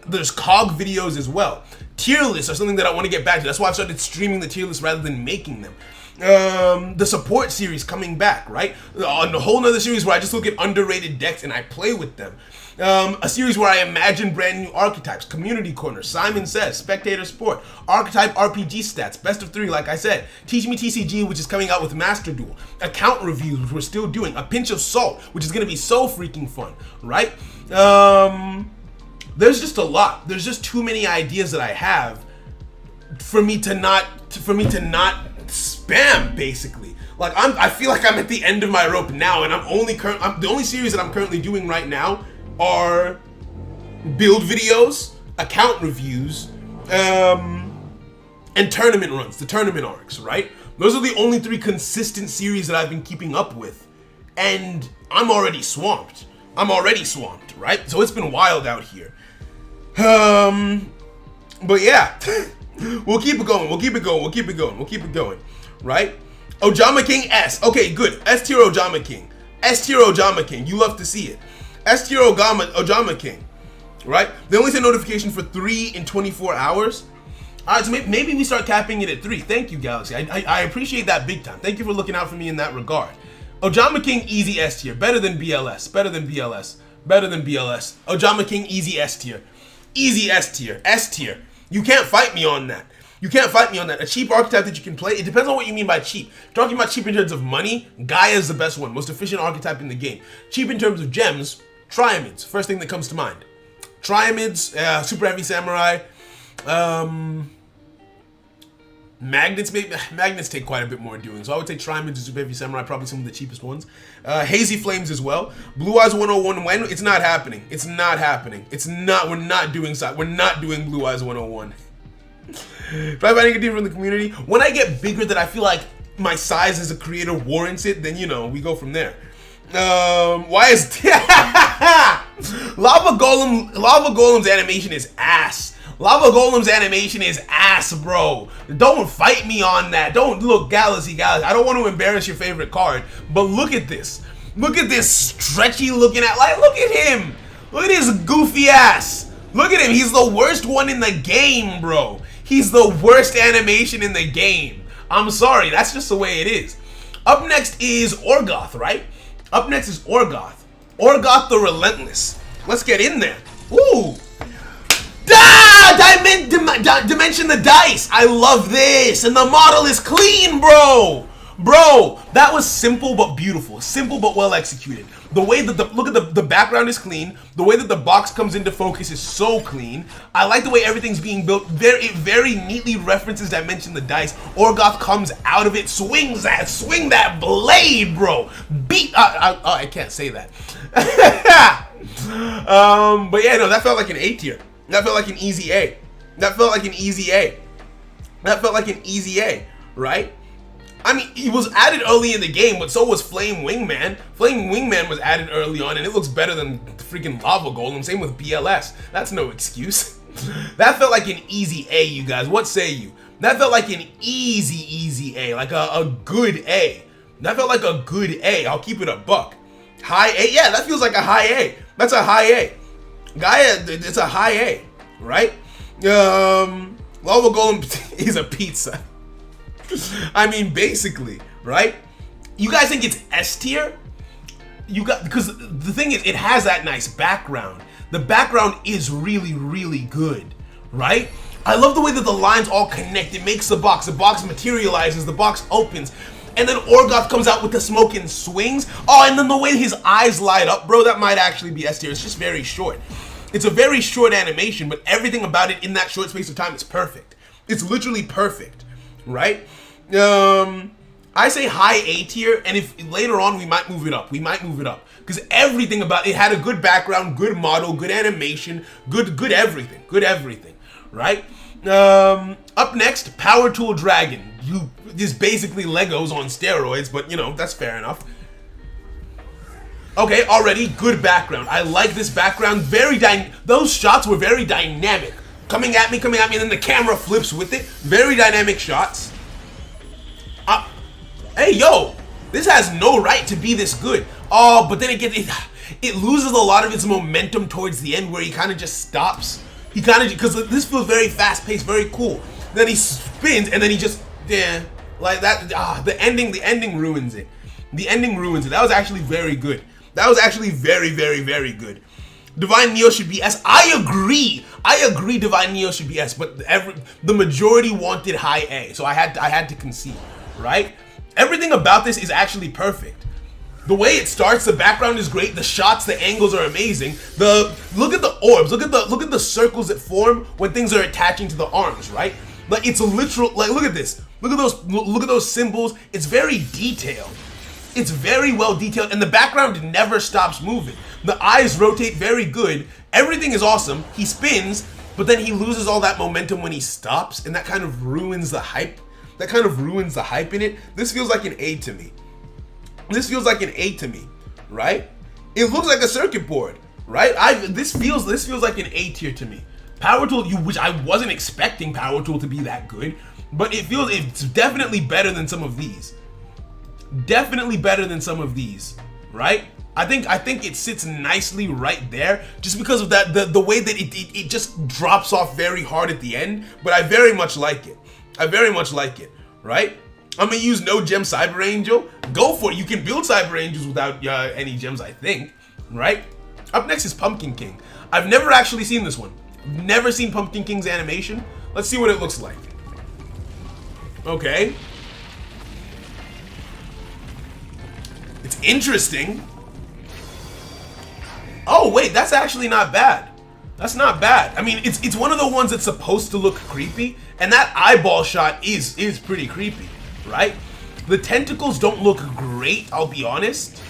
There's COG videos as well. Tier lists are something that I want to get back to. That's why I've started streaming the tier lists rather than making them. The support series coming back, right? On a whole nother series where I just look at underrated decks and I play with them. A series where I imagine brand new archetypes, Community Corner, Simon Says, Spectator Sport, Archetype RPG Stats, Best of 3, like I said, Teach Me TCG, which is coming out with Master Duel, Account Reviews, which we're still doing, A Pinch of Salt, which is going to be so freaking fun, right? There's just a lot. There's just too many ideas that I have for me to not spam, basically. Like I feel like I'm at the end of my rope now, and the only series that I'm currently doing right now are build videos, account reviews, and tournament runs, the tournament arcs, right? Those are the only 3 consistent series that I've been keeping up with, and I'm already swamped. Right? So it's been wild out here. But yeah, we'll keep it going, right? Ojama King S. Okay, good. S tier Ojama King. You love to see it. S tier Ojama King, right? They only send notification for 3 in 24 hours. All right, so maybe we start capping it at 3. Thank you, Galaxy. I appreciate that big time. Thank you for looking out for me in that regard. Ojama King, easy S tier. Better than BLS. Ojama King, easy S tier. S tier. You can't fight me on that. A cheap archetype that you can play. It depends on what you mean by cheap. Talking about cheap in terms of money, Gaia is the best one. Most efficient archetype in the game. Cheap in terms of gems, Triamids. First thing that comes to mind. Triamids, Super Heavy Samurai. Magnets take quite a bit more doing. So I would take Triamids and Super Heavy Samurai, probably some of the cheapest ones. Hazy Flames as well. Blue Eyes 101, when? It's not happening. We're not doing Blue Eyes 101. If I find anything from the community, when I get bigger that I feel like my size as a creator warrants it, then we go from there. Why is Lava Golem's animation is ass. Bro. Don't fight me on that. Don't look, Galaxy. I don't want to embarrass your favorite card, but look at this. Look at this stretchy looking at, look at him. Look at his goofy ass. Look at him. He's the worst one in the game, bro. He's the worst animation in the game. I'm sorry, that's just the way it is. Up next is Orgoth, right? Orgoth the Relentless. Let's get in there. Ooh. Dimension the dice. I love this. And the model is clean, bro. Bro, that was simple but beautiful. Simple but well executed. The way that the background is clean. The way that the box comes into focus is so clean. I like the way everything's being built. It very neatly references Dimension the dice. Orgoth comes out of it, swing that blade, bro. I can't say that. But yeah, no, that felt like an A tier. That felt like an easy A. Right? I mean, it was added early in the game, but so was Flame Wingman. Flame Wingman was added early on, and it looks better than freaking Lava Golem. Same with BLS. That's no excuse. That felt like an easy A, you guys. What say you? That felt like an easy A, like a good A. That felt like a good A. I'll keep it a buck. High A? Yeah, that feels like a high A. That's a high A. Gaia, it's a high A, right? Lava Golem is a pizza. I mean, basically, right? You guys think it's S tier? Because the thing is, it has that nice background. The background is really, really good, right? I love the way that the lines all connect. It makes the box materializes, the box opens, and then Orgoth comes out with the smoke and swings. Oh, and then the way his eyes light up, bro, that might actually be S tier. It's just very short. It's a very short animation, but everything about it in that short space of time is perfect. It's literally perfect, right? I say high A tier, and if later on we might move it up. Because everything about it had a good background, good model, good animation, good everything, right? Up next, Power Tool Dragon. just basically Legos on steroids, but you know, that's fair enough. Okay, already good background. I like this background. Those shots were very dynamic. Coming at me, and then the camera flips with it. Very dynamic shots. Hey, yo, this has no right to be this good. Oh, but then it loses a lot of its momentum towards the end, where he kind of just stops. He kind of, because this feels very fast paced, very cool. Then he spins, and then he just, yeah, like that. The ending ruins it. The ending ruins it. That was actually very good. That was actually very, very, very good. Divine Neo should be S. I agree Divine Neo should be S, but the majority wanted high A, so I had to concede, right? Everything about this is actually perfect. The way it starts, the background is great, the shots, the angles are amazing. Look at the orbs, look at the circles that form when things are attaching to the arms, right? Like it's a literal, like look at this. Look at those symbols. It's very detailed. It's very well detailed, and the background never stops moving. The eyes rotate very good. Everything is awesome. He spins, but then he loses all that momentum when he stops, and that kind of ruins the hype. That kind of ruins the hype in it. This feels like an A to me. This feels like an A to me, right? It looks like a circuit board, right? This feels like an A tier to me. Power Tool, which I wasn't expecting Power Tool to be that good, but it's definitely better than some of these. Definitely better than some of these, right? I think it sits nicely right there, just because of that the way that it just drops off very hard at the end. But I very much like it. I very much like it, right? I'm gonna use no gem Cyber Angel. Go for it. You can build Cyber Angels without any gems, I think, right? Up next is Pumpkin King. I've never actually seen this one. Never seen Pumpkin King's animation. Let's see what it looks like. Okay. It's interesting. Oh wait, that's actually not bad. That's not bad. I mean, it's one of the ones that's supposed to look creepy, and that eyeball shot is pretty creepy, right? The tentacles don't look great, I'll be honest.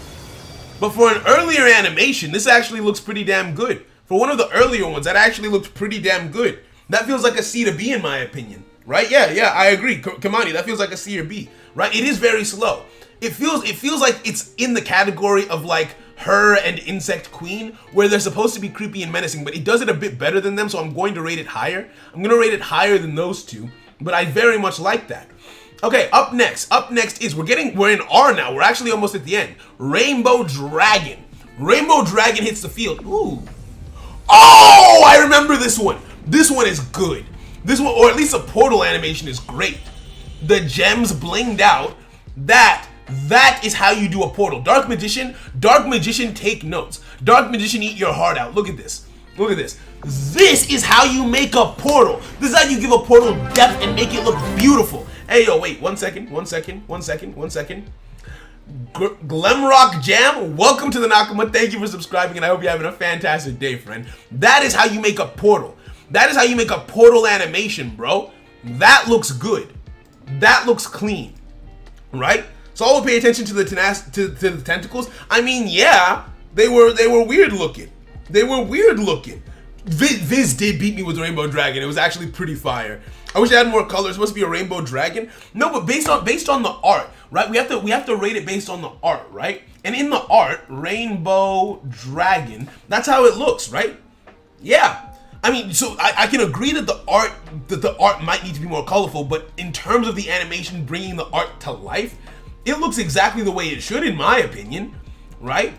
But for an earlier animation, this actually looks pretty damn good. For one of the earlier ones, that actually looked pretty damn good. That feels like a C to B in my opinion, right? Yeah, I agree. Kamani, that feels like a C or B, right? It is very slow. It feels like it's in the category of like Her and Insect Queen, where they're supposed to be creepy and menacing, but it does it a bit better than them, so I'm going to rate it higher. I'm going to rate it higher than those two, but I very much like that. Okay, up next is, we're in R now, we're actually almost at the end. Rainbow Dragon. Rainbow Dragon hits the field. Ooh. Oh, I remember this one. This one is good. This one, or at least the portal animation is great. The gems blinged out. That is how you do a portal. Dark Magician, take notes. Dark Magician, eat your heart out. Look at this. Look at this. This is how you make a portal. This is how you give a portal depth and make it look beautiful. Hey, yo, wait, one second. Glemrock Jam, welcome to the Nakama. Thank you for subscribing, and I hope you're having a fantastic day, friend. That is how you make a portal. That is how you make a portal animation, bro. That looks good. That looks clean, right? So I will pay attention to the tentacles. I mean, yeah, they were weird looking. They were weird looking. Viz did beat me with Rainbow Dragon. It was actually pretty fire. I wish I had more colors. It's supposed to be a Rainbow Dragon. No, but based on the art, right? We have to rate it based on the art, right? And in the art, Rainbow Dragon, that's how it looks, right? Yeah. I mean, so I can agree that the art might need to be more colorful, but in terms of the animation bringing the art to life, it looks exactly the way it should, in my opinion, right?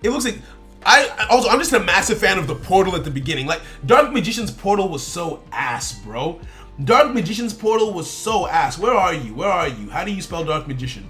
It looks like, I'm just a massive fan of the portal at the beginning. Like, Dark Magician's portal was so ass, bro. Dark Magician's portal was so ass. Where are you? Where are you? How do you spell Dark Magician?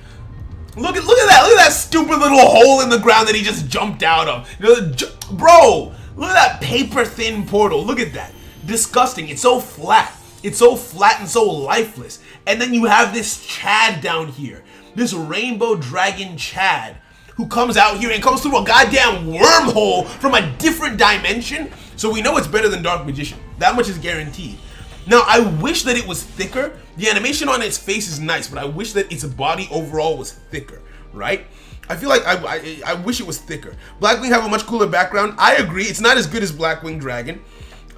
Look at that. Look at that stupid little hole in the ground that he just jumped out of. You know, bro, look at that paper thin portal. Look at that. Disgusting. It's so flat. It's so flat and so lifeless. And then you have this Chad down here. This Rainbow Dragon Chad, who comes out here and comes through a goddamn wormhole from a different dimension. So we know it's better than Dark Magician. That much is guaranteed. Now, I wish that it was thicker. The animation on its face is nice, but I wish that its body overall was thicker, right? I feel like I wish it was thicker. Blackwing have a much cooler background. I agree. It's not as good as Blackwing Dragon.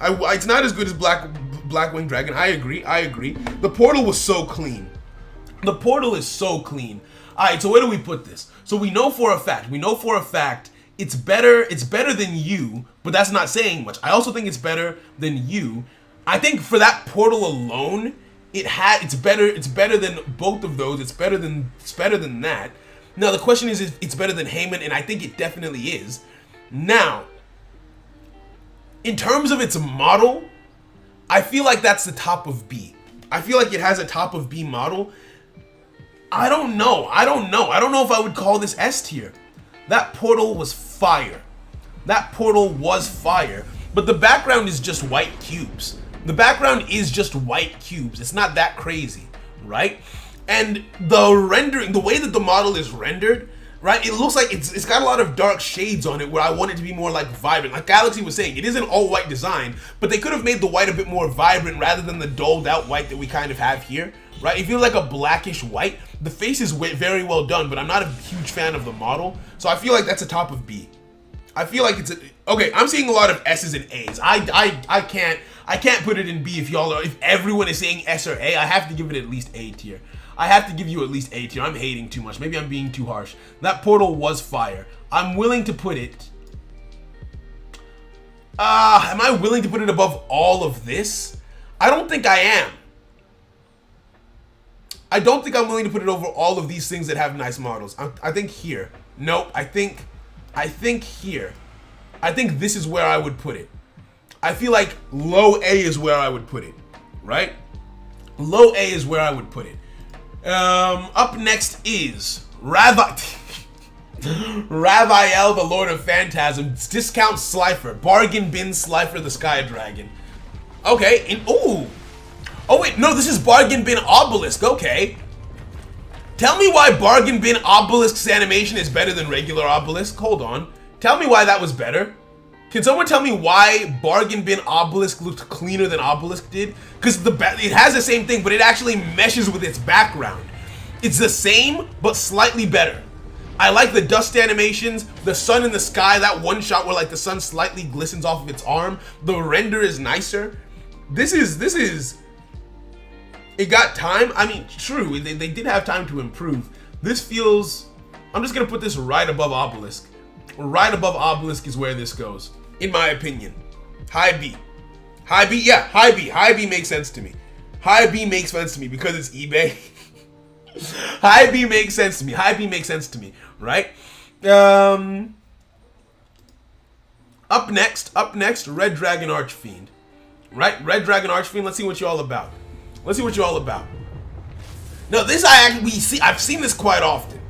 It's not as good as Blackwing Dragon. I agree. The portal was so clean. The portal is so clean. All right, so where do we put this? So we know for a fact it's better than you, but that's not saying much. I also think it's better than you. I think for that portal alone, it's better than both of those. It's better than that. Now the question is if it's better than Hammond, and I think it definitely is. Now, in terms of its model, I feel like that's the top of B. I feel like it has a top of B model. I don't know if I would call this S tier. That portal was fire. But the background is just white cubes. It's not that crazy, right? And the rendering, the way that the model is rendered, right? It looks like it's got a lot of dark shades on it where I want it to be more like vibrant. Like Galaxy was saying, it is an all white design, but they could have made the white a bit more vibrant rather than the dulled out white that we kind of have here, right? It feels like a blackish white. The face is very well done, but I'm not a huge fan of the model. So I feel like that's a top of B. I feel like okay, I'm seeing a lot of S's and A's. I can't put it in B if everyone is saying S or A. I have to give it at least A tier. I'm hating too much. Maybe I'm being too harsh. That portal was fire. I'm willing to put it. Am I willing to put it above all of this? I don't think I am. I don't think I'm willing to put it over all of these things that have nice models. I think here. Nope. I think here. I think this is where I would put it. I feel like low A is where I would put it, right? Low A is where I would put it. Up next is Raphael, the Lord of Phantasms, Discount Slifer, Bargain Bin Slifer, the Sky Dragon. Okay, oh wait, no, this is Bargain Bin Obelisk, okay. Tell me why Bargain Bin Obelisk's animation is better than regular Obelisk. Hold on. Tell me why that was better. Can someone tell me why Bargain Bin Obelisk looked cleaner than Obelisk did? Because it has the same thing, but it actually meshes with its background. It's the same, but slightly better. I like the dust animations, the sun in the sky, that one shot where like the sun slightly glistens off of its arm. The render is nicer. This is... It got time. I mean, true, they did have time to improve. This feels... I'm just going to put this right above Obelisk. Right above Obelisk is where this goes, in my opinion. High B. Yeah, high B. High B makes sense to me. High B makes sense to me because it's eBay. High B makes sense to me, right? Up next, Red Dragon Archfiend. Right? Red Dragon Archfiend, let's see what you're all about. Now this I've seen this quite often.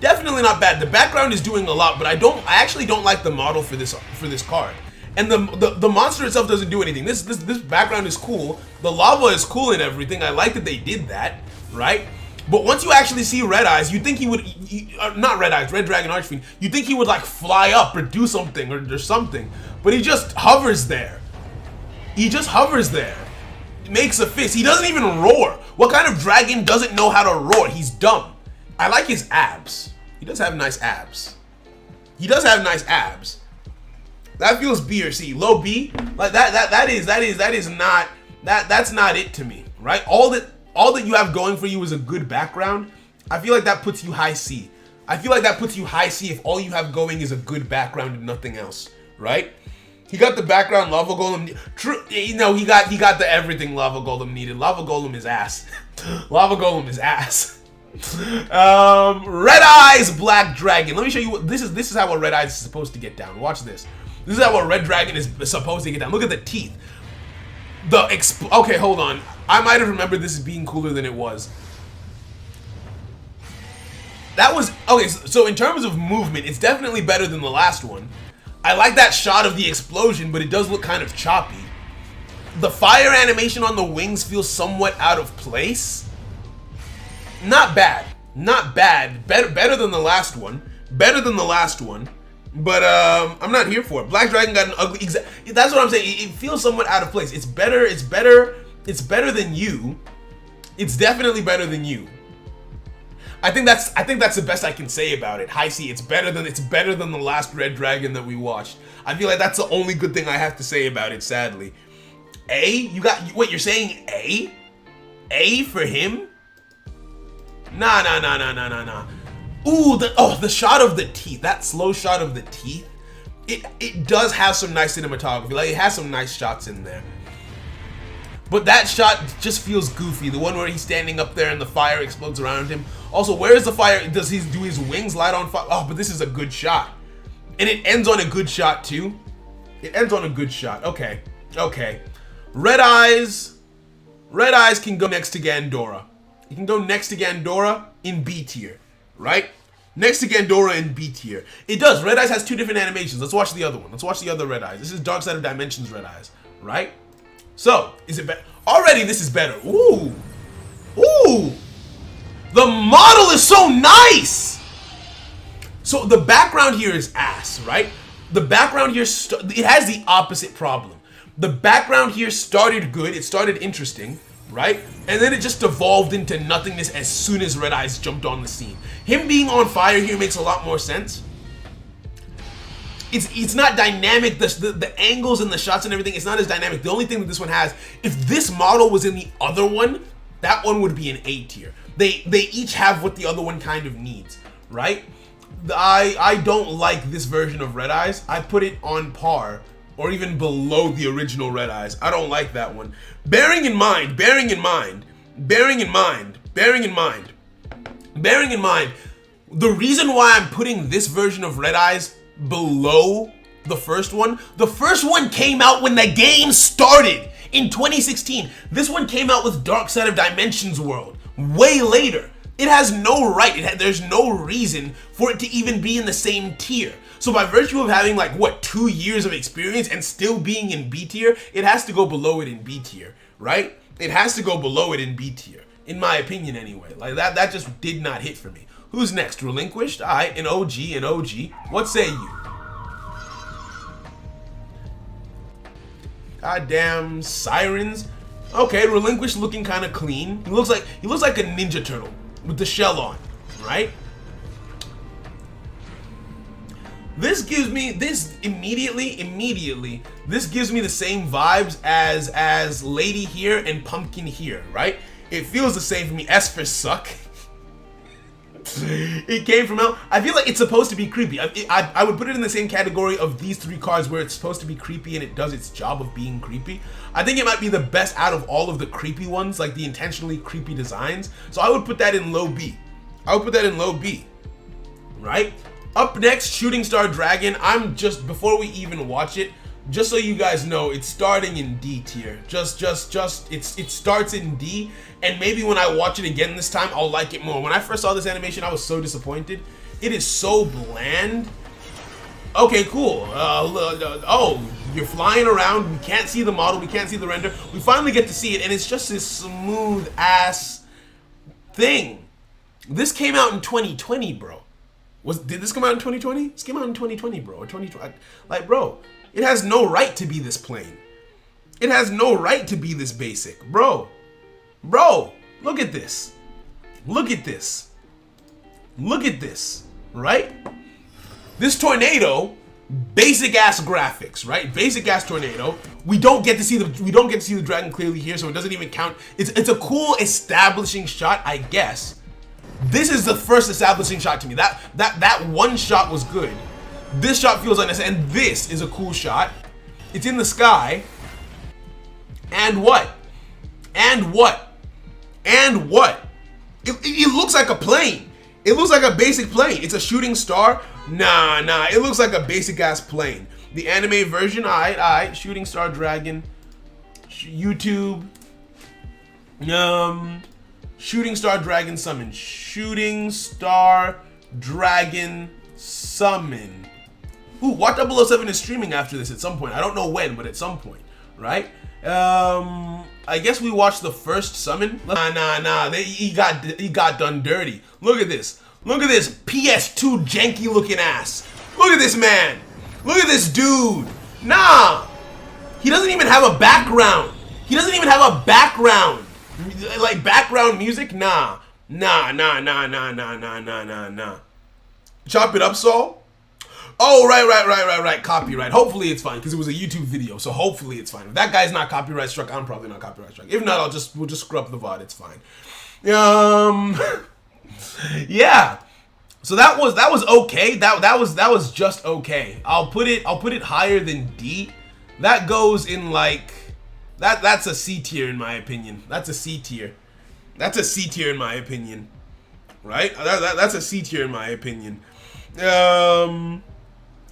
Definitely not bad. The background is doing a lot, but I actually don't like the model for this card. And the monster itself doesn't do anything. This background is cool. The lava is cool and everything. I like that they did that, right? But once you actually see Red Eyes, you think he would not Red Eyes, Red Dragon Archfiend. You think he would like fly up or do something or something, but he just hovers there. He makes a fist. He doesn't even roar. What kind of dragon doesn't know how to roar? He's dumb. I like his abs. He does have nice abs. That feels B or C. Low B, like that's not it to me, right? All that you have going for you is a good background. I feel like that puts you high C. If all you have going is a good background and nothing else, right? He got the background Lava Golem. True, you know, he got the everything Lava Golem needed. Lava Golem is ass. Red Eyes Black Dragon. Let me show you what this is how a Red Eyes is supposed to get down. Watch this. This is how a Red Dragon is supposed to get down. Look at the teeth. Okay, hold on. I might have remembered this as being cooler than it was. That was okay. So in terms of movement, it's definitely better than the last one. I like that shot of the explosion, but it does look kind of choppy. The fire animation on the wings feels somewhat out of place. Not bad. Better than the last one. But I'm not here for it. Black Dragon got an ugly. That's what I'm saying. It feels somewhat out of place. It's better than you. It's definitely better than you. I think that's the best I can say about it. High C. It's better than the last Red Dragon that we watched. I feel like that's the only good thing I have to say about it. Sadly, A. You're saying A? A for him? Nah, nah, nah, nah, nah, nah, nah. Ooh, the shot of the teeth. That slow shot of the teeth. It does have some nice cinematography. Like, it has some nice shots in there. But that shot just feels goofy. The one where he's standing up there and the fire explodes around him. Also, where is the fire? Do his wings light on fire? Oh, but this is a good shot. And it ends on a good shot too. It ends on a good shot. Okay. Okay. Red Eyes can go next to Gandura. He can go next to Gandura in B tier, right? Next to Gandura in B tier. It does. Red Eyes has two different animations. Let's watch the other one. Let's watch the other Red Eyes. This is Dark Side of Dimensions Red Eyes, right? So, is it better? Already this is better. Ooh. Ooh. The model is so nice. So the background here is ass, right? The background here, it has the opposite problem. The background here started good. It started interesting, right? And then it just devolved into nothingness as soon as Red Eyes jumped on the scene. Him being on fire here makes a lot more sense. It's not dynamic. The angles and the shots and everything, it's not as dynamic. The only thing that this one has, if this model was in the other one, that one would be an A tier. They each have what the other one kind of needs, right? I don't like this version of Red Eyes. I put it on par or even below the original Red Eyes. I don't like that one. Bearing in mind, the reason why I'm putting this version of Red Eyes below the first one came out when the game started in 2016. This one came out with Dark Side of Dimensions World way later. It has no right, there's no reason for it to even be in the same tier. So by virtue of having like, what, 2 years of experience and still being in B tier, it has to go below it in B tier, right? It has to go below it in B tier, in my opinion anyway. Like that just did not hit for me. Who's next? Relinquished? Alright, an OG. What say you? Goddamn sirens. Okay, Relinquished looking kind of clean. He looks like a Ninja Turtle with the shell on, right? This gives me immediately. This gives me the same vibes as Lady here and Pumpkin here, right? It feels the same for me. S for suck. It came from hell. I feel like it's supposed to be creepy. I would put it in the same category of these three cards where it's supposed to be creepy and it does its job of being creepy. I think it might be the best out of all of the creepy ones, like the intentionally creepy designs. So I would put that in low B. Right? Up next, Shooting Star Dragon. Before we even watch it, just so you guys know, it's starting in D tier. It starts in D, and maybe when I watch it again this time, I'll like it more. When I first saw this animation, I was so disappointed. It is so bland. Okay, cool. Oh, you're flying around. We can't see the model. We can't see the render. We finally get to see it, and it's just this smooth ass thing. This came out in 2020, bro. Did this come out in 2020? This came out in 2020, bro. Or 2020. Like, bro. It has no right to be this plain. It has no right to be this basic. Bro, look at this. Look at this, right? This tornado, basic ass graphics, right? Basic ass tornado. We don't get to see the dragon clearly here, so it doesn't even count. It's a cool establishing shot, I guess. This is the first establishing shot to me. That one shot was good. This shot feels unnecessary, and this is a cool shot. It's in the sky. And what? It looks like a plane. It looks like a basic plane. It's a shooting star. Nah. It looks like a basic ass plane. The anime version, alright. Shooting Star Dragon. YouTube. Shooting Star Dragon Summon. Shooting Star Dragon Summon. Ooh, Watt 007 is streaming after this at some point. I don't know when, but at some point, right? I guess we watched the first summon. Nah. He got done dirty. Look at this. Look at this PS2 janky looking ass. Look at this man. Look at this dude. Nah. He doesn't even have a background. Like background music? Nah. Chop it up, Saul. Oh, right. Copyright. Hopefully it's fine because it was a YouTube video, so hopefully it's fine. If that guy's not copyright struck, I'm probably not copyright struck. If not, we'll just scrub the VOD. It's fine. Yeah. So that was okay. That was just okay. I'll put it higher than D. That goes in like that's a C tier in my opinion. That's a C tier. That's a C tier in my opinion. Right? That's a C tier in my opinion.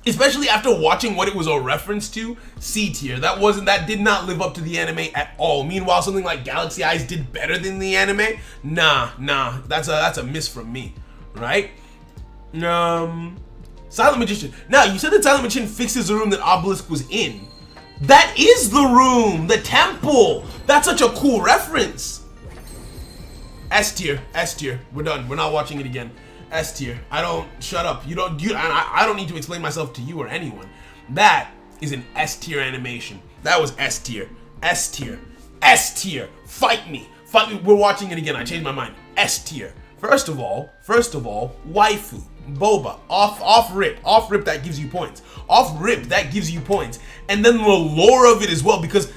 Especially after watching what it was a reference to, C tier. That did not live up to the anime at all. Meanwhile, something like Galaxy Eyes did better than the anime. Nah. That's a miss from me. Right? Silent Magician. Now, you said that Silent Magician fixes the room that Obelisk was in. That is the room, the temple. That's such a cool reference. S tier. We're done. We're not watching it again. S tier. Shut up. I don't need to explain myself to you or anyone. That is an S tier animation. That was S tier. S tier. Fight me. We're watching it again. I changed my mind. S tier. First of all, waifu. Boba. Off rip, that gives you points. That gives you points. And then the lore of it as well, because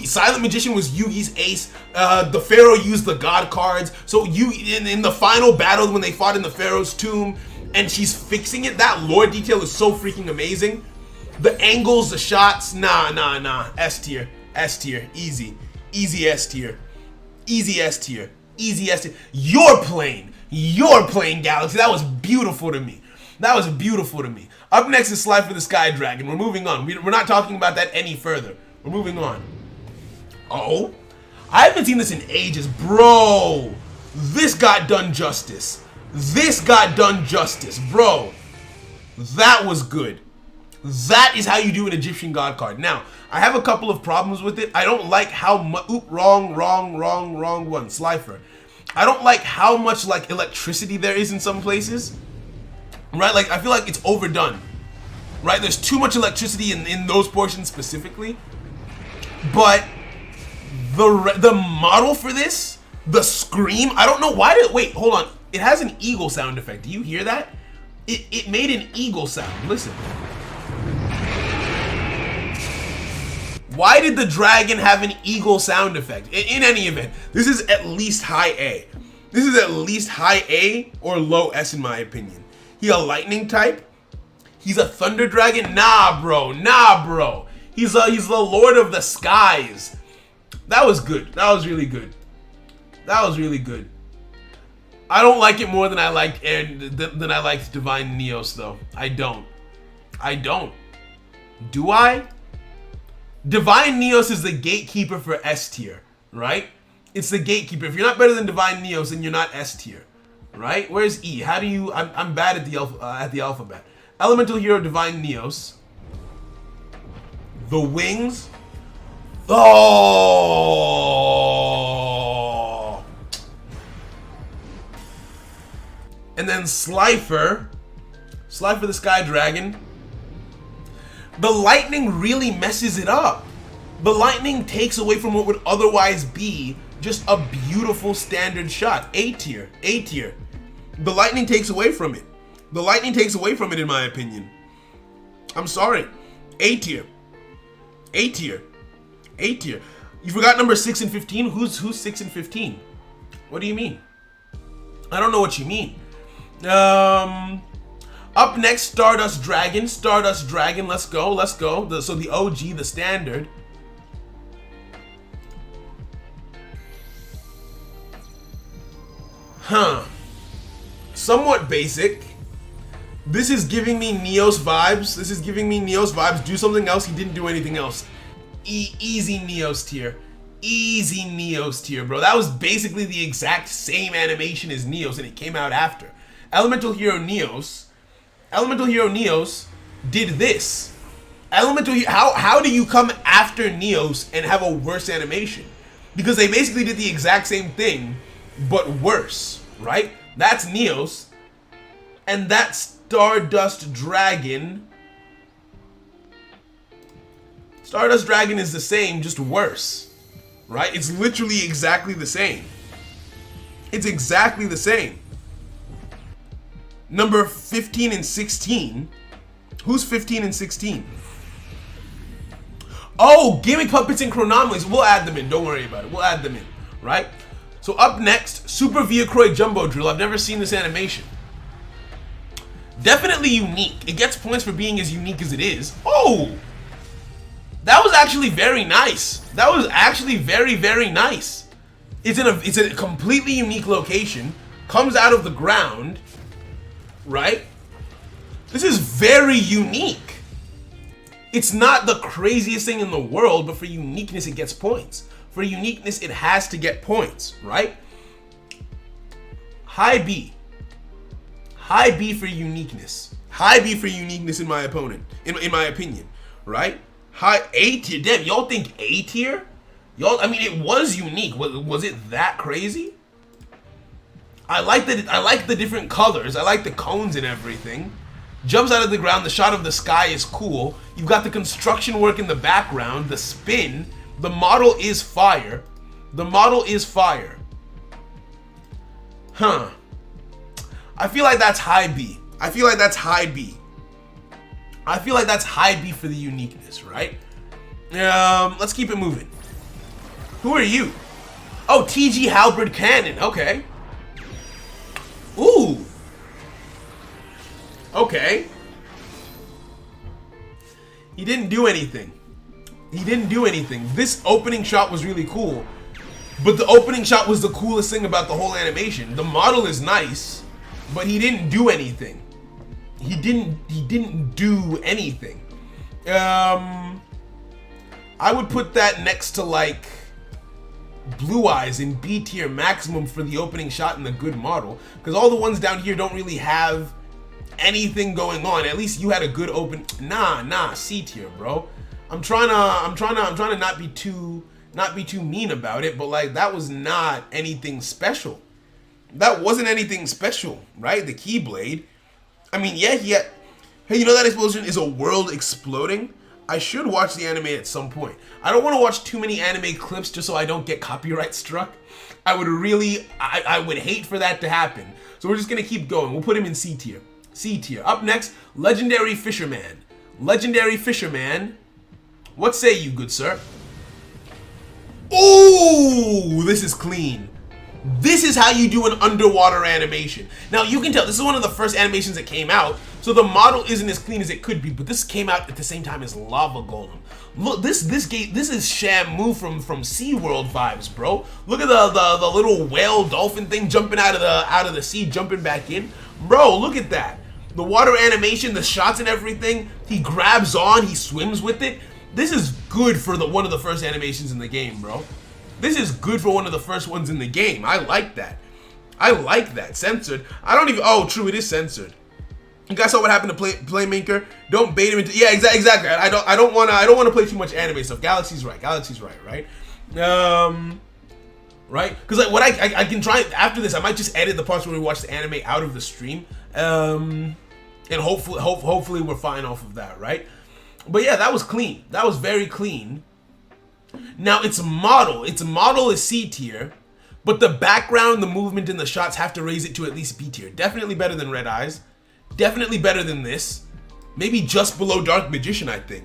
Silent Magician was Yugi's ace. The Pharaoh used the god cards. So in the final battle when they fought in the Pharaoh's tomb, and she's fixing it, that lore detail is so freaking amazing. The angles, the shots, nah. S tier. Easy S tier. You're playing Galaxy. That was beautiful to me. Up next is Slifer the Sky Dragon. We're moving on. We're not talking about that any further. We're moving on. Oh, I haven't seen this in ages, bro. This got done justice, bro. That was good. That is how you do an Egyptian God card. Now, I have a couple of problems with it. I don't like how much. Wrong one. Slifer. I don't like how much like electricity there is in some places. Right? Like, I feel like it's overdone. Right? There's too much electricity in those portions specifically. But the model for this, the scream, I don't know why wait, hold on. It has an eagle sound effect. Do you hear that? It made an eagle sound. Listen. Why did the dragon have an eagle sound effect? In any event, this is at least high A. This is at least high A or low S in my opinion. He a lightning type? He's a thunder dragon? Nah, bro. He's the lord of the skies. That was good. That was really good. I don't like it more than I liked Divine Neos though. I don't. Do I? Divine Neos is the gatekeeper for S tier, right? It's the gatekeeper. If you're not better than Divine Neos, then you're not S tier, right? Where's E? How do you? I'm bad at the alphabet. Elemental Hero Divine Neos. The wings. Oh. And then Slifer the Sky Dragon. The lightning really messes it up. The lightning takes away from what would otherwise be just a beautiful standard shot. A tier. The lightning takes away from it. In my opinion. I'm sorry. A tier. You forgot number 6 and 15? Who's 6 and 15? What do you mean? I don't know what you mean. Up next, Stardust Dragon. Let's go. So the OG, the standard. Somewhat basic. This is giving me Neos vibes. Do something else. He didn't do anything else. Easy Neos tier, bro. That was basically the exact same animation as Neos, and it came out after. Elemental Hero Neos did this. How do you come after Neos and have a worse animation? Because they basically did the exact same thing, but worse, right? That's Neos, and that's Stardust Dragon. Stardust Dragon is the same, just worse, right? It's literally exactly the same. Number 15 and 16. Who's 15 and 16? Oh, Gimmick Puppets and Chronomalies. We'll add them in. Don't worry about it. We'll add them in, right? So up next, Super Viacroid Jumbo Drill. I've never seen this animation. Definitely unique. It gets points for being as unique as it is. Oh! That was actually very nice. That was actually very, very nice. It's a completely unique location. Comes out of the ground. Right? This is very unique. It's not the craziest thing in the world, but for uniqueness, it gets points. For uniqueness, it has to get points, right? High B. High B for uniqueness. High B for uniqueness in my opinion, right? High A tier. Damn, y'all think A tier? Y'all, I mean, it was unique. Was it that crazy? I like the different colors. I like the cones and everything. Jumps out of the ground. The shot of the sky is cool. You've got the construction work in the background. The spin. The model is fire. The model is fire. Huh. I feel like that's high B. I feel like that's high B. I feel like that's high B for the uniqueness, right? Let's keep it moving. Who are you? Oh, TG Halberd Cannon. Okay. Ooh. Okay. He didn't do anything. He didn't do anything. This opening shot was really cool. But the opening shot was the coolest thing about the whole animation. The model is nice, but he didn't do anything. He didn't do anything. I would put that next to like Blue Eyes in B tier maximum for the opening shot and the good model, because all the ones down here don't really have anything going on. At least you had a good open. Nah, C tier, bro. I'm trying to not be too mean about it, but like that was not anything special. That wasn't anything special, right? The Keyblade. I mean, yeah, hey, you know that explosion is a world exploding? I should watch the anime at some point. I don't want to watch too many anime clips just so I don't get copyright struck. I would hate for that to happen. So we're just gonna keep going. We'll put him in C tier. C tier. Up next, Legendary Fisherman. Legendary Fisherman. What say you, good sir? Ooh, this is clean. This is how you do an underwater animation. Now you can tell this is one of the first animations that came out, so the model isn't as clean as it could be, but this came out at the same time as Lava Golem. Look, this is Shamu from SeaWorld vibes, bro. Look at the little whale dolphin thing jumping out of the sea, jumping back in. Bro, look at that. The water animation, the shots and everything. He grabs on, he swims with it. This is good for one of the first animations in the game, bro. This is good for one of the first ones in the game. I like that. I like that. Censored. I don't even. Oh, true. It is censored. You guys saw what happened to Playmaker. Don't bait him into. Yeah, exactly. I don't want to play too much anime stuff. Galaxy's right. Right. Right. Because like what I can try after this. I might just edit the parts where we watch the anime out of the stream. And hopefully we're fine off of that. Right. But yeah, that was clean. That was very clean. Now its model is C tier, but the background, the movement, and the shots have to raise it to at least B tier. Definitely better than Red Eyes. Definitely better than this. Maybe just below Dark Magician, I think.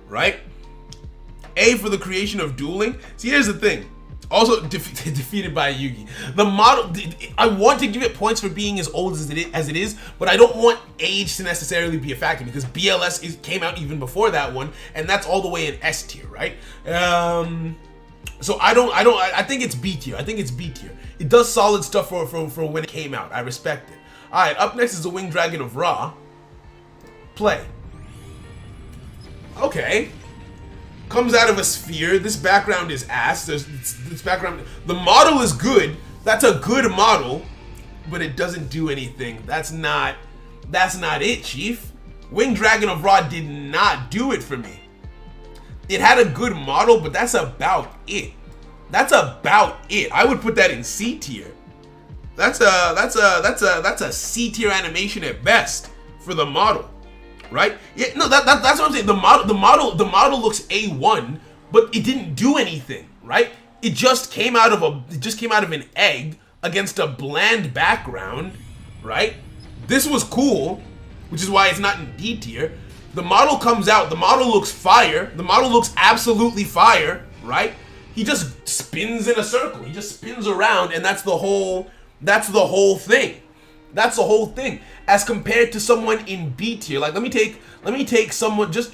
Right? A for the creation of dueling. See, here's the thing. Also defeated by Yugi. The model, I want to give it points for being as old as it is, but I don't want age to necessarily be a factor because BLS came out even before that one, and that's all the way in S tier, right? So I think it's B tier. I think it's B tier. It does solid stuff for when it came out. I respect it. All right, up next is the Winged Dragon of Ra. Play. Okay. Comes out of a sphere. This background is ass. This background. The model is good. That's a good model, but it doesn't do anything. That's not it, Chief. Winged Dragon of Ra did not do it for me. It had a good model, but that's about it. That's about it. I would put that in C tier. That's a C tier animation at best for the model. Right? Yeah, no, that's what I'm saying. The model looks A1, but it didn't do anything, right? It just came out of an egg against a bland background, right? This was cool, which is why it's not in D tier. The model comes out, the model looks fire. The model looks absolutely fire, right? he just spins in a circle. He just spins around, and that's the whole thing. That's the whole thing. As compared to someone in B tier, like let me take someone just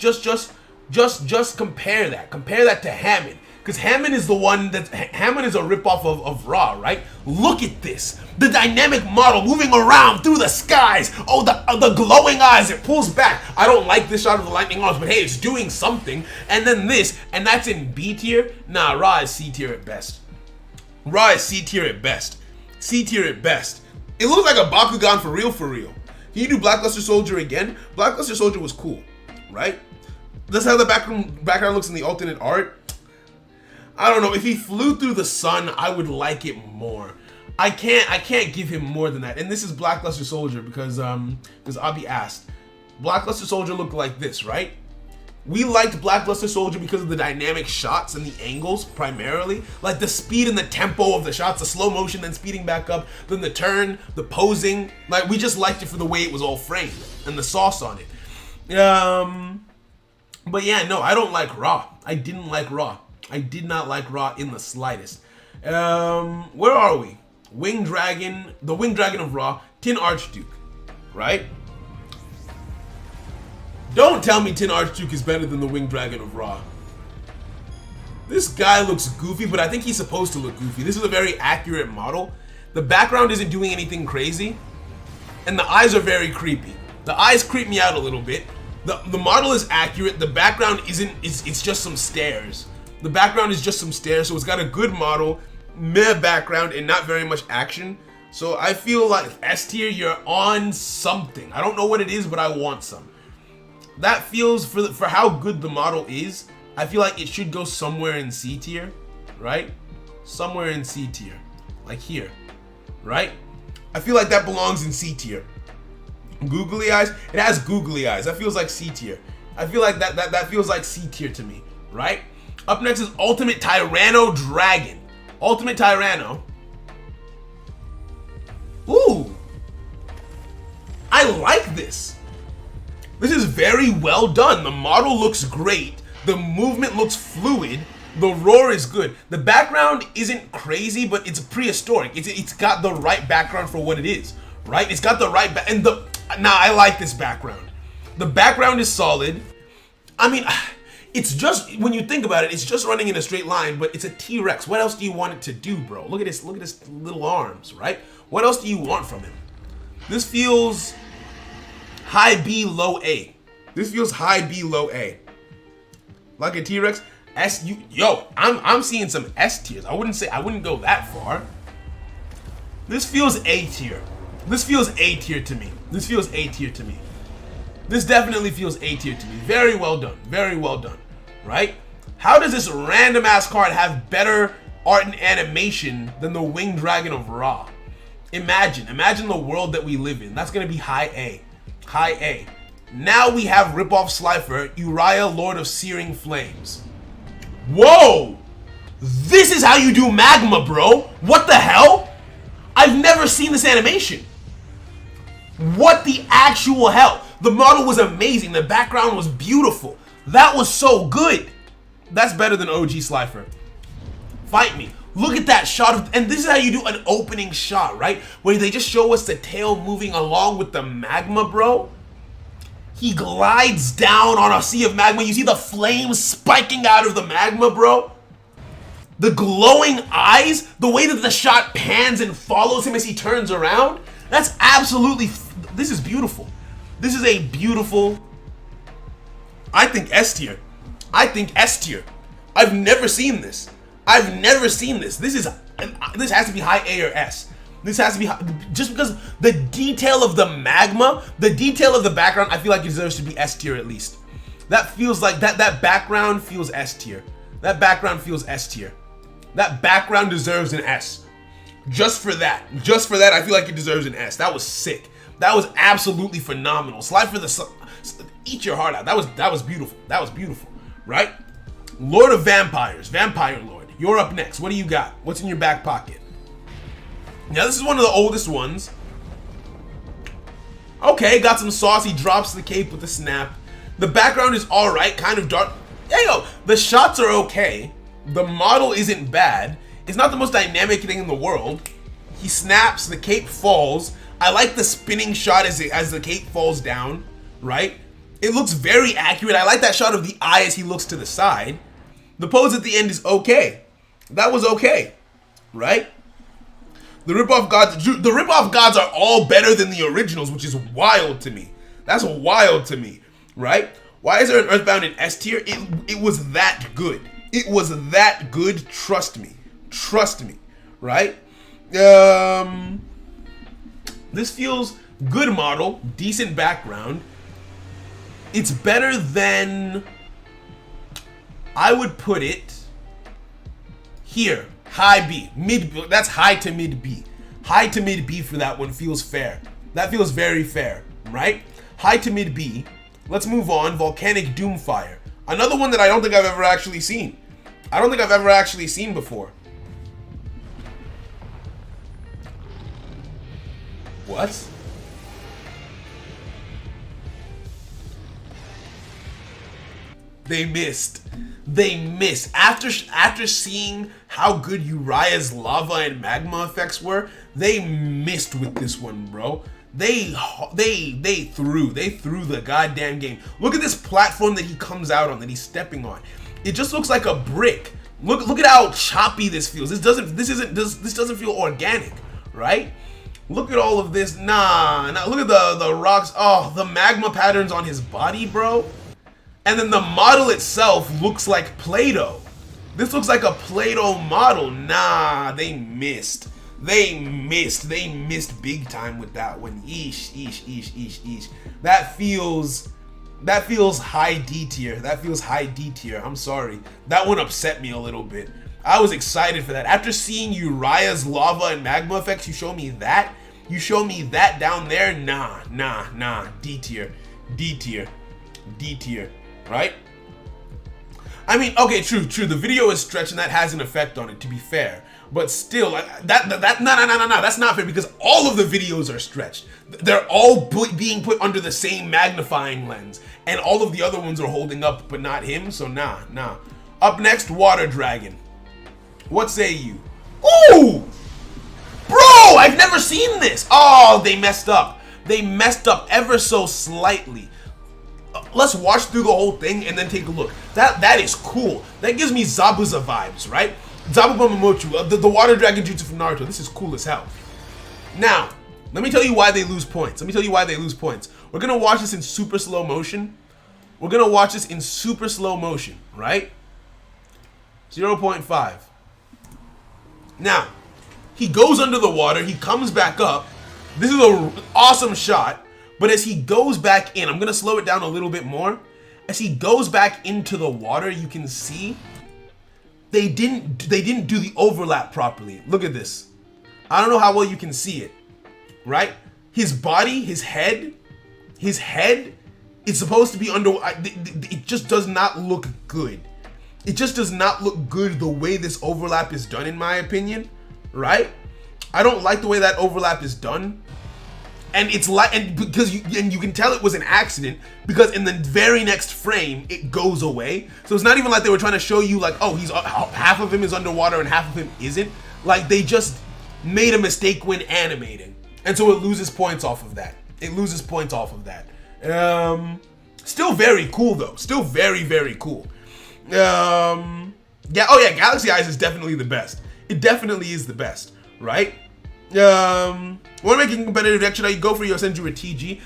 compare that. Compare that to Hammond. Because Hammond is Hammond is a ripoff of Ra, right? Look at this. The dynamic model moving around through the skies. Oh, the glowing eyes, it pulls back. I don't like this shot of the lightning arms, but hey, it's doing something. And then this, and that's in B tier? Nah, Ra is C tier at best. Ra is C tier at best. C tier at best. It looks like a Bakugan for real, for real. Can you do Blackluster Soldier again? Blackluster Soldier was cool, right? That's how the background looks in the alternate art. I don't know, if he flew through the sun, I would like it more. I can't give him more than that. And this is Blackluster Soldier because Abi asked. Blackluster Soldier looked like this, right? We liked Blackluster Soldier because of the dynamic shots and the angles primarily. Like the speed and the tempo of the shots, the slow motion, then speeding back up, then the turn, the posing. Like we just liked it for the way it was all framed and the sauce on it. But yeah, no, I don't like Ra. I didn't like Ra. I did not like Ra in the slightest. Where are we? Winged Dragon, the Winged Dragon of Ra, Tin Archduke, right? Don't tell me Tin Archduke is better than the Winged Dragon of Ra. This guy looks goofy, but I think he's supposed to look goofy. This is a very accurate model. The background isn't doing anything crazy, and the eyes are very creepy. The eyes creep me out a little bit. The model is accurate. The background isn't. It's just some stairs. The background is just some stairs, so it's got a good model, meh background, and not very much action. So I feel like S tier, you're on something. I don't know what it is, but I want some. That feels, for how good the model is, I feel like it should go somewhere in C tier, right? Somewhere in C tier, like here, right? I feel like that belongs in C tier. Googly eyes, it has googly eyes. That feels like C tier. I feel like that feels like C tier to me, right? Up next is Ultimate Tyranno Dragon. Ultimate Tyranno. Ooh. I like this. This is very well done. The model looks great. The movement looks fluid. The roar is good. The background isn't crazy, but it's prehistoric. It's got the right background for what it is, right? It's got the right I like this background. The background is solid. I mean, it's just, when you think about it, it's just running in a straight line, but it's a T-Rex. What else do you want it to do, bro? Look at his little arms, right? What else do you want from him? This feels high B, low A. This feels high B, low A. Like a T-Rex, I'm seeing some S tiers. I wouldn't go that far. This feels A tier. This feels A tier to me. This feels A tier to me. This definitely feels A tier to me. Very well done. Very well done. Right? How does this random ass card have better art and animation than the Winged Dragon of Ra? Imagine the world that we live in. That's gonna be high A. High A. Now we have Ripoff Slifer, Uriah, Lord of Searing Flames. Whoa! This is how you do magma, bro! What the hell? I've never seen this animation. What the actual hell? The model was amazing. The background was beautiful. That was so good. That's better than OG Slifer. Fight me. Look at that shot. And this is how you do an opening shot, right? Where they just show us the tail moving along with the magma, bro. He glides down on a sea of magma. You see the flames spiking out of the magma, bro. The glowing eyes. The way that the shot pans and follows him as he turns around. That's absolutely... This is beautiful. This is a beautiful... I think S tier. I think S tier. I've never seen this. I've never seen this. This has to be high A or S. This has to be high, just because the detail of the magma, the detail of the background, I feel like it deserves to be S tier at least. That feels like that background feels S tier. That background feels S tier. That background deserves an S. Just for that, I feel like it deserves an S. That was sick. That was absolutely phenomenal. Slide for the sun. Eat your heart out. That was beautiful. That was beautiful, right? Lord of Vampires, Vampire Lord. You're up next. What do you got? What's in your back pocket? Now this is one of the oldest ones. Okay, got some sauce. He drops the cape with a snap. The background is all right, kind of dark. Yeah, yo, the shots are okay. The model isn't bad. It's not the most dynamic thing in the world. He snaps, the cape falls. I like the spinning shot as the cape falls down, right? It looks very accurate. I like that shot of the eye as he looks to the side. The pose at the end is okay. That was okay, right? The ripoff gods are all better than the originals, which is wild to me. That's wild to me, right? Why is there an Earthbound in S tier? It was that good. It was that good. Trust me, right? This feels good model, decent background. It's better than, I would put it here, high B, mid, that's high to mid B. High to mid B for that one feels fair. That feels very fair, right? High to mid B. Let's move on, Volcanic Doomfire. Another one that I don't think I've ever actually seen. I don't think I've ever actually seen before. What? They missed. They missed. After seeing how good Uriah's lava and magma effects were, they missed with this one, bro. They threw the goddamn game. Look at this platform that he comes out on, that he's stepping on. It just looks like a brick. Look at how choppy this feels. This doesn't feel organic, right? Look at all of this. Nah. Look at the rocks. Oh, the magma patterns on his body, bro. And then the model itself looks like Play-Doh. This looks like a Play-Doh model. Nah, they missed. They missed big time with that one. Eesh. That feels high D tier. That feels high D tier. I'm sorry. That one upset me a little bit. I was excited for that. After seeing Uriah's lava and magma effects, you show me that? You show me that down there? Nah. D tier. Right? I mean, okay, true. The video is stretched and that has an effect on it, to be fair. But still, no, that's not fair, because all of the videos are stretched. They're all being put under the same magnifying lens, and all of the other ones are holding up, but not him, so nah. Up next, Water Dragon. What say you? Ooh! Bro, I've never seen this! Oh, they messed up. They messed up ever so slightly. Let's watch through the whole thing and then take a look. That is cool. That gives me Zabuza vibes, right? Zabuza Momochu, the water dragon jutsu from Naruto. This is cool as hell. Now, let me tell you why they lose points. We're gonna watch this in super slow motion. Right? 0.5. Now, he goes under the water, he comes back up. This is an awesome shot. But as he goes back in, I'm gonna slow it down a little bit more. As he goes back into the water, you can see they didn't do the overlap properly. Look at this. I don't know how well you can see it, right? His body, his head is supposed to be under. It just does not look good. It just does not look good the way this overlap is done, in my opinion, right? I don't like the way that overlap is done. And it's like, and you can tell it was an accident, because in the very next frame it goes away. So it's not even like they were trying to show you like, oh, he's half of him is underwater and half of him isn't. Like, they just made a mistake when animating, and so it loses points off of that. Still very cool though. Still very cool. Yeah. Oh yeah, Galaxy Eyes is definitely the best. It definitely is the best, right? When making competitive deck, should I go for Yosenju or TG?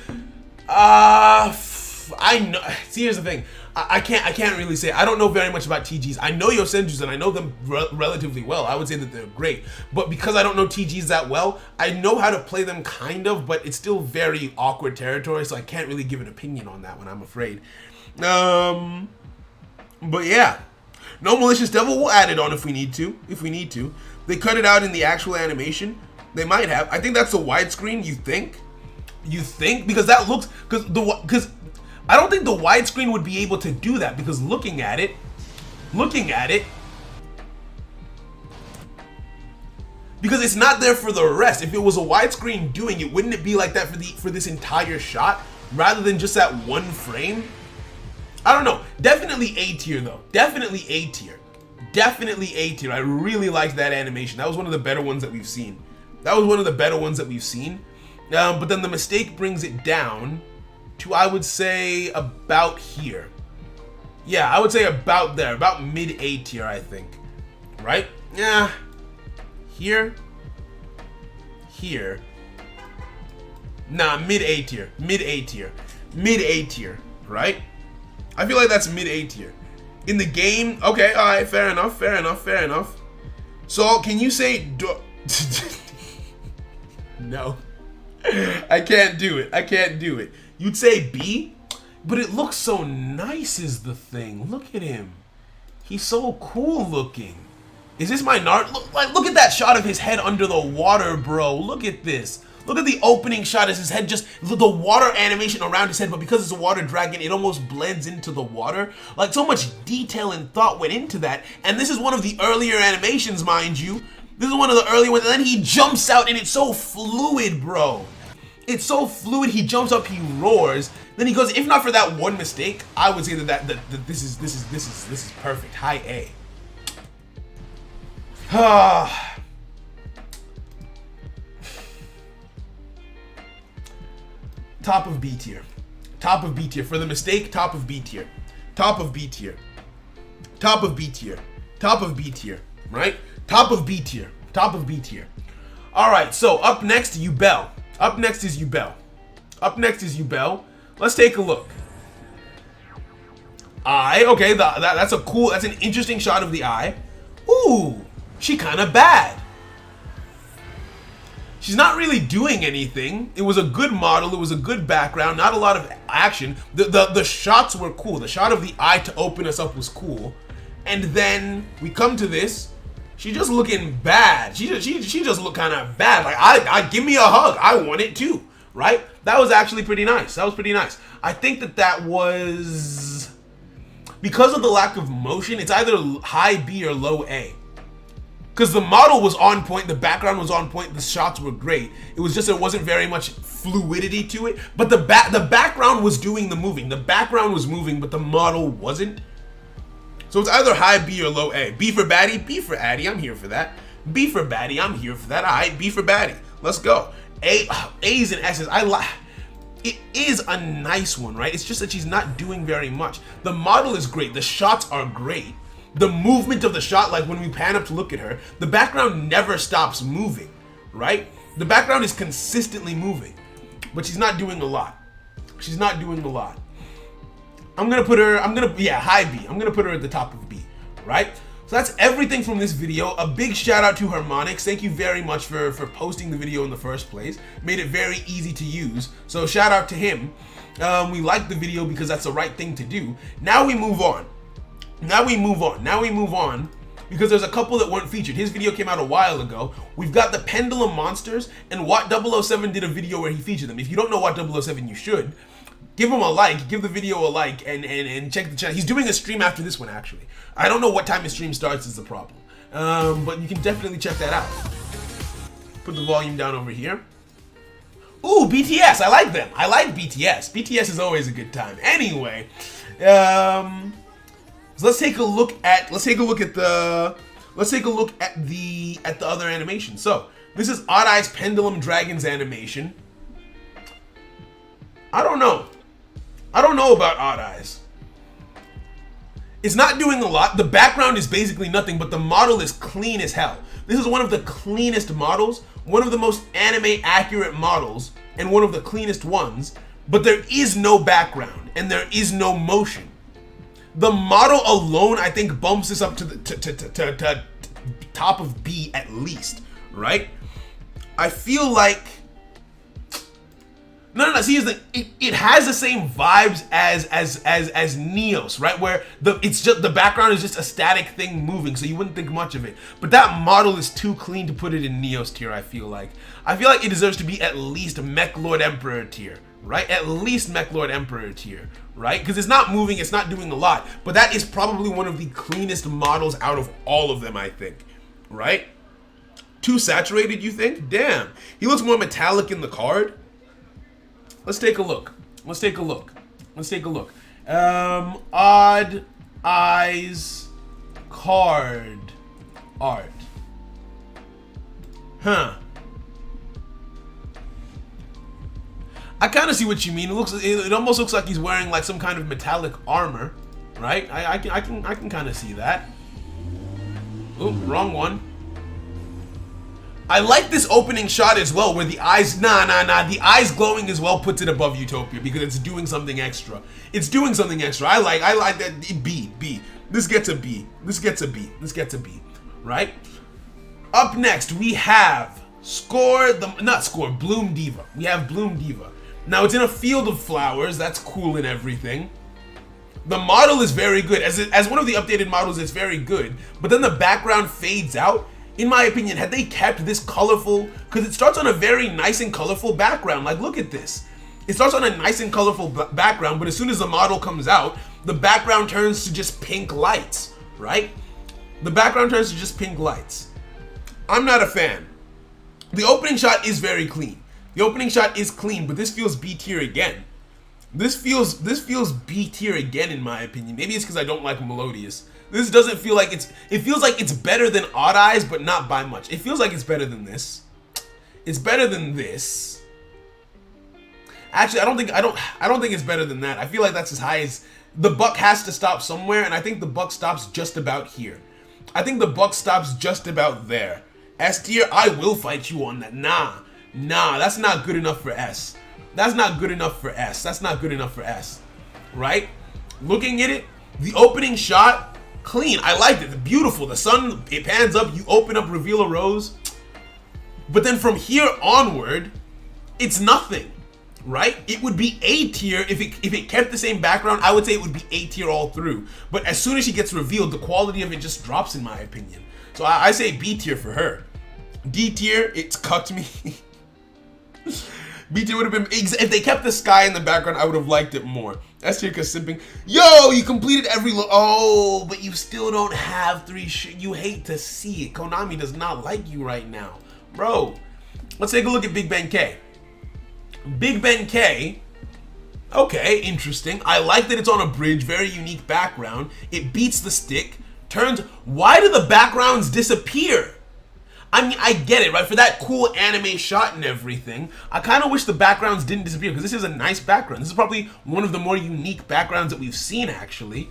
I know. See, here's the thing. I can't really say. I don't know very much about TGs. I know Yosenjus and I know them relatively well. I would say that they're great. But because I don't know TGs that well, I know how to play them kind of, but it's still very awkward territory, so I can't really give an opinion on that one, I'm afraid. But yeah. No Malicious Devil, we'll add it on if we need to. They cut it out in the actual animation. They might have. I think that's a widescreen. You think? Because that looks, because I don't think the widescreen would be able to do that, because looking at it, because it's not there for the rest. If it was a widescreen doing it, wouldn't it be like that for this entire shot rather than just that one frame? I don't know. Definitely A tier though. Definitely A tier. definitely A tier. I really liked that animation. That was one of the better ones that we've seen. But then the mistake brings it down to, I would say, about here. Yeah, I would say about there, about mid A tier, I think. Right? Yeah. Here. Nah, mid A tier. Right? I feel like that's mid A tier. In the game, okay, all right, fair enough. So, can you say no? I can't do it. You'd say B, but it looks so nice is the thing. Look at him. He's so cool looking. Is this my Nart? Look at that shot of his head under the water, bro. Look at this. Look at the opening shot as his head just, the water animation around his head, but because it's a water dragon, it almost blends into the water. Like, so much detail and thought went into that. And this is one of the earlier animations, mind you. This is one of the early ones, and then he jumps out, and it's so fluid, bro. It's so fluid. He jumps up, he roars. Then he goes. If not for that one mistake, I would say that this is perfect. High A. Top of B tier. For the mistake, top of B tier. Right? Top of B tier. Alright, so up next, Ubel. Up next is Ubel. Let's take a look. Eye, okay, that's an interesting shot of the eye. Ooh, she kinda bad. She's not really doing anything. It was a good model. It was a good background. Not a lot of action. The shots were cool. The shot of the eye to open us up was cool. And then we come to this. She just looking bad. She just look kind of bad. Like I give me a hug. I want it too. Right? That was actually pretty nice. I think that was because of the lack of motion. It's either high B or low A. Because the model was on point, the background was on point, the shots were great. It was just there wasn't very much fluidity to it. But the background was doing the moving. The background was moving, but the model wasn't. So it's either high B or low A. B for baddie, B for Addy. I'm here for that. B for baddie, I'm here for that. All right, B for baddie. Let's go. A's and S's. It is a nice one, right? It's just that she's not doing very much. The model is great. The shots are great. The movement of the shot, like when we pan up to look at her, the background never stops moving, right? The background is consistently moving, but she's not doing a lot. I'm gonna put her, high B. I'm gonna put her at the top of B, right? So that's everything from this video. A big shout out to Harmonix. Thank you very much for posting the video in the first place. Made it very easy to use. So shout out to him. We liked the video because that's the right thing to do. Now we move on. Because there's a couple that weren't featured. His video came out a while ago. We've got the Pendulum Monsters, and Watt 007 did a video where he featured them. If you don't know Watt 007, you should. Give him a like, give the video a like, and check the channel. He's doing a stream after this one, actually. I don't know what time his stream starts is the problem. But you can definitely check that out. Put the volume down over here. Ooh, BTS, I like them. I like BTS. BTS is always a good time. Anyway, so let's take a look at the other animation. So this is Odd Eye's Pendulum Dragons animation. I don't know about Odd Eyes. It's not doing a lot. The background is basically nothing, but the model is clean as hell. This is one of the cleanest models, one of the most anime accurate models, and one of the cleanest ones, but there is no background and there is no motion. The model alone, I think, bumps this up to the top of B at least, right? I feel like no. See, it has the same vibes as Neos, right? Where the background is just a static thing moving, so you wouldn't think much of it. But that model is too clean to put it in Neos tier. I feel like it deserves to be at least Mech Lord Emperor tier. Right? At least Mech Lord Emperor tier, right? Because it's not moving, it's not doing a lot, but that is probably one of the cleanest models out of all of them, I think, right? Too saturated, you think? Damn, he looks more metallic in the card. Let's take a look. Odd Eyes card art. Huh. I kind of see what you mean. It almost looks like he's wearing like some kind of metallic armor, right? I can kind of see that. Oh, wrong one. I like this opening shot as well, where the eyes, the eyes glowing as well puts it above Utopia because it's doing something extra. It's doing something extra. I like that. B. This gets a B. This gets a B. This gets a B. Right? Up next, we have Bloom Diva. We have Bloom Diva. Now, it's in a field of flowers. That's cool and everything. The model is very good. As one of the updated models, it's very good. But then the background fades out. In my opinion, had they kept this colorful, because it starts on a very nice and colorful background. Like, look at this. It starts on a nice and colorful background, but as soon as the model comes out, the background turns to just pink lights, right? The background turns to just pink lights. I'm not a fan. The opening shot is very clean. The opening shot is clean, but this feels B tier again. This feels B tier again in my opinion. Maybe it's because I don't like Melodious. This doesn't feel like it feels like it's better than Odd Eyes, but not by much. It feels like it's better than this. It's better than this. Actually, I don't think it's better than that. I feel like that's as high as the buck has to stop somewhere, and I think the buck stops just about here. I think the buck stops just about there. S tier, I will fight you on that. Nah, that's not good enough for S. That's not good enough for S. That's not good enough for S. Right? Looking at it, the opening shot, clean. I liked it. Beautiful. The sun, it pans up. You open up, reveal a rose. But then from here onward, it's nothing. Right? It would be A tier if it kept the same background. I would say it would be A tier all through. But as soon as she gets revealed, the quality of it just drops in my opinion. So I say B tier for her. D tier, it's cut me. B tier would have been, if they kept the sky in the background, I would have liked it more. S tier because simping. Yo, you completed every oh, but you still don't have 3 you hate to see it. Konami does not like you right now. Bro, let's take a look at Big Ben K. Big Ben K, okay, interesting. I like that it's on a bridge, very unique background. It beats the stick, turns, why do the backgrounds disappear? I mean, I get it, right? For that cool anime shot and everything, I kind of wish the backgrounds didn't disappear because this is a nice background. This is probably one of the more unique backgrounds that we've seen, actually.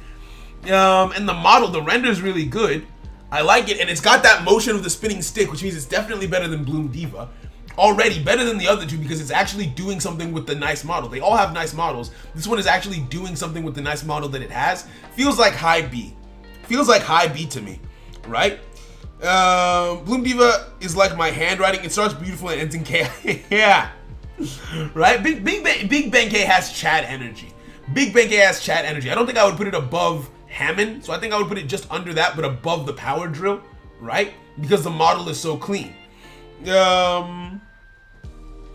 And the model, the render is really good. I like it, and it's got that motion of the spinning stick, which means it's definitely better than Bloom Diva. Already better than the other two because it's actually doing something with the nice model. They all have nice models. This one is actually doing something with the nice model that it has. Feels like high B. Feels like high B to me, right? Bloom Diva is like my handwriting. It starts beautiful and ends in K. Yeah, right. Big Ben K has Chad energy. Big Ben K has Chad energy. I don't think I would put it above Hammond, so I think I would put it just under that, but above the power drill, right? Because the model is so clean.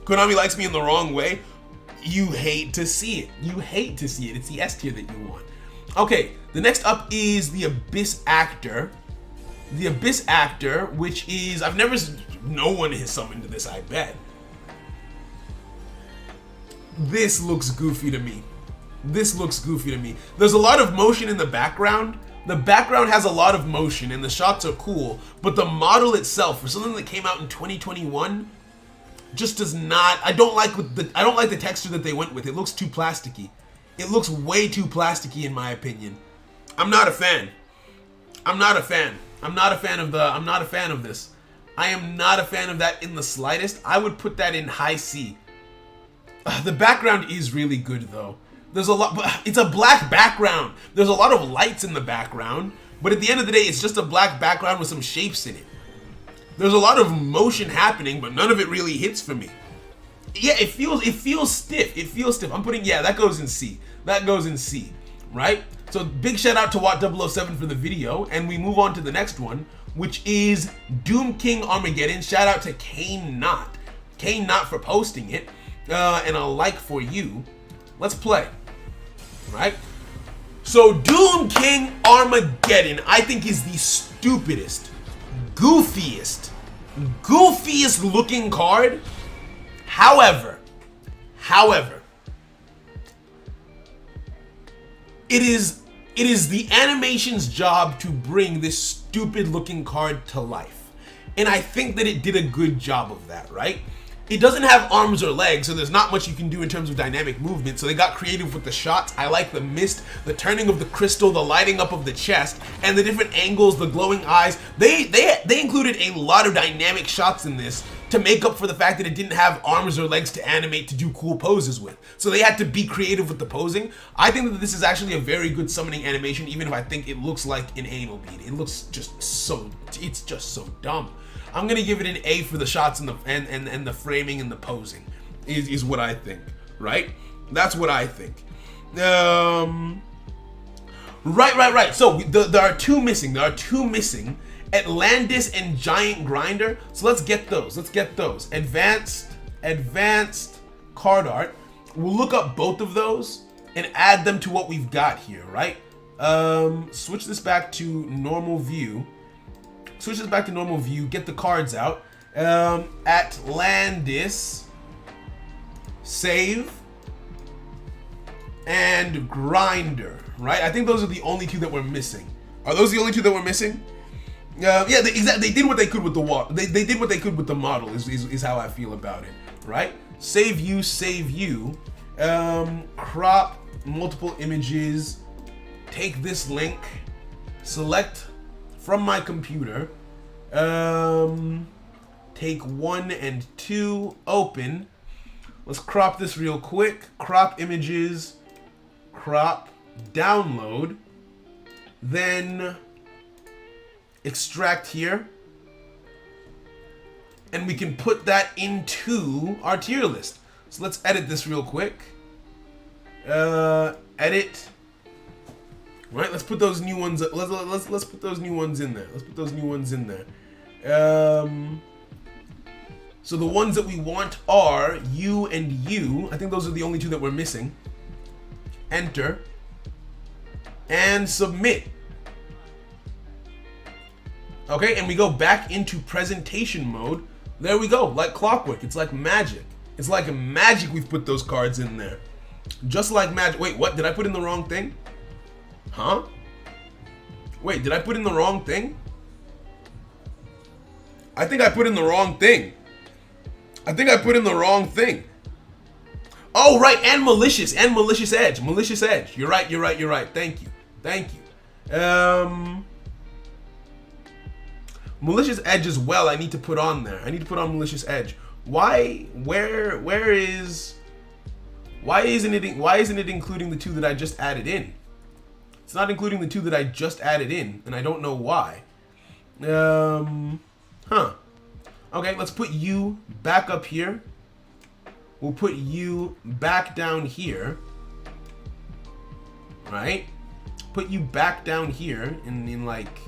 Konami likes me in the wrong way. You hate to see it. You hate to see it. It's the S tier that you want. Okay, the next up is the Abyss Actor. The Abyss Actor, which is, no one has summoned this, I bet. This looks goofy to me. This looks goofy to me. There's a lot of motion in the background. The background has a lot of motion and the shots are cool, but the model itself, for something that came out in 2021, just does not, I don't like the texture that they went with. It looks too plasticky. It looks way too plasticky in my opinion. I'm not a fan. I'm not a fan. I'm not a fan of this. I am not a fan of that in the slightest. I would put that in high C. The background is really good though. There's a lot, it's a black background. There's a lot of lights in the background, but at the end of the day, it's just a black background with some shapes in it. There's a lot of motion happening, but none of it really hits for me. Yeah, it feels stiff. It feels stiff. I'm putting, yeah, that goes in C. That goes in C, right? So big shout out to Watt007 for the video, and we move on to the next one, which is Doom King Armageddon. Shout out to Kane Knott for posting it, and a like for you. Let's play, right? So Doom King Armageddon, I think, is the stupidest, goofiest looking card. However, it is It is the animation's job to bring this stupid looking card to life. And I think that it did a good job of that, right? It doesn't have arms or legs, so there's not much you can do in terms of dynamic movement, so they got creative with the shots. I like the mist, the turning of the crystal, the lighting up of the chest, and the different angles, the glowing eyes. They included a lot of dynamic shots in this to make up for the fact that it didn't have arms or legs to animate to do cool poses with. So they had to be creative with the posing. I think that this is actually a very good summoning animation, even if I think it looks like an anal bead. It looks just so, it's just so dumb. I'm gonna give it an A for the shots and the framing and the posing is what I think, right? That's what I think. Right. So there are two missing. Atlantis and Giant Grinder. So let's get those. Advanced card art. We'll look up both of those and add them to what we've got here, right? Switch this back to normal view. Get the cards out. Atlantis, save, and Grinder, right? I think those are the only two that we're missing. Are those the only two that we're missing? Yeah, they did what they could with the they did what they could with the model is how I feel about it, right? Save you. Crop multiple images. Take this link. Select from my computer, take 1 and 2, open. Let's crop this real quick. Crop images, crop, download, then extract here. And we can put that into our tier list. So let's edit this real quick. Edit. Right, let's put those new ones. Let's put those new ones in there. So the ones that we want are you and you. I think those are the only two that we're missing. Enter and submit. Okay, and we go back into presentation mode. There we go, like clockwork. It's like magic. It's like magic. We've put those cards in there, just like magic. Wait, what? Did I put in the wrong thing? Huh? Wait, did I put in the wrong thing? I think I put in the wrong thing. Oh, right, and malicious edge. You're right. Thank you. Malicious edge as well. I need to put on there. Malicious edge. Why? Where is? Why isn't it including the two that I just added in? It's not including the two that I just added in, and I don't know why. Okay, let's put you back up here. We'll put you back down here. Right? Put you back down here in like...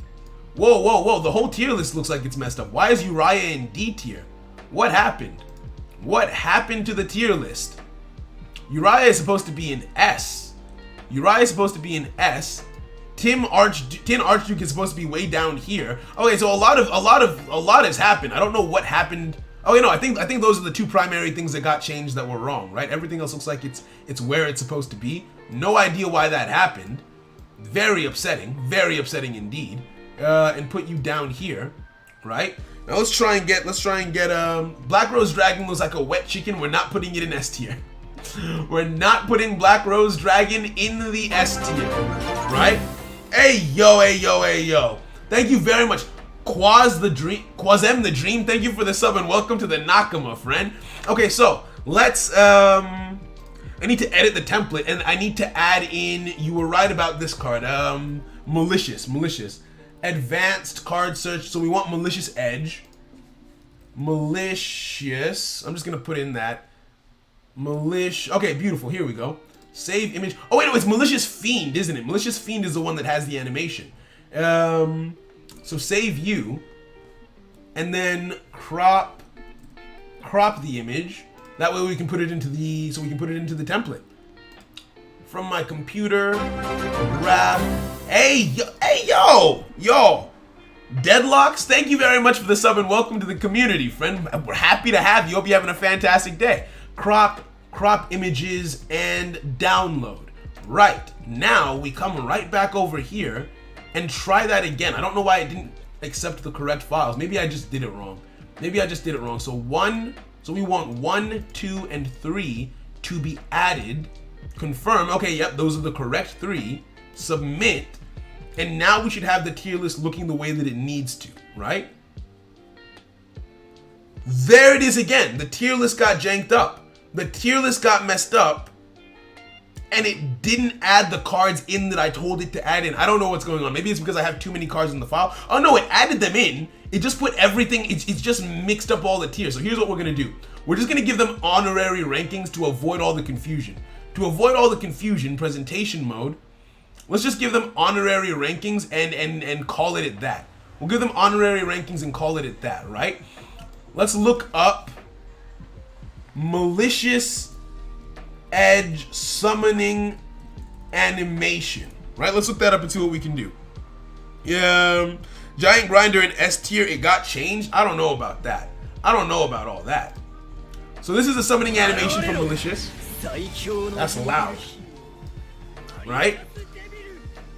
Whoa. The whole tier list looks like it's messed up. Why is Uriah in D tier? What happened? What happened to the tier list? Uriah is supposed to be an S. Tin Archduke is supposed to be way down here. Okay, so a lot has happened. I don't know what happened. Oh, I think those are the two primary things that got changed that were wrong, right? Everything else looks like it's where it's supposed to be. No idea why that happened. Very upsetting indeed. And put you down here, right? Now let's try and get Black Rose Dragon looks like a wet chicken. We're not putting it in S tier. We're not putting Black Rose Dragon in the S tier, right? Hey yo. Thank you very much. Quazem the Dream, thank you for the sub and welcome to the Nakama, friend. Okay, so let's I need to edit the template and I need to add in, you were right about this card, malicious. Advanced card search, so we want malicious edge. Malicious, I'm just gonna put in that. Okay, beautiful, here we go. Save image. Oh wait, no, it's Malicious Fiend, isn't it? Malicious Fiend is the one that has the animation. So save you, and then crop the image. That way we can put it into the template. From my computer, grab. Hey yo. Deadlocks, thank you very much for the sub and welcome to the community, friend. We're happy to have you. Hope you're having a fantastic day. Crop images and download. Right, now we come right back over here and try that again. I don't know why it didn't accept the correct files. Maybe I just did it wrong. So we want 1, 2, and 3 to be added. Confirm. Okay, yep, those are the correct 3. Submit. And now we should have the tier list looking the way that it needs to, right? There it is again. The tier list got janked up. The tier list got messed up. And it didn't add the cards in that I told it to add in. I don't know what's going on. Maybe it's because I have too many cards in the file. Oh no, it added them in. It just put everything, it's just mixed up all the tiers. So here's what we're gonna do. We're just gonna give them honorary rankings to avoid all the confusion. To avoid all the confusion, presentation mode, let's just give them honorary rankings and call it at that. We'll give them honorary rankings and call it at that, right? Let's look up malicious edge summoning animation, right? Let's look that up and see what we can do. Giant grinder in S tier, it got changed. I don't know about that. I don't know about all that. So this is a summoning animation from malicious. That's loud, right?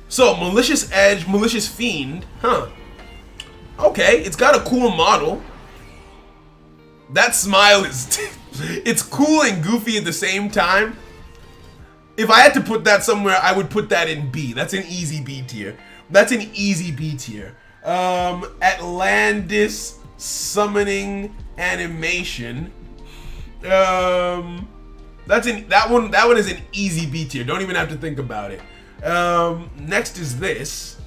So malicious edge, malicious fiend, huh? Okay, it's got a cool model. That smile is it's cool and goofy at the same time. If I had to put that somewhere, I would put that in B. That's an easy B tier. That's an easy B tier. Atlantis summoning animation. That one is an easy B tier. Don't even have to think about it. Next is this.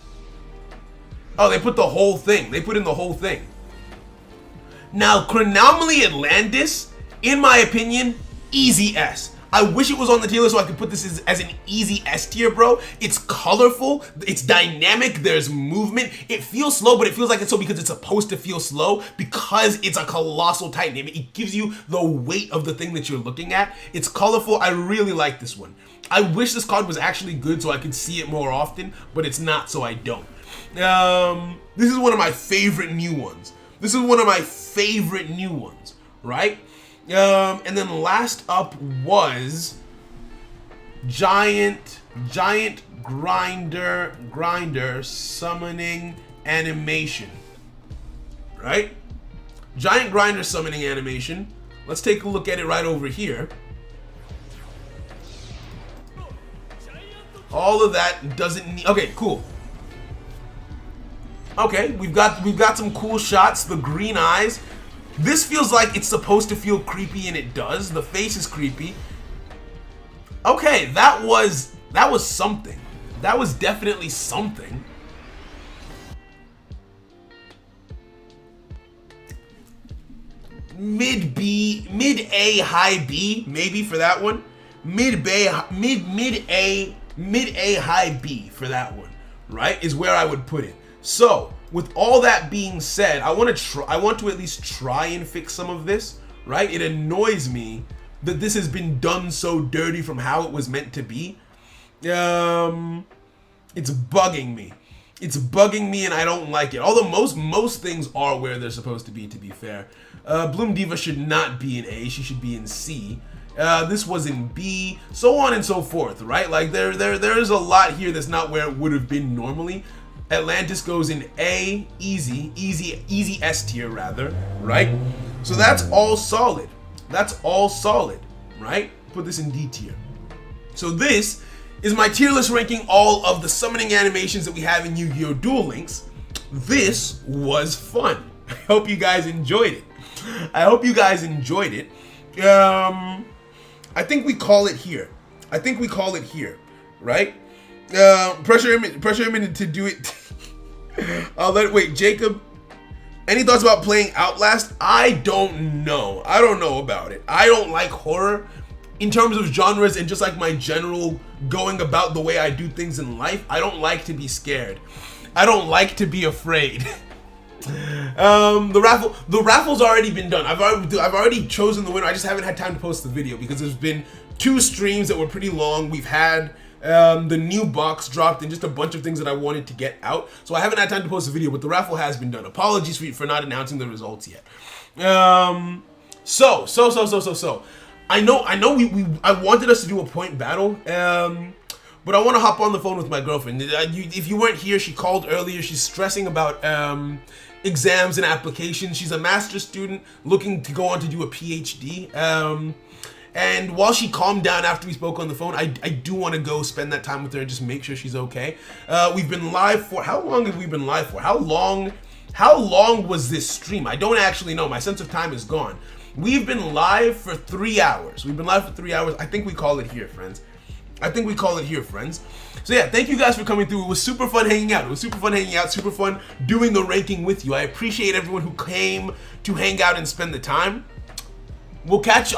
Oh, they put the whole thing. They put in the whole thing. Now, Chronomaly Atlantis, in my opinion, easy S. I wish it was on the tier list so I could put this as an easy S tier, bro. It's colorful, it's dynamic, there's movement. It feels slow, but it feels like it's so because it's supposed to feel slow because it's a colossal titan. It gives you the weight of the thing that you're looking at. It's colorful. I really like this one. I wish this card was actually good so I could see it more often, but it's not, so I don't. This is one of my favorite new ones. Right? And then last up was giant grinder summoning animation. Right? Giant grinder summoning animation. Let's take a look at it right over here. All of that doesn't need. Okay, cool. Okay, we've got some cool shots. The green eyes. This feels like it's supposed to feel creepy, and it does. The face is creepy. Okay, that was something. That was definitely something. Mid B, mid A, high B, maybe for that one. Mid A, high B for that one. Right, is where I would put it. So, with all that being said, I want to at least try and fix some of this, right? It annoys me that this has been done so dirty from how it was meant to be. It's bugging me. It's bugging me and I don't like it. Although most things are where they're supposed to be fair. Bloom Diva should not be in A, she should be in C. This was in B, so on and so forth, right? Like there is a lot here that's not where it would have been normally. Atlantis goes in A, easy S tier rather, right? So that's all solid. Right? Put this in D tier. So this is my tier list ranking all of the summoning animations that we have in Yu-Gi-Oh! Duel Links. This was fun. I hope you guys enjoyed it. I think we call it here. Right? Pressure him to do it. Wait, Jacob. Any thoughts about playing Outlast? I don't know about it. I don't like horror in terms of genres and just like my general going about the way I do things in life. I don't like to be scared. I don't like to be afraid. The raffle's already been done. I've already chosen the winner. I just haven't had time to post the video because there's been 2 streams that were pretty long. We've had the new box dropped and just a bunch of things that I wanted to get out. So I haven't had time to post a video, but the raffle has been done. Apologies for not announcing the results yet. So I know I wanted us to do a point battle. But I want to hop on the phone with my girlfriend. If you weren't here, she called earlier. She's stressing about exams and applications. She's a master's student looking to go on to do a PhD. And while she calmed down after we spoke on the phone, I do want to go spend that time with her and just make sure she's okay. We've been live for, how long have we been live for? How long was this stream? I don't actually know. My sense of time is gone. We've been live for 3 hours. I think we call it here, friends. So yeah, thank you guys for coming through. It was super fun hanging out. Super fun doing the ranking with you. I appreciate everyone who came to hang out and spend the time. I'll catch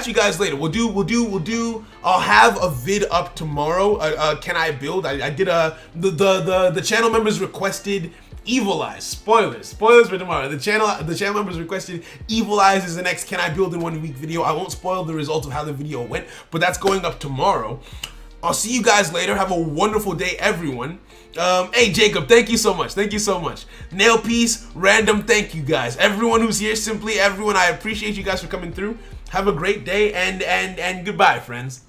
you guys later. I'll have a vid up tomorrow. Can I build? I did the channel members requested Evil Eyes. Spoilers for tomorrow. The channel members requested Evil Eyes is the next Can I Build in 1 week video. I won't spoil the results of how the video went, but that's going up tomorrow. I'll see you guys later. Have a wonderful day, everyone. Hey, Jacob, thank you so much. Nail Piece, Random, thank you guys. Everyone who's here, simply everyone, I appreciate you guys for coming through. Have a great day, and goodbye, friends.